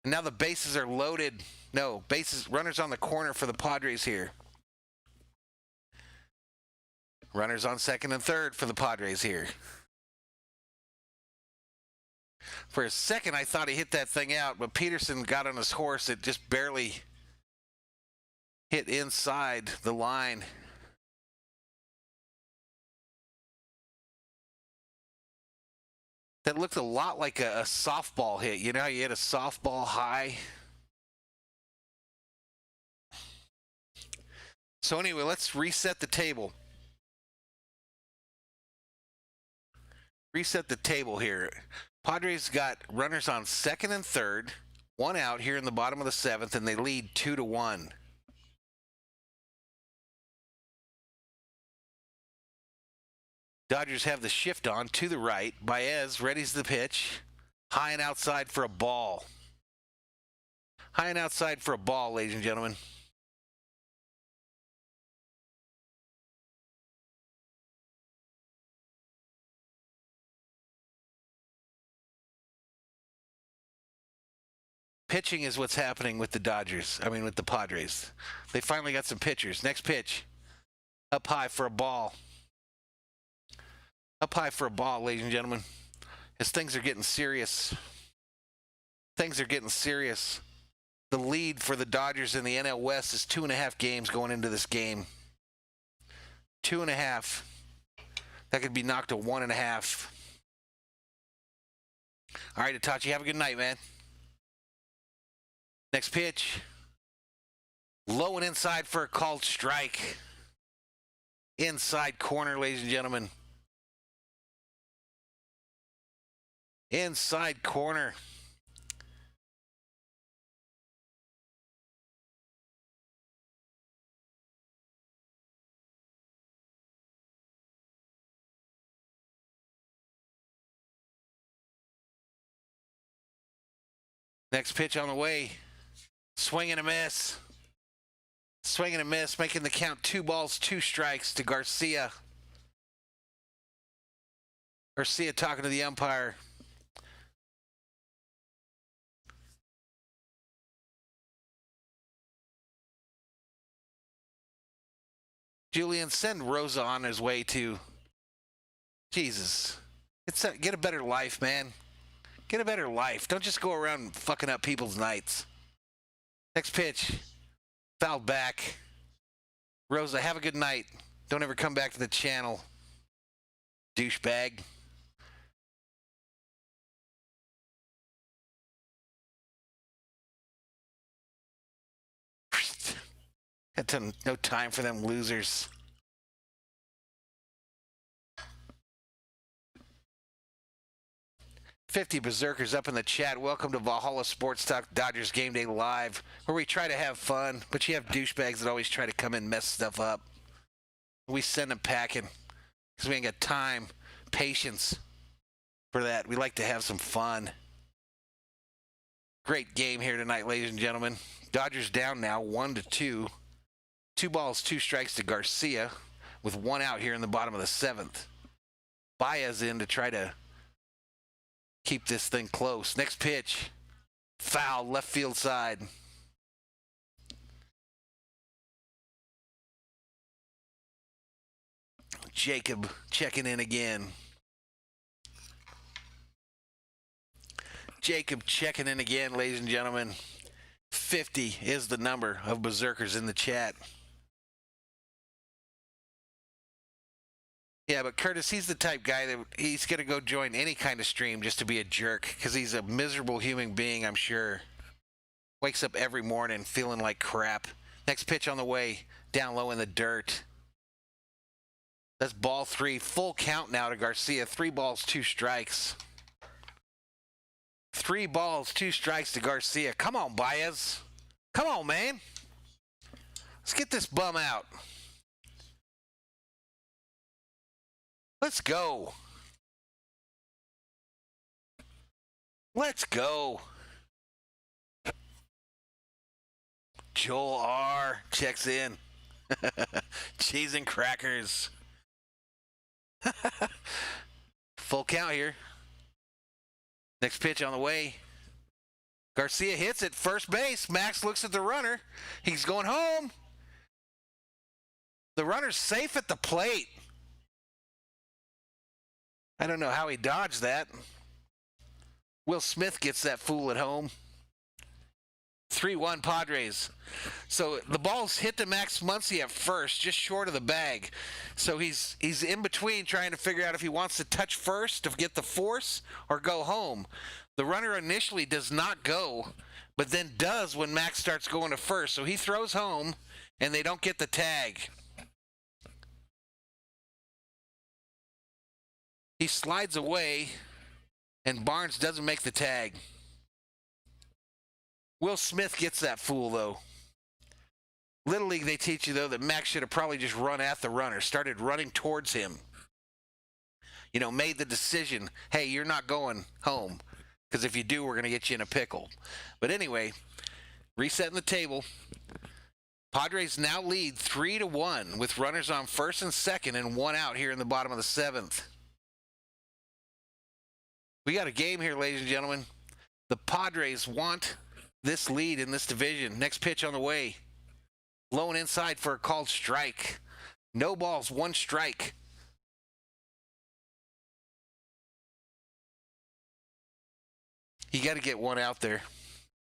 now the bases are loaded. No, runners on the corner for the Padres here. Runners on second and third for the Padres here. For a second, I thought he hit that thing out, but Peterson got on his horse. It just barely hit inside the line. That looked a lot like a softball hit. You know how you hit a softball high? So anyway, let's reset the table. Reset the table here. Padres got runners on second and third, 1 out here in the bottom of the 7th, and they lead 2-1. Dodgers have the shift on to the right. Baez readies the pitch. High and outside for a ball. High and outside for a ball, ladies and gentlemen. Pitching is what's happening with the with the Padres. They finally got some pitchers. Next pitch. Up high for a ball. Up high for a ball, ladies and gentlemen. As things are getting serious. Things are getting serious. The lead for the Dodgers in the NL West is 2.5 games going into this game. 2.5. That could be knocked to 1.5. All right, Itachi, have a good night, man. Next pitch. Low and inside for a called strike. Inside corner, ladies and gentlemen. Inside corner. Next pitch on the way. Swing and a miss. Swing and a miss, making the count 2 balls, 2 strikes to Garcia. Garcia talking to the umpire. Julian, send Rosa on his way to. Jesus. Get a better life, man. Get a better life. Don't just go around fucking up people's nights. Next pitch. Fouled back. Rosa, have a good night. Don't ever come back to the channel. Douchebag. Got no time for them losers. $50 berserkers up in the chat. Welcome to Valhalla Sports Talk, Dodgers Game Day Live, where we try to have fun, but you have douchebags that always try to come in and mess stuff up. We send them packing. because we ain't got time, patience for that. We like to have some fun. Great game here tonight, ladies and gentlemen. Dodgers down now 1-2. 2 balls, 2 strikes to Garcia with 1 out here in the bottom of the 7th. Baez in to try to keep this thing close. Next pitch, foul, left field side. Jacob checking in again. Jacob checking in again, ladies and gentlemen. 50 is the number of berserkers in the chat. Yeah, but Curtis, he's the type guy that he's going to go join any kind of stream just to be a jerk because he's a miserable human being, I'm sure. Wakes up every morning feeling like crap. Next pitch on the way, down low in the dirt. That's ball 3. Full count now to Garcia. 3 balls, 2 strikes. 3 balls, 2 strikes to Garcia. Come on, Baez. Come on, man. Let's get this bum out. Let's go. Let's go. Joel R. checks in. Cheese and crackers. Full count here. Next pitch on the way. Garcia hits it. First base. Max looks at the runner. He's going home. The runner's safe at the plate. I don't know how he dodged that. Will Smith gets that fool at home. 3-1 Padres. So the ball's hit to Max Muncy at first, just short of the bag. So he's in between trying to figure out if he wants to touch first to get the force or go home. The runner initially does not go, but then does when Max starts going to first. So he throws home, and they don't get the tag. He slides away, and Barnes doesn't make the tag. Will Smith gets that fool, though. Little League, they teach you, though, that Max should have probably just run at the runner, started running towards him. You know, made the decision, hey, you're not going home, because if you do, we're going to get you in a pickle. But anyway, resetting the table. Padres now lead 3-1 with runners on first and second and 1 out here in the bottom of the 7th. We got a game here, ladies and gentlemen. The Padres want this lead in this division. Next pitch on the way. Blown inside for a called strike. No balls, 1 strike. You got to get 1 out there.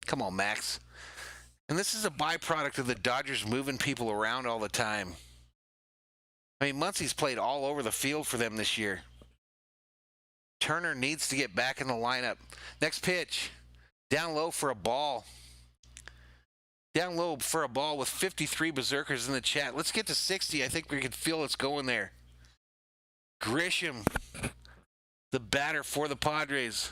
Come on, Max. And this is a byproduct of the Dodgers moving people around all the time. I mean, Muncy's played all over the field for them this year. Turner needs to get back in the lineup. Next pitch. Down low for a ball. Down low for a ball with 53 berserkers in the chat. Let's get to 60. I think we can feel it's going there. Grisham, the batter for the Padres.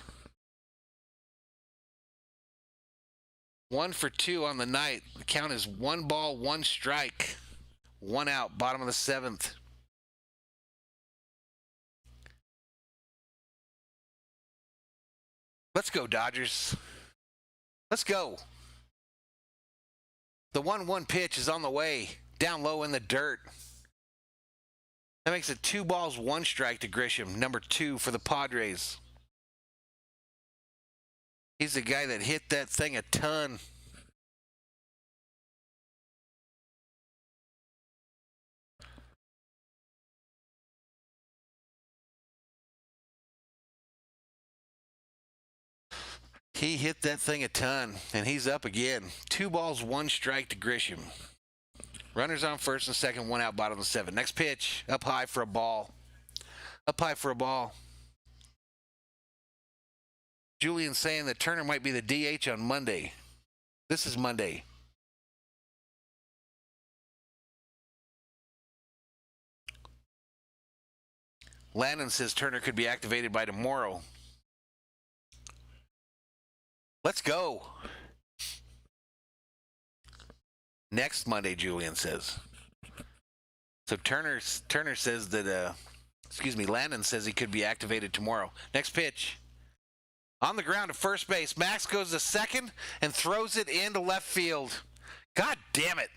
1 for 2 on the night. The count is 1 ball, 1 strike. 1 out, bottom of the 7th. Let's go, Dodgers. Let's go. The 1-1 pitch is on the way. Down low in the dirt. That makes it 2 balls, 1 strike to Grisham. Number 2 for the Padres. He's the guy that hit that thing a ton. He hit that thing a ton, and he's up again. 2 balls, 1 strike to Grisham. Runners on first and second, 1 out, bottom of the 7th. Next pitch, up high for a ball. Up high for a ball. Julian saying that Turner might be the DH on Monday. This is Monday. Landon says Turner could be activated by tomorrow. Let's go. Next Monday, Julian says. So Turner says that Excuse me, Landon says he could be activated tomorrow. Next pitch. On the ground at first base. Max goes to second and throws it into left field. God damn it.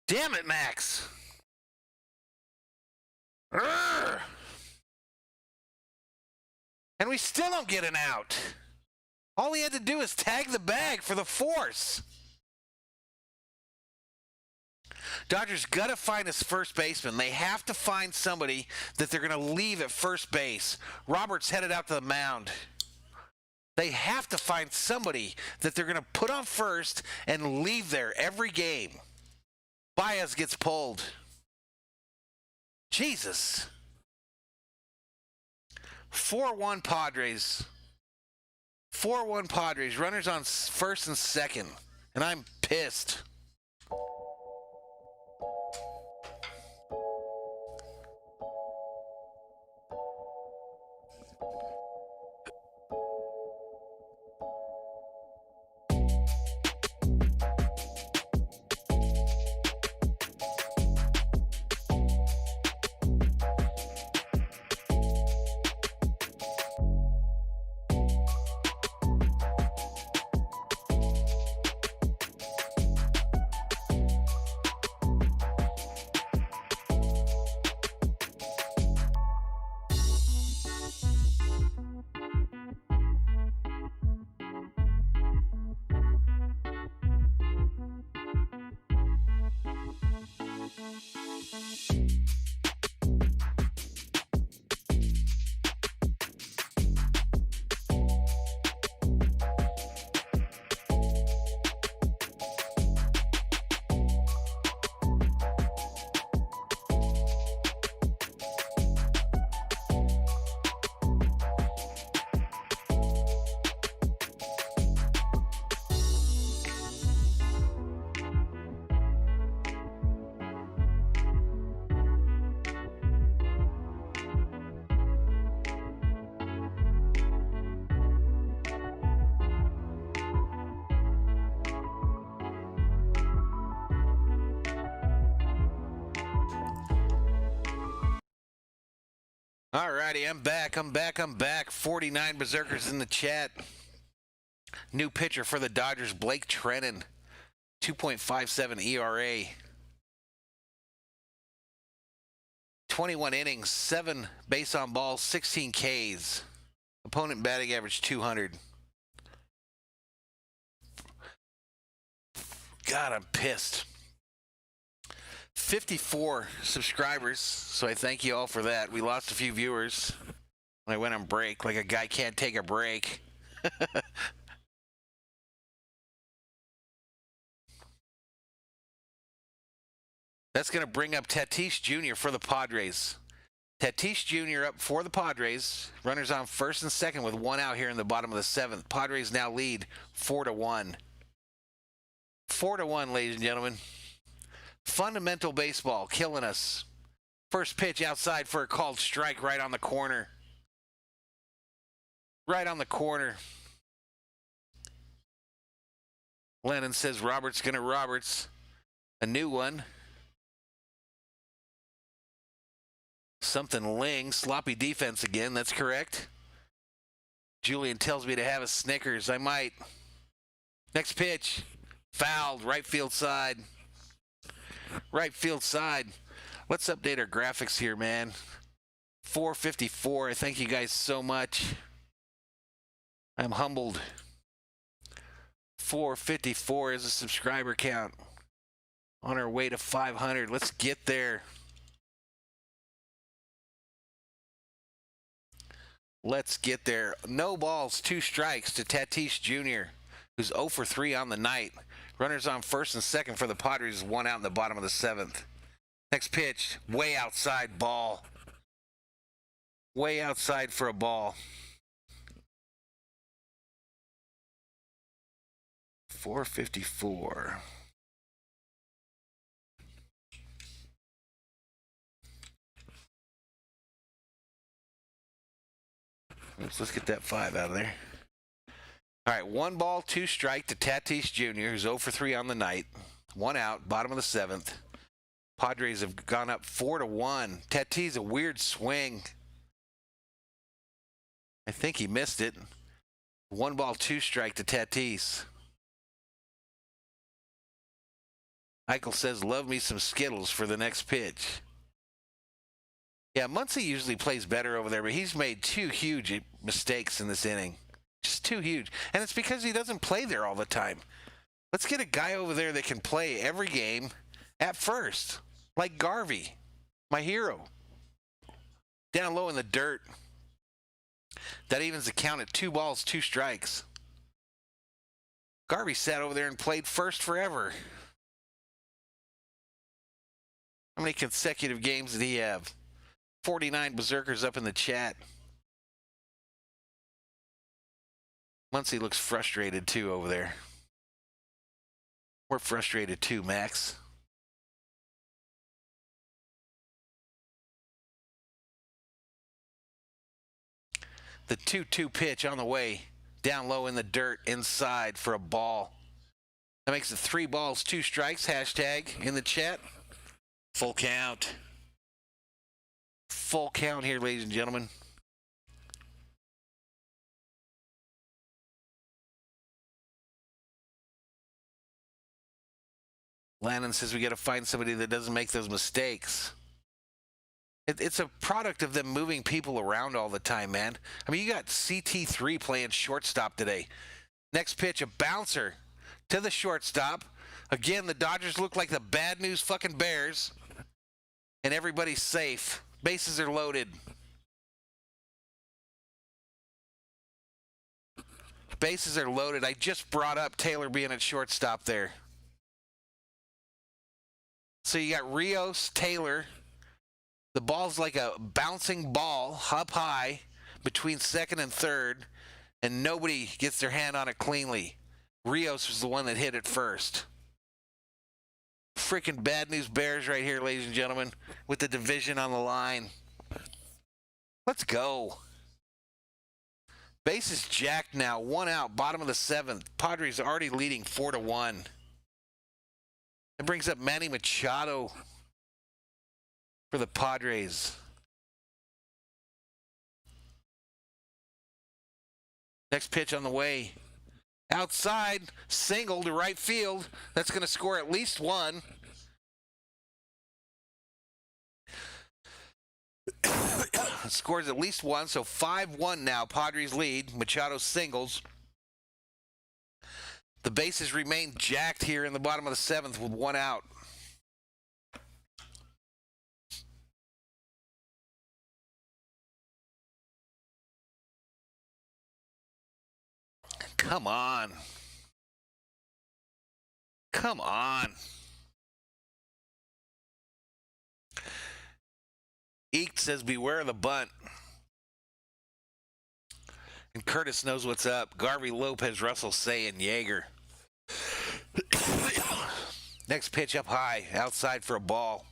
Damn it, Max. Urgh. And we still don't get an out. All he had to do is tag the bag for the force. Dodgers got to find his first baseman. They have to find somebody that they're going to leave at first base. Roberts headed out to the mound. They have to find somebody that they're going to put on first and leave there every game. Baez gets pulled. Jesus. 4-1 Padres. 4-1 Padres. Runners on first and second. And I'm pissed. All righty, I'm back. 49 Berserkers in the chat. New pitcher for the Dodgers, Blake Treinen. 2.57 ERA. 21 innings, 7 base on balls, 16 Ks. Opponent batting average 200. God, I'm pissed. 54 subscribers, so I thank you all for that. We lost a few viewers when I went on break, like a guy can't take a break. That's going to bring up Tatis Jr. for the Padres. Tatis Jr. up for the Padres. Runners on first and second with one out here in the bottom of the seventh. Padres now lead 4-1. 4-1, ladies and gentlemen. Fundamental baseball killing us. First pitch outside for a called strike right on the corner. Right on the corner. Lennon says Roberts gonna Roberts. A new one. Something Ling. Sloppy defense again. That's correct. Julian tells me to have a Snickers. I might. Next pitch. Fouled. Right field side. Right field side. Let's update our graphics here, man. 454. Thank you guys so much. I'm humbled. 454 is a subscriber count. On our way to 500. Let's get there. Let's get there. No balls, 2 strikes to Tatis Jr., who's 0 for 3 on the night. Runners on first and second for the Padres, 1 out in the bottom of the seventh. Next pitch, way outside, ball. Way outside for a ball. 454. Oops, let's get that 5 out of there. All right, 1 ball, 2 strike to Tatis Jr., who's 0 for 3 on the night. 1 out, bottom of the seventh. Padres have gone up 4-1. Tatis, a weird swing. I think he missed it. 1 ball, 2 strike to Tatis. Eichel says, love me some Skittles for the next pitch. Yeah, Muncy usually plays better over there, but he's made 2 huge mistakes in this inning. Just 2 huge. And it's because he doesn't play there all the time. Let's get a guy over there that can play every game at first. Like Garvey, my hero. Down low in the dirt. That evens the count at 2 balls, 2 strikes. Garvey sat over there and played first forever. How many consecutive games did he have? 49 berserkers up in the chat. Muncy looks frustrated too over there. We're frustrated too, Max. The 2-2 pitch on the way. Down low in the dirt, inside for a ball. That makes it 3 balls, 2 strikes. Hashtag in the chat. Full count. Full count here, ladies and gentlemen. Lannon says we got to find somebody that doesn't make those mistakes. It's a product of them moving people around all the time, man. I mean, you got CT3 playing shortstop today. Next pitch, a bouncer to the shortstop. Again, the Dodgers look like the bad news fucking Bears. And everybody's safe. Bases are loaded. Bases are loaded. I just brought up Taylor being at shortstop there. So you got Rios, Taylor. The ball's like a bouncing ball up high between second and third, and nobody gets their hand on it cleanly. Rios was the one that hit it first. Freaking bad news Bears right here, ladies and gentlemen, with the division on the line. Let's go. Base is jacked now. 1 out, bottom of the 7th. Padres already leading 4-1. That brings up Manny Machado for the Padres. Next pitch on the way. Outside, single to right field. That's going to score at least 1. Scores at least 1, so 5-1 now. Padres lead. Machado singles. The bases remain jacked here in the bottom of the 7th with 1 out. Come on. Come on. Eek says, beware of the bunt. And Curtis knows what's up. Garvey, Lopez, Russell, Say, and Yeager. Next pitch up high, outside for a ball.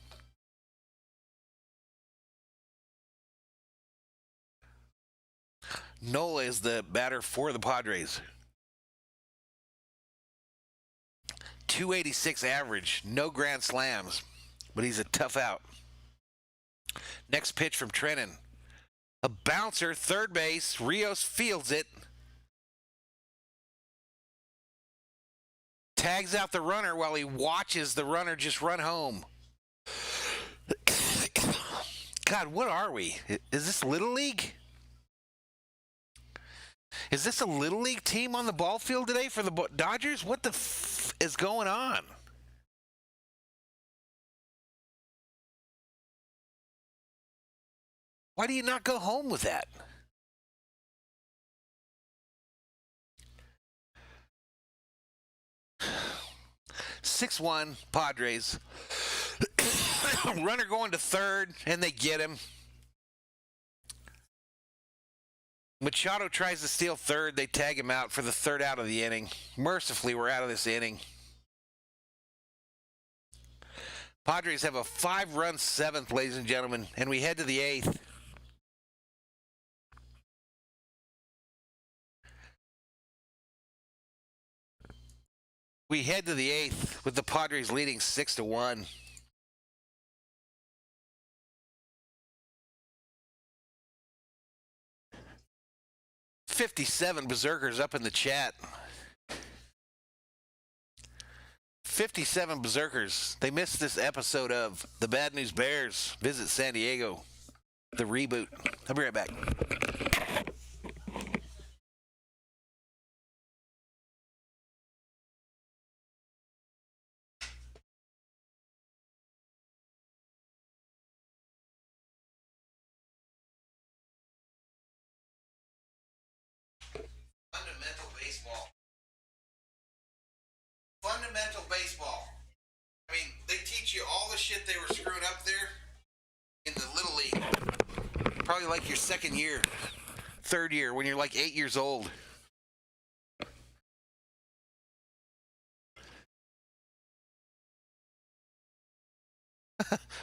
Nola is the batter for the Padres. 286 average, no grand slams, but he's a tough out. Next pitch from Trennan. A bouncer, third base. Rios fields it. Tags out the runner while he watches the runner just run home. God, what are we? Is this Little League? Is this a Little League team on the ball field today for the Dodgers? What the f is going on? Why do you not go home with that? (6-1) Padres. Runner going to third, and they get him. Machado tries to steal third. They tag him out for the 3rd out of the inning. Mercifully, we're out of this inning. Padres have a 5-run 7th, ladies and gentlemen, and we head to the 8th. We head to the 8th with the Padres leading 6-1. 57 Berserkers up in the chat. 57 Berserkers. They missed this episode of The Bad News Bears Visit San Diego, the reboot. I'll be right back. Fundamental baseball. Fundamental baseball. I mean, they teach you all the shit they were screwing up there in the Little League. Probably like your second year, third year, when you're like 8 years old.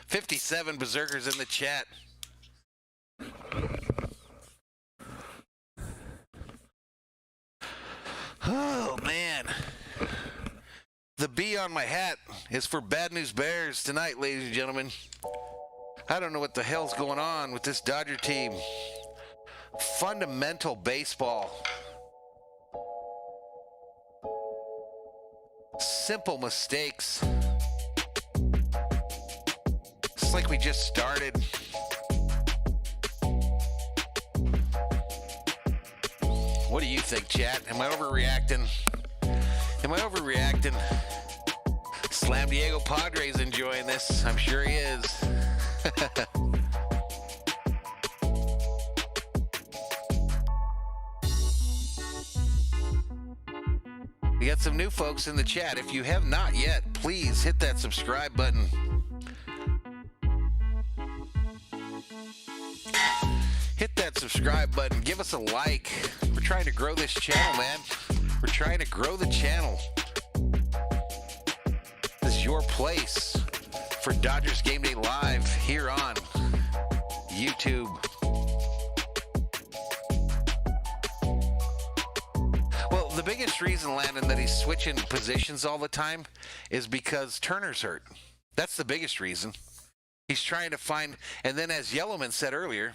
$57 Berserkers in the chat. Oh, man. The B on my hat is for Bad News Bears tonight, ladies and gentlemen. I don't know what the hell's going on with this Dodger team. Fundamental baseball. Simple mistakes. It's like we just started. What do you think, chat? Am I overreacting? Am I overreacting? Slam Diego Padres enjoying this. I'm sure he is. We got some new folks in the chat. If you have not yet, please hit that subscribe button. Hit that subscribe button. Give us a like. We're trying to grow this channel, man. We're trying to grow the channel. This is your place for Dodgers Game Day Live here on YouTube. Well, the biggest reason, Landon, that he's switching positions all the time is because Turner's hurt. That's the biggest reason. He's trying to find, and then as Yellowman said earlier,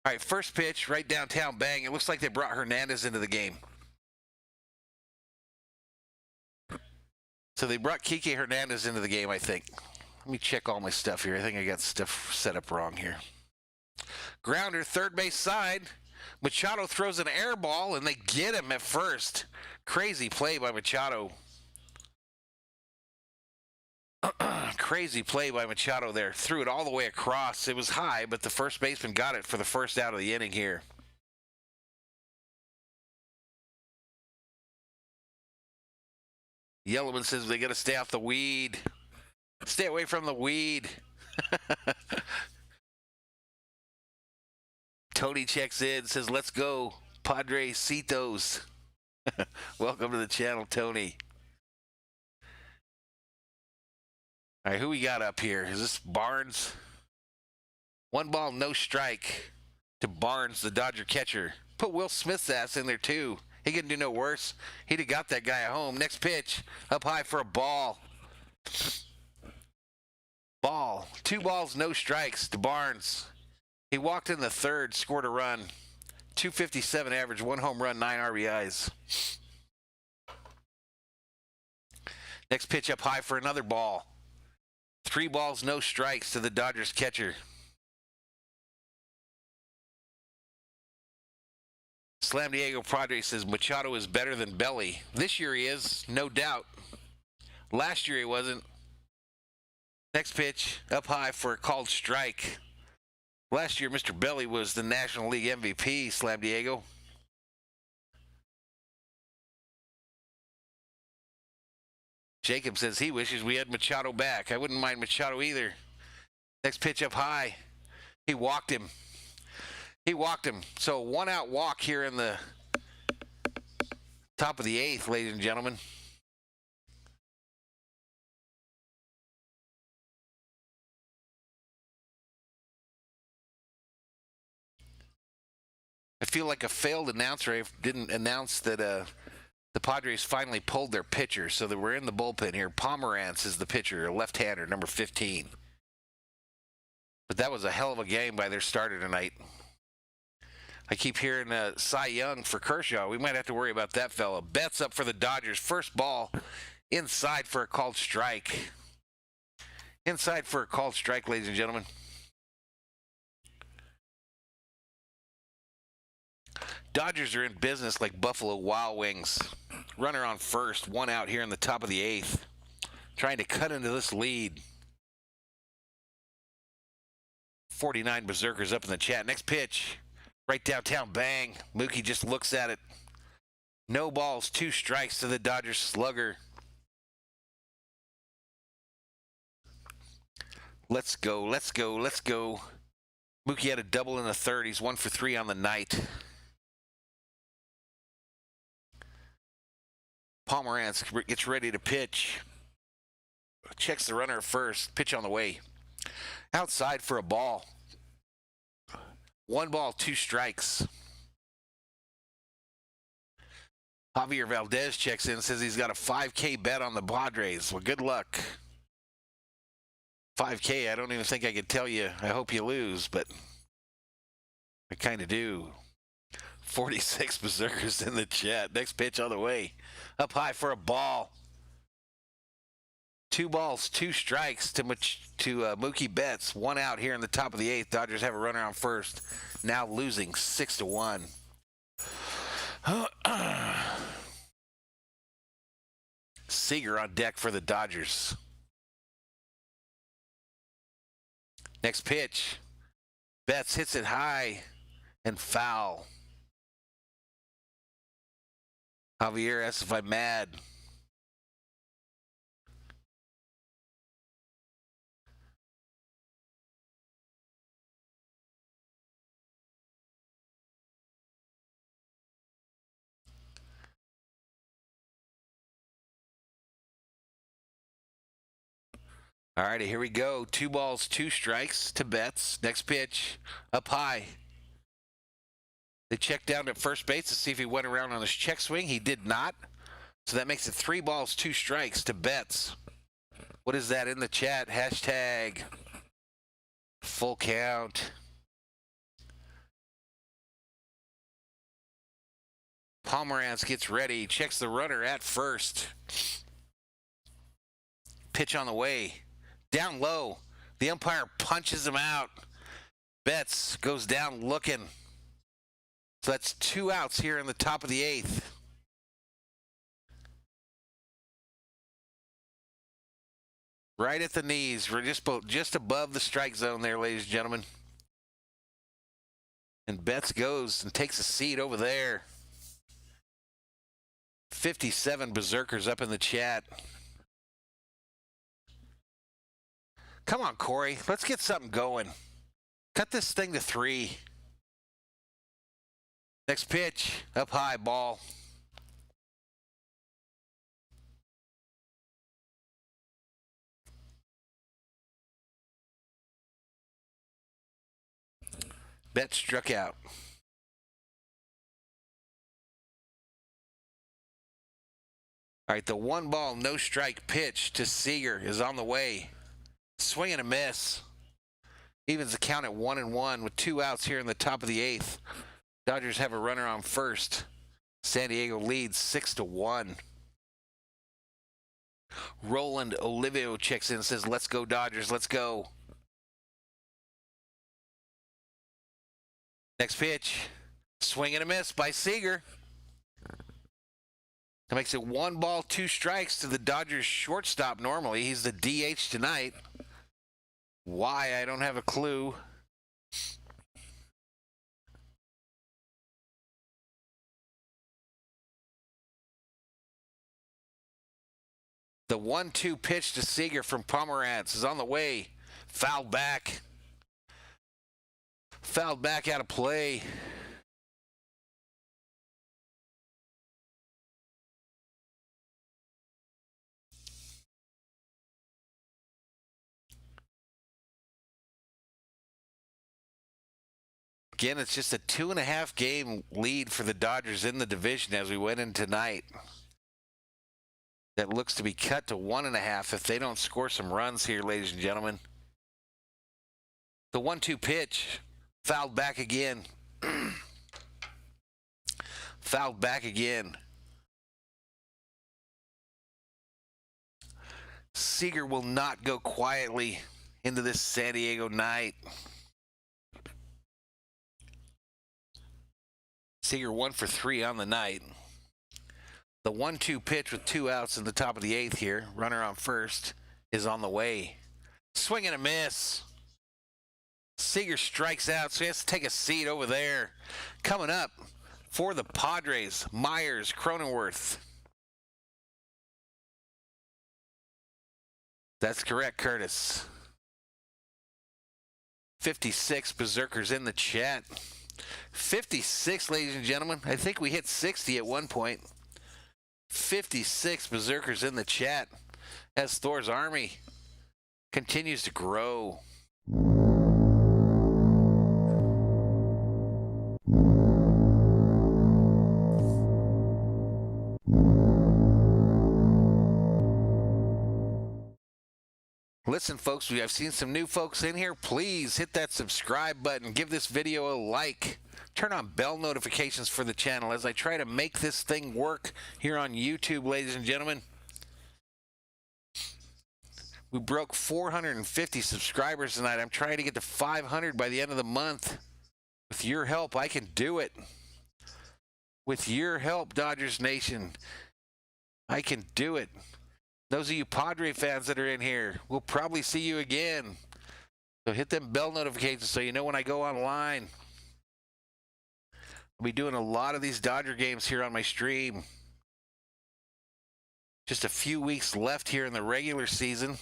all right, first pitch, right downtown, bang. It looks like they brought Hernandez into the game. So they brought Kike Hernandez into the game, I think. Let me check all my stuff here. I think I got stuff set up wrong here. Grounder, third base side. Machado throws an air ball, and they get him at first. Crazy play by Machado. Crazy play by Machado there. Threw it all the way across. It was high, but the first baseman got it for the first out of the inning here. Yellowman says they got to stay off the weed. Stay away from the weed. Tony checks in, says, let's go, Padrecitos. Welcome to the channel, Tony. All right, who we got up here? Is this Barnes? 1 ball, no strike to Barnes, the Dodger catcher. Put Will Smith's ass in there, too. He couldn't do no worse. He'd have got that guy at home. Next pitch, up high for a ball. Ball. 2 balls, no strikes to Barnes. He walked in the third, scored a run. 257 average, 1 home run, 9 RBIs. Next pitch up high for another ball. 3 balls, no strikes to the Dodgers catcher. Slam Diego Padres says Machado is better than Belly. This year he is, no doubt. Last year he wasn't. Next pitch, up high for a called strike. Last year Mr. Belly was the National League MVP, Slam Diego. Jacob says he wishes we had Machado back. I wouldn't mind Machado either. Next pitch up high. He walked him. He walked him. So 1 out walk here in the top of the 8th, ladies and gentlemen. I feel like a failed announcer. I didn't announce that the Padres finally pulled their pitcher, so that we're in the bullpen here. Pomerantz is the pitcher, a left-hander, number 15. But that was a hell of a game by their starter tonight. I keep hearing Cy Young for Kershaw. We might have to worry about that fella. Betts up for the Dodgers. First ball inside for a called strike. Inside for a called strike, ladies and gentlemen. Dodgers are in business like Buffalo Wild Wings. Runner on first, one out here in the top of the eighth. Trying to cut into this lead. 49 Berserkers up in the chat. Next pitch. Right downtown, bang. Mookie just looks at it. No balls, 2 strikes to the Dodgers slugger. Let's go, let's go, let's go. Mookie had a double in the third. He's 1 for 3 on the night. Pomerantz gets ready to pitch. Checks the runner at first. Pitch on the way. Outside for a ball. 1 ball, 2 strikes. Javier Valdez checks in and says he's got a 5K bet on the Padres. Well, good luck. 5K, I don't even think I could tell you. I hope you lose, but I kind of do. 46 Berserkers in the chat. Next pitch on the way. Up high for a ball. 2 balls, 2 strikes to Mookie Betts. 1 out here in the top of the 8th. Dodgers have a runner on first. Now losing 6-1. Seeger on deck for the Dodgers. Next pitch. Betts hits it high and foul. Javier asks if I'm mad. All right, here we go. 2 balls, 2 strikes to Betts. Next pitch, up high. They checked down at first base to see if he went around on his check swing. He did not. So that makes it 3 balls, 2 strikes to Betts. What is that in the chat? Hashtag full count. Pomerantz gets ready, checks the runner at first. Pitch on the way. Down low. The umpire punches him out. Betts goes down looking. So that's 2 outs here in the top of the 8th. Right at the knees. We're just above the strike zone there, ladies and gentlemen. And Betts goes and takes a seat over there. 57 Berserkers up in the chat. Come on, Corey. Let's get something going. Cut this thing to 3. Next pitch. Up high, ball. Betts struck out. All right, the 1 ball, no strike pitch to Seeger is on the way. Swing and a miss. Evens the count at 1-1 with 2 outs here in the top of the 8th. Dodgers have a runner on first. San Diego leads 6-1. Roland Olivio checks in and says, let's go Dodgers, let's go. Next pitch. Swing and a miss by Seeger. That makes it 1 ball, 2 strikes to the Dodgers shortstop normally. He's the DH tonight. Why? I don't have a clue. The 1-2 pitch to Seeger from Pomerantz is on the way. Fouled back. Fouled back out of play. Again, it's just a 2.5 game lead for the Dodgers in the division as we went in tonight. That looks to be cut to 1.5 if they don't score some runs here, ladies and gentlemen. The 1-2 pitch, fouled back again. Fouled back again. Seeger will not go quietly into this San Diego night. Seeger 1 for 3 on the night. The 1-2 pitch with 2 outs in the top of the 8th here. Runner on first is on the way. Swing and a miss. Seeger strikes out, so he has to take a seat over there. Coming up for the Padres, Myers, Cronenworth. That's correct, Curtis. 56 berserkers in the chat. 56, ladies and gentlemen. I think we hit 60 at one point. 56 berserkers in the chat as Thor's army continues to grow. Listen, folks, I've seen some new folks in here. Please hit that subscribe button. Give this video a like. Turn on bell notifications for the channel as I try to make this thing work here on YouTube, ladies and gentlemen. We broke 450 subscribers tonight. I'm trying to get to 500 by the end of the month. With your help, I can do it. With your help, Dodgers Nation, I can do it. Those of you Padre fans that are in here, we'll probably see you again. So hit them bell notifications so you know when I go online. I'll be doing a lot of these Dodger games here on my stream. Just a few weeks left here in the regular season,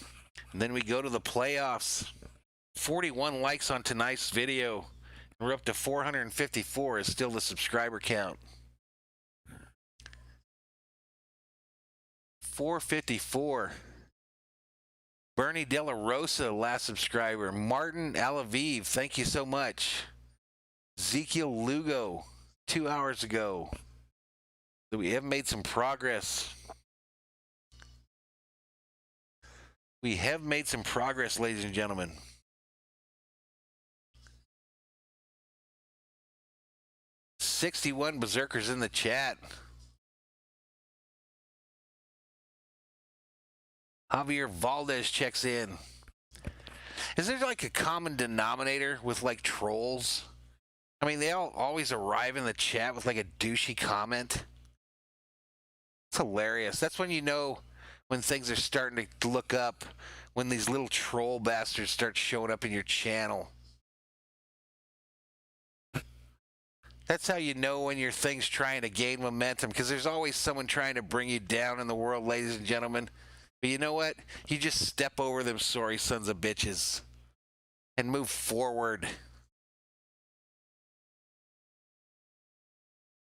and then we go to the playoffs. 41 likes on tonight's video. We're up to 454 is still the subscriber count. 454. Bernie De La Rosa, last subscriber. Martin Alaviv, thank you so much. Ezekiel Lugo, 2 hours ago. So we have made some progress. We have made some progress, ladies and gentlemen. $61 berserkers in the chat. Javier Valdez checks in. Is there like a common denominator with like trolls? I mean, they all always arrive in the chat with like a douchey comment. It's hilarious. That's when you know when things are starting to look up, when these little troll bastards start showing up in your channel. That's how you know when your thing's trying to gain momentum, because there's always someone trying to bring you down in the world, ladies and gentlemen. But you know what? You just step over them sorry sons of bitches and move forward.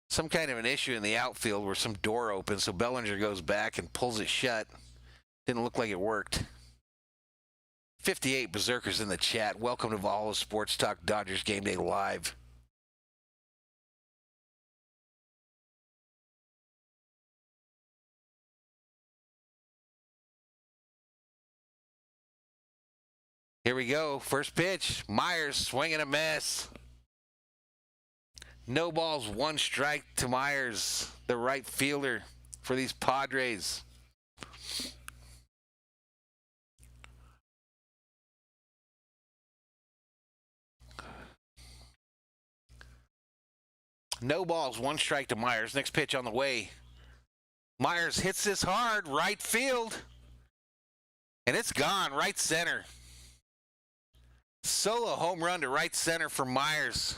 Some kind of an issue in the outfield where some door opens, so Bellinger goes back and pulls it shut. Didn't look like it worked. 58 berserkers in the chat. Welcome to Valhalla Sports Talk, Dodgers Game Day Live. Here we go. First pitch. Myers swinging a miss. No balls, 1 strike to Myers, the right fielder for these Padres. No balls, 1 strike to Myers. Next pitch on the way. Myers hits this hard, right field. And it's gone, right center. Solo home run to right center for Myers.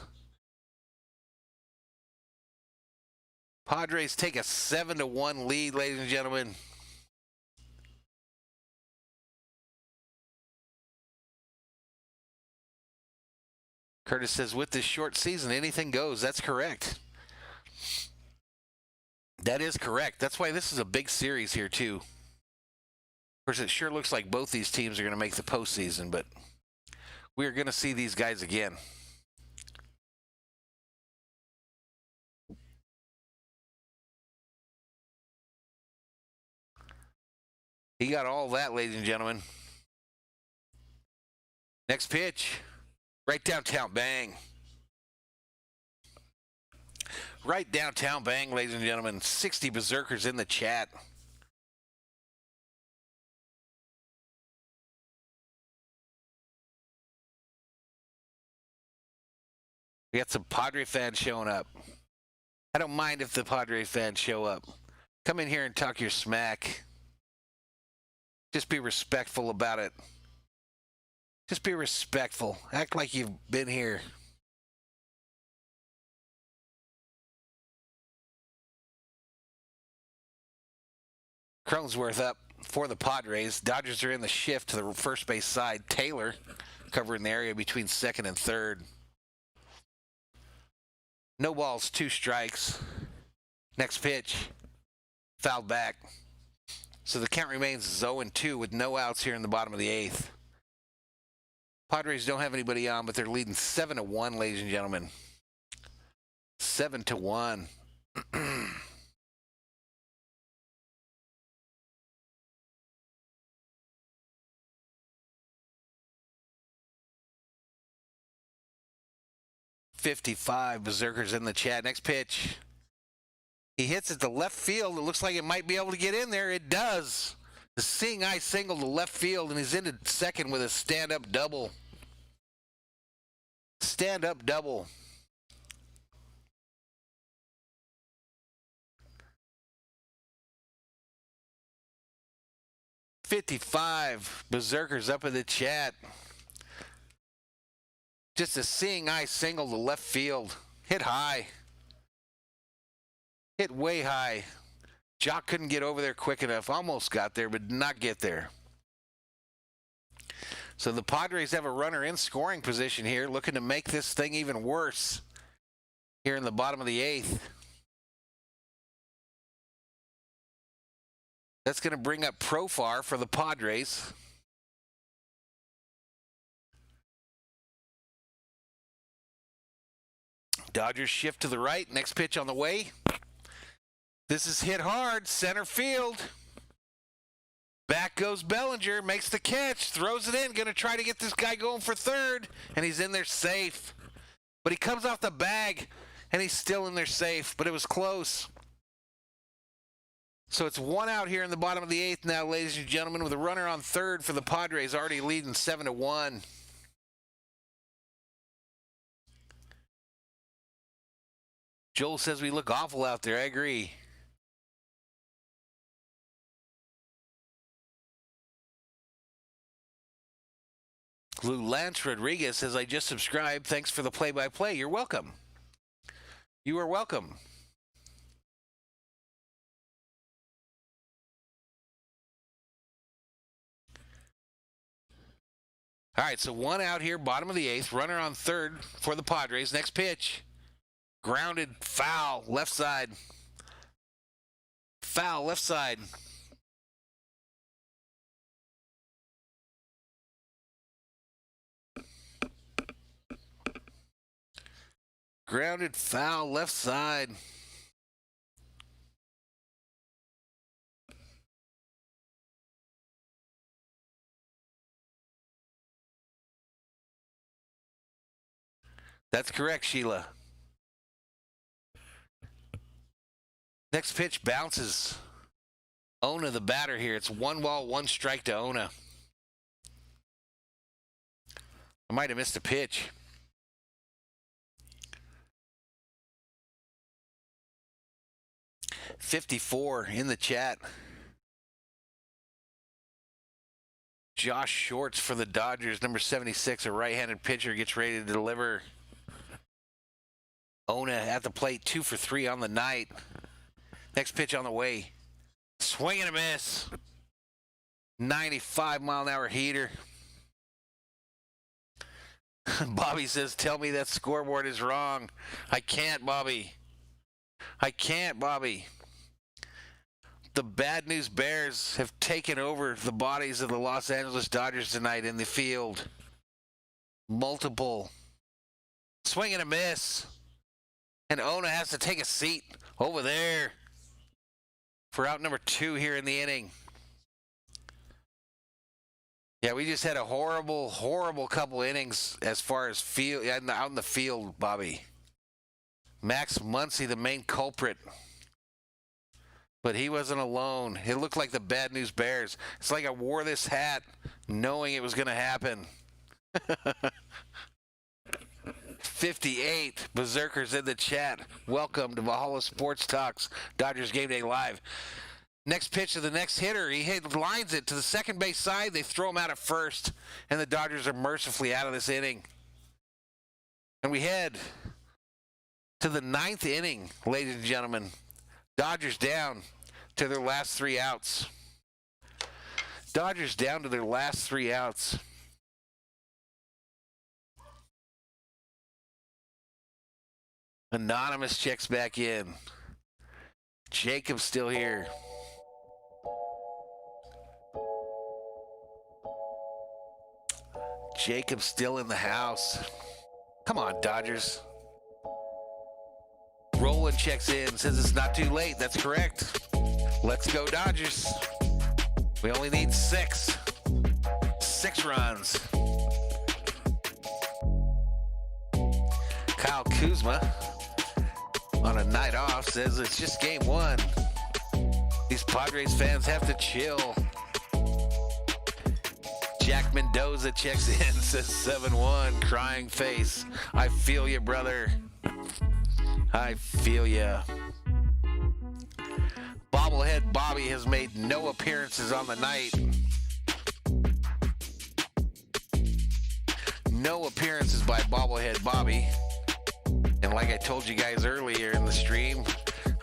Padres take a 7-1 lead, ladies and gentlemen. Curtis says, with this short season, anything goes. That's correct. That is correct. That's why this is a big series here, too. Of course, it sure looks like both these teams are going to make the postseason, but we are going to see these guys again. He got all that, ladies and gentlemen. Next pitch. Right downtown, bang. Right downtown bang, ladies and gentlemen. 60 berserkers in the chat. We got some Padre fans showing up. I don't mind if the Padre fans show up. Come in here and talk your smack. Just be respectful about it. Just be respectful. Act like you've been here. Cronenworth up for the Padres. Dodgers are in the shift to the first base side. Taylor covering the area between second and third. No balls, 2 strikes. Next pitch, fouled back. So the count remains 0-2 with no outs here in the bottom of the 8th. Padres don't have anybody on, but they're leading 7-1, ladies and gentlemen. 7-1. 55 berserkers in the chat. Next pitch. He hits it to left field. It looks like it might be able to get in there. It does. The seeing eye single to left field, and he's into second with a stand-up double. Stand-up double. $55 berserkers up in the chat. Just a seeing eye single to left field. Hit high. Hit way high. Jock couldn't get over there quick enough. Almost got there, but did not get there. So the Padres have a runner in scoring position here, looking to make this thing even worse here in the bottom of the 8th. That's going to bring up Profar for the Padres. Dodgers shift to the right. Next pitch on the way. This is hit hard. Center field. Back goes Bellinger. Makes the catch. Throws it in. Going to try to get this guy going for third. And he's in there safe. But he comes off the bag. And he's still in there safe. But it was close. So it's 1 out here in the bottom of the 8th now, ladies and gentlemen, with a runner on third for the Padres, already leading 7-1. Joel says we look awful out there. I agree. Lou Lance Rodriguez says, I just subscribed. Thanks for the play-by-play. You're welcome. You are welcome. All right, so 1 out here, bottom of the 8th. Runner on third for the Padres. Next pitch. Grounded, foul, left side. Foul, left side. Grounded, foul, left side. That's correct, Sheila. Next pitch bounces. Ona, the batter here. It's 1 ball, 1 strike to Ona. I might have missed a pitch. $54 in the chat. Josh Shorts for the Dodgers, number 76, a right-handed pitcher, gets ready to deliver. Ona at the plate, 2 for 3 on the night. Next pitch on the way. Swing and a miss. 95-mile-an-hour heater. Bobby says, tell me that scoreboard is wrong. I can't, Bobby. I can't, Bobby. The Bad News Bears have taken over the bodies of the Los Angeles Dodgers tonight in the field. Multiple. Swing and a miss. And Ona has to take a seat over there for out number 2 here in the inning. Yeah, we just had a horrible, horrible couple innings as far as field out in the field, Bobby. Max Muncy, the main culprit. But he wasn't alone. It looked like the Bad News Bears. It's like I wore this hat knowing it was going to happen. 58 Berserkers in the chat. Welcome to Valhalla Sports Talks, Dodgers Game Day Live. Next pitch of the next hitter. He lines it to the second base side. They throw him out at first, and the Dodgers are mercifully out of this inning. And we head to the 9th inning, ladies and gentlemen. Dodgers down to their last 3 outs. Dodgers down to their last 3 outs. Anonymous checks back in. Jacob's still here. Jacob's still in the house. Come on, Dodgers. Roland checks in, says it's not too late. That's correct. Let's go, Dodgers. We only need 6. 6 runs. Kyle Kuzma, on a night off, says it's just game 1. These Padres fans have to chill. Jack Mendoza checks in, says 7-1, crying face. I feel you, brother. I feel ya. Bobblehead Bobby has made no appearances on the night. No appearances by Bobblehead Bobby. And like I told you guys earlier in the stream,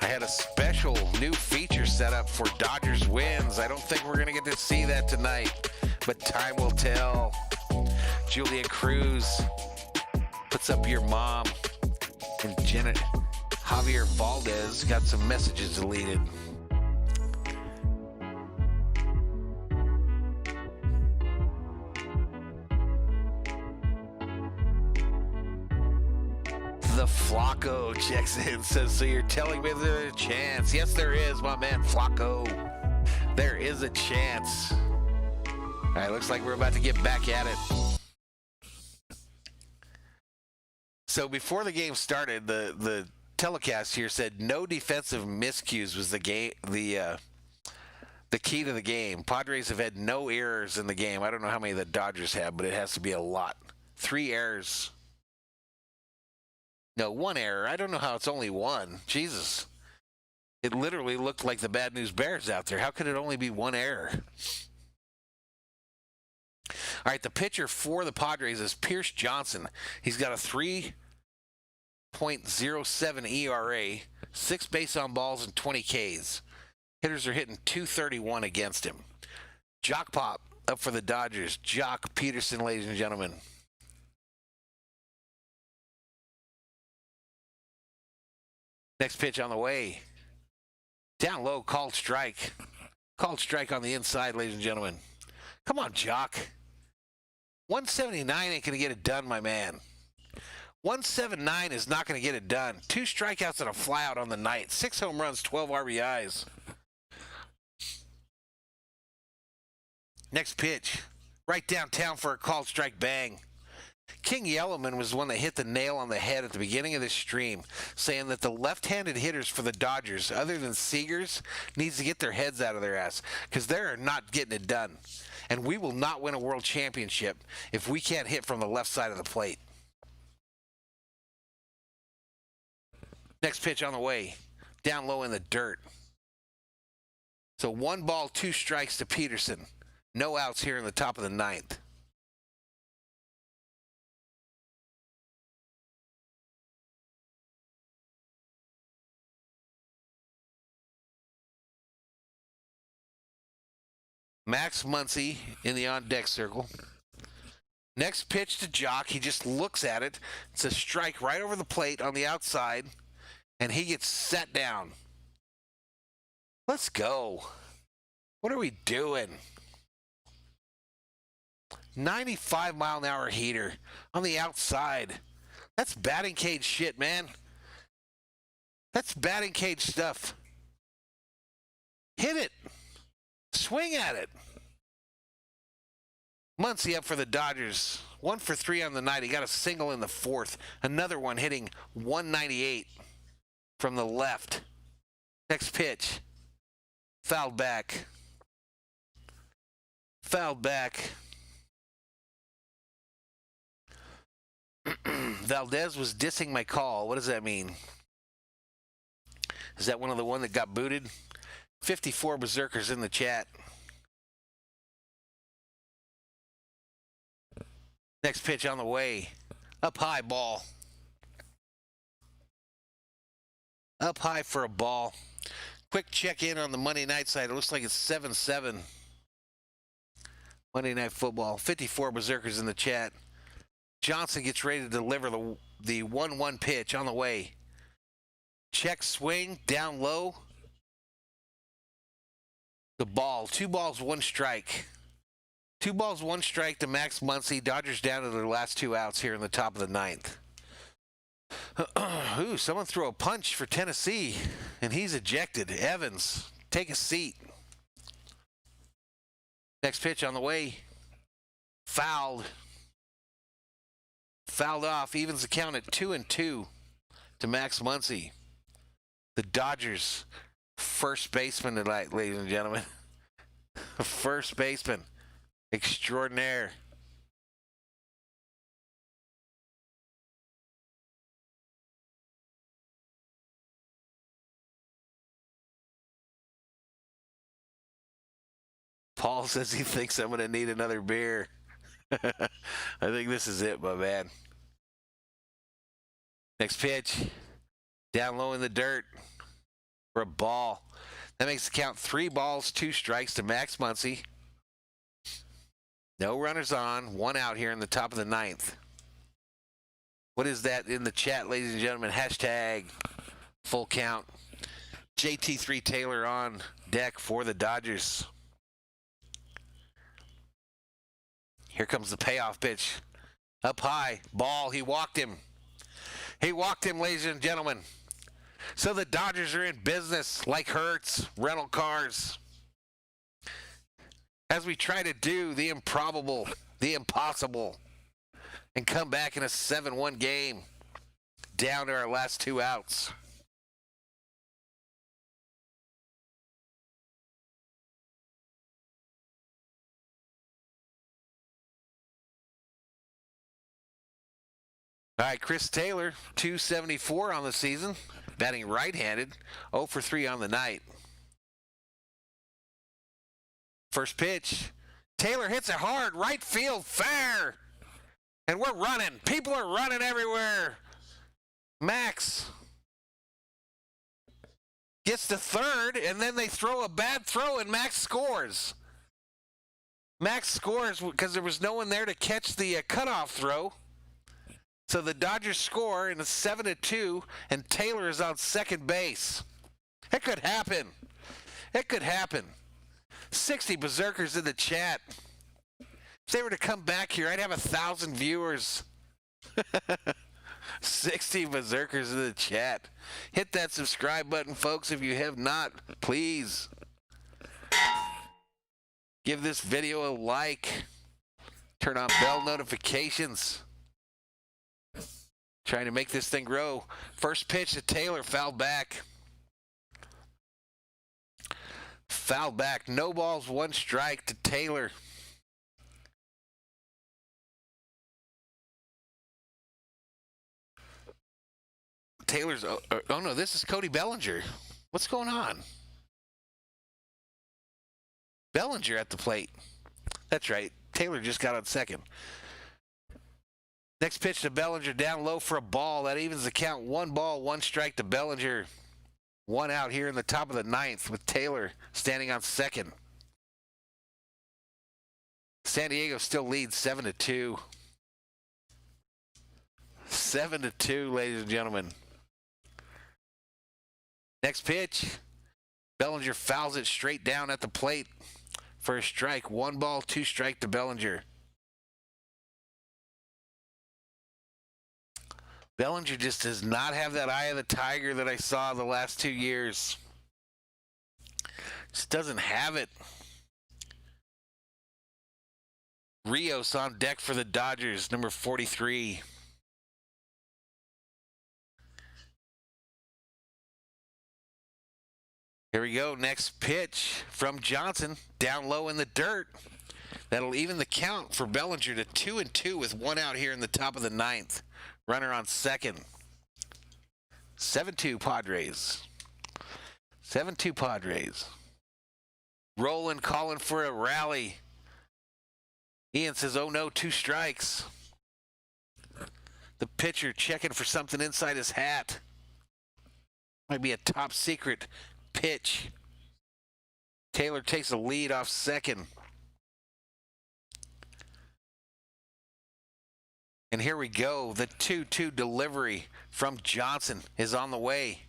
I had a special new feature set up for Dodgers wins. I don't think we're going to get to see that tonight, but time will tell. Julia Cruz puts up your mom. And Javier Valdez got some messages deleted. The Flacco checks in, says, so you're telling me there's a chance? Yes, there is, my man Flacco. There is a chance. All right, looks like we're about to get back at it. So before the game started, the telecast here said no defensive miscues was the key to the game. Padres have had no errors in the game. I don't know how many the Dodgers have, but it has to be a lot. 3 errors. No, 1 error. I don't know how it's only 1. Jesus. It literally looked like the Bad News Bears out there. How could it only be 1 error? All right, the pitcher for the Padres is Pierce Johnson. He's got a 3.07 ERA, 6 base on balls, and 20 Ks. Hitters are hitting .231 against him. Jock Pop up for the Dodgers. Jock Peterson, ladies and gentlemen. Next pitch on the way. Down low, called strike. Called strike on the inside, ladies and gentlemen. Come on, Jock. 179 ain't going to get it done, my man. 179 is not going to get it done. 2 strikeouts and a flyout on the night. 6 home runs, 12 RBIs. Next pitch. Right downtown for a called strike, bang. King Yellowman was the one that hit the nail on the head at the beginning of this stream, saying that the left-handed hitters for the Dodgers, other than Seegers, needs to get their heads out of their ass because they're not getting it done. And we will not win a world championship if we can't hit from the left side of the plate. Next pitch on the way. Down low in the dirt. So 1 ball, 2 strikes to Peterson. No outs here in the top of the 9th. Max Muncy in the on-deck circle. Next pitch to Jock. He just looks at it. It's a strike right over the plate on the outside, and he gets set down. Let's go. What are we doing? 95-mile-an-hour heater on the outside. That's batting cage shit, man. That's batting cage stuff. Hit it. Swing at it. Muncy up for the Dodgers. 1 for 3 on the night. He got a single in the 4th. Another one hitting 198. from the left. Next pitch. Fouled back. Fouled back. Valdez was dissing my call. What does that mean? Is that one of the one that got booted? 54 berserkers in the chat. Next pitch on the way. Up high, ball. Up high for a ball. Quick check in on the Monday night side. It looks like it's 7-7. Monday Night Football. 54 berserkers in the chat. Johnson gets ready to deliver the 1-1 pitch on the way. Check swing, down low. The ball. 2 balls, 1 strike. 2 balls, 1 strike to Max Muncy. Dodgers down to their last 2 outs here in the top of the 9th. Ooh, someone threw a punch for Tennessee, and he's ejected. Evans, take a seat. Next pitch on the way. Fouled. Fouled off. Evens the count at 2-2 to Max Muncy. The Dodgers first baseman tonight, ladies and gentlemen. First baseman. Extraordinaire. Paul says he thinks I'm going to need another beer. I think this is it, my man. Next pitch. Down low in the dirt for a ball. That makes the count 3 balls, 2 strikes to Max Muncy. No runners on. 1 out here in the top of the 9th. What is that in the chat, ladies and gentlemen? Hashtag full count. JT3 Taylor on deck for the Dodgers. Here comes the payoff pitch. Up high. Ball. He walked him. He walked him, ladies and gentlemen. So the Dodgers are in business like Hertz, rental cars. As we try to do the improbable, the impossible, and come back in a 7-1 game down to our last 2 outs. All right, Chris Taylor, 274 on the season, batting right-handed, 0 for 3 on the night. First pitch, Taylor hits it hard, right field, fair, and we're running. People are running everywhere. Max gets to third, and then they throw a bad throw, and Max scores. Max scores because there was no one there to catch the cutoff throw. So the Dodgers score, and it's 7-2, and Taylor is on second base. It could happen. It could happen. 60 berserkers in the chat. If they were to come back here, I'd have 1,000 viewers. 60 berserkers in the chat. Hit that subscribe button, folks, if you have not. Please. Give this video a like. Turn on bell notifications. Trying to make this thing grow. First pitch to Taylor, fouled back. Fouled back. No balls, 1 strike to Taylor. Taylor's, oh no, this is Cody Bellinger. What's going on? Bellinger at the plate. That's right. Taylor just got on second. Next pitch to Bellinger, down low for a ball. That evens the count. 1 ball, 1 strike to Bellinger. 1 out here in the top of the 9th with Taylor standing on second. San Diego still leads 7-2. 7-2, ladies and gentlemen. Next pitch. Bellinger fouls it straight down at the plate for a strike. 1 ball, 2 strike to Bellinger. Bellinger just does not have that eye of the tiger that I saw the last 2 years. Just doesn't have it. Rios on deck for the Dodgers, number 43. Here we go. Next pitch from Johnson. Down low in the dirt. That'll even the count for Bellinger to 2-2 with one out here in the top of the ninth. Runner on second. 7-2 Padres. 7-2 Padres. Rolling, calling for a rally. Ian says, oh no, 2 strikes. The pitcher checking for something inside his hat. Might be a top secret pitch. Taylor takes the lead off second. And here we go. The 2-2 delivery from Johnson is on the way.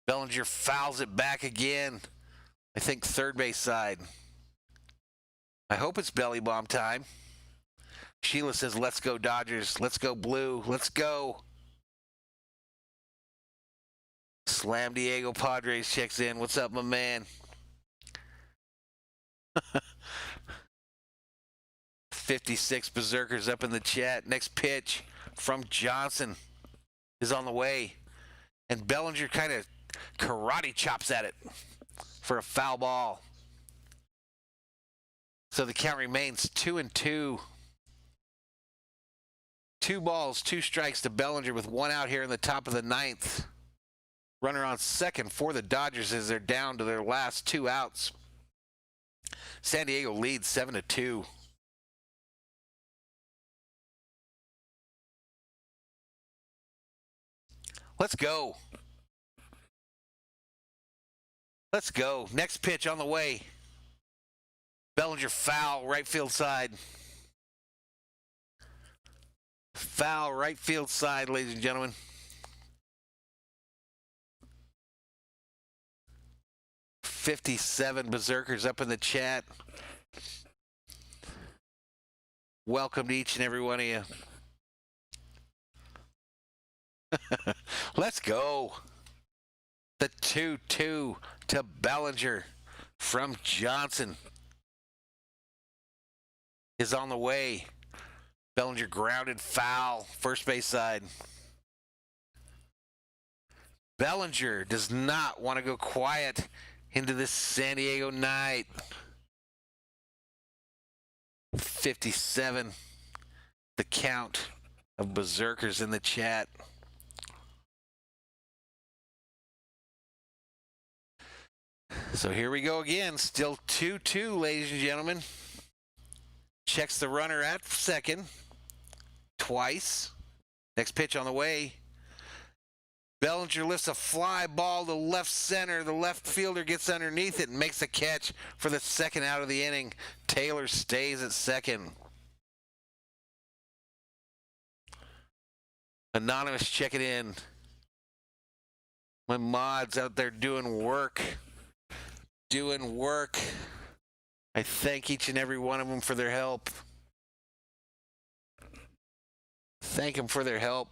Bellinger fouls it back again. I think third base side. I hope it's belly bomb time. Sheila says, let's go Dodgers. Let's go Blue. Let's go. Slam Diego Padres checks in. What's up, my man? 56 Berserkers up in the chat. Next pitch from Johnson is on the way. And Bellinger kind of karate chops at it for a foul ball. So the count remains 2-2. 2 balls, 2 strikes to Bellinger with one out here in the top of the ninth. Runner on second for the Dodgers as they're down to their last 2 outs. San Diego leads 7-2. Let's go. Let's go. Next pitch on the way. Bellinger foul, right field side. Foul, right field side, ladies and gentlemen. '57 Berserkers up in the chat. Welcome to each and every one of you. Let's go. The 2-2 to Bellinger from Johnson is on the way. Bellinger grounded foul, first base side. Bellinger does not want to go quiet into this San Diego night. 57, the count of Berserkers in the chat. So here we go again. Still 2-2, ladies and gentlemen. Checks the runner at second. Twice. Next pitch on the way. Bellinger lifts a fly ball to left center. The left fielder gets underneath it and makes the catch for the second out of the inning. Taylor stays at second. Anonymous checking in. My mods out there doing work. I thank each and every one of them for their help. Thank them for their help,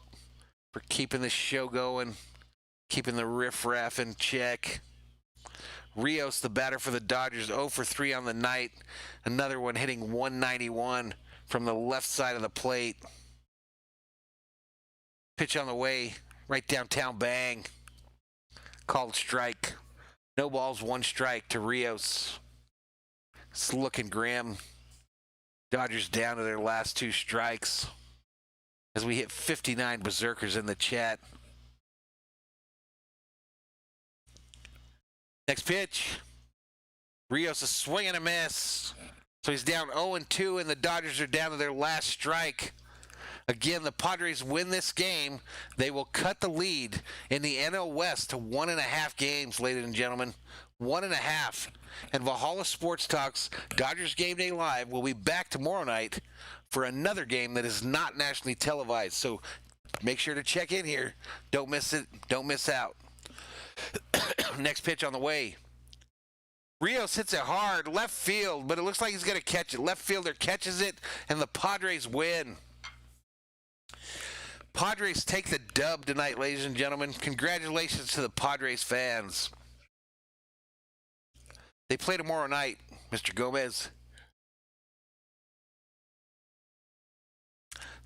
for keeping the show going, keeping the riffraff in check. Rios, the batter for the Dodgers, 0 for 3 on the night. Another one hitting 191 from the left side of the plate. Pitch on the way, right downtown, bang. Called strike. No balls, 1 strike to Rios. It's looking grim. Dodgers down to their last 2 strikes. As we hit 59 Berserkers in the chat. Next pitch. Rios a swing and a miss. So he's down 0-2, and the Dodgers are down to their last strike. Again, the Padres win this game. They will cut the lead in the NL West to 1.5 games, ladies and gentlemen. 1.5. And Valhalla Sports Talk's Dodgers Game Day Live will be back tomorrow night for another game that is not nationally televised. So make sure to check in here. Don't miss it. Don't miss out. Next pitch on the way. Rios hits it hard, left field, but it looks like he's going to catch it. Left fielder catches it, and the Padres win. Padres take the dub tonight, ladies and gentlemen. Congratulations to the Padres fans. They play tomorrow night, Mr. Gomez.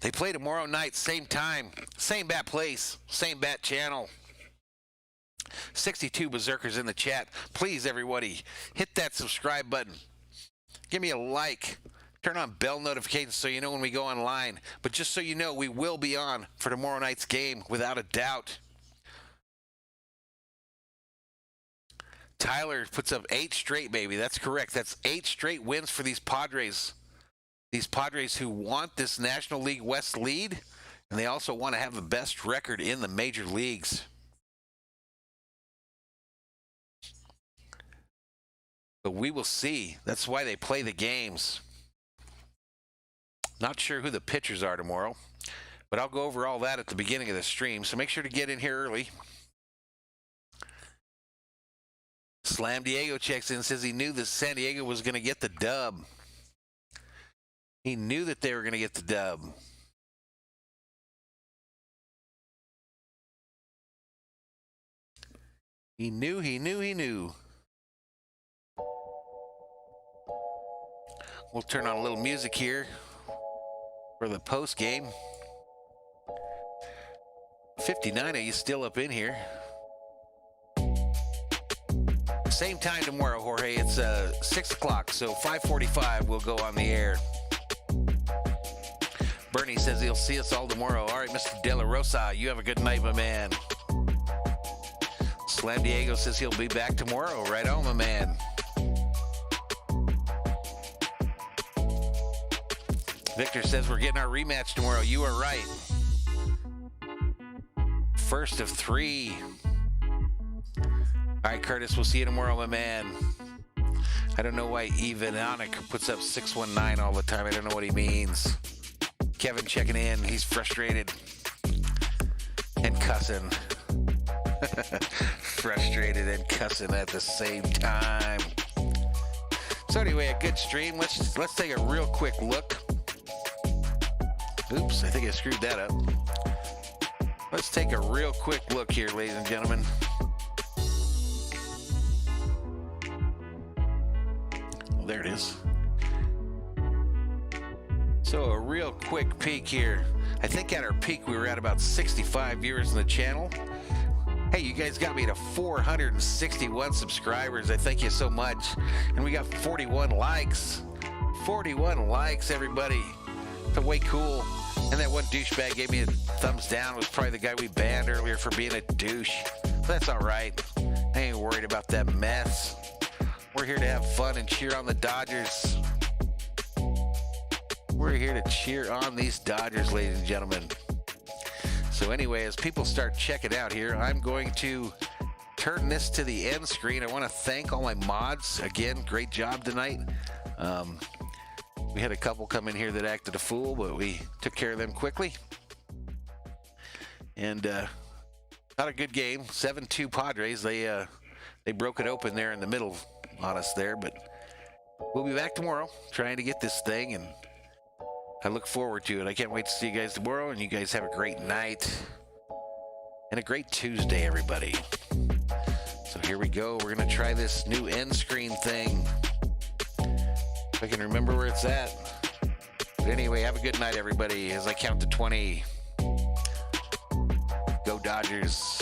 They play tomorrow night, same time, same bat place, same bat channel. 62 berserkers in the chat. Please, everybody, hit that subscribe button. Give me a like. Turn on bell notifications so you know when we go online. But just so you know, we will be on for tomorrow night's game, without a doubt. Tyler puts up 8 straight, baby. That's correct. That's 8 straight wins for these Padres. These Padres who want this National League West lead, and they also want to have the best record in the major leagues. But we will see. That's why they play the games. Not sure who the pitchers are tomorrow, but I'll go over all that at the beginning of the stream, so make sure to get in here early. Slam Diego checks in and says he knew that San Diego was going to get the dub. He knew that they were going to get the dub. He knew. We'll turn on a little music here for the post game. 59 of you still up in here. Same time tomorrow, Jorge. It's 6 o'clock, so 5:45 we'll go on the air. Bernie says he'll see us all tomorrow. All right, Mr. De La Rosa, you have a good night, my man. Slam Diego says he'll be back tomorrow. Right on, my man. Victor says we're getting our rematch tomorrow. You are right. First of 3. All right, Curtis, we'll see you tomorrow, my man. I don't know why Ivanonik puts up 619 all the time. I don't know what he means. Kevin checking in. He's frustrated and cussing. Frustrated and cussing at the same time. So anyway, a good stream. Let's take a real quick look. Oops, I think I screwed that up. Let's take a real quick look here, ladies and gentlemen. Oh, there it is. So a real quick peek here. I think at our peak we were at about 65 viewers in the channel. Hey, you guys got me to 461 subscribers. I thank you so much. And we got 41 likes. 41 likes, everybody. It's way cool. And that one douchebag gave me a thumbs down. It was probably the guy we banned earlier for being a douche. But that's all right. I ain't worried about that mess. We're here to have fun and cheer on the Dodgers. We're here to cheer on these Dodgers, ladies and gentlemen. So anyway, as people start checking out here, I'm going to turn this to the end screen. I want to thank all my mods. Again, great job tonight. We had a couple come in here that acted a fool, but we took care of them quickly. And not a good game. 7-2 Padres. They broke it open there in the middle on us there, but we'll be back tomorrow trying to get this thing, and I look forward to it. I can't wait to see you guys tomorrow, and you guys have a great night and a great Tuesday, everybody. So here we go. We're going to try this new end screen thing. If I can remember where it's at. But anyway, have a good night, everybody, as I count to 20. Go Dodgers.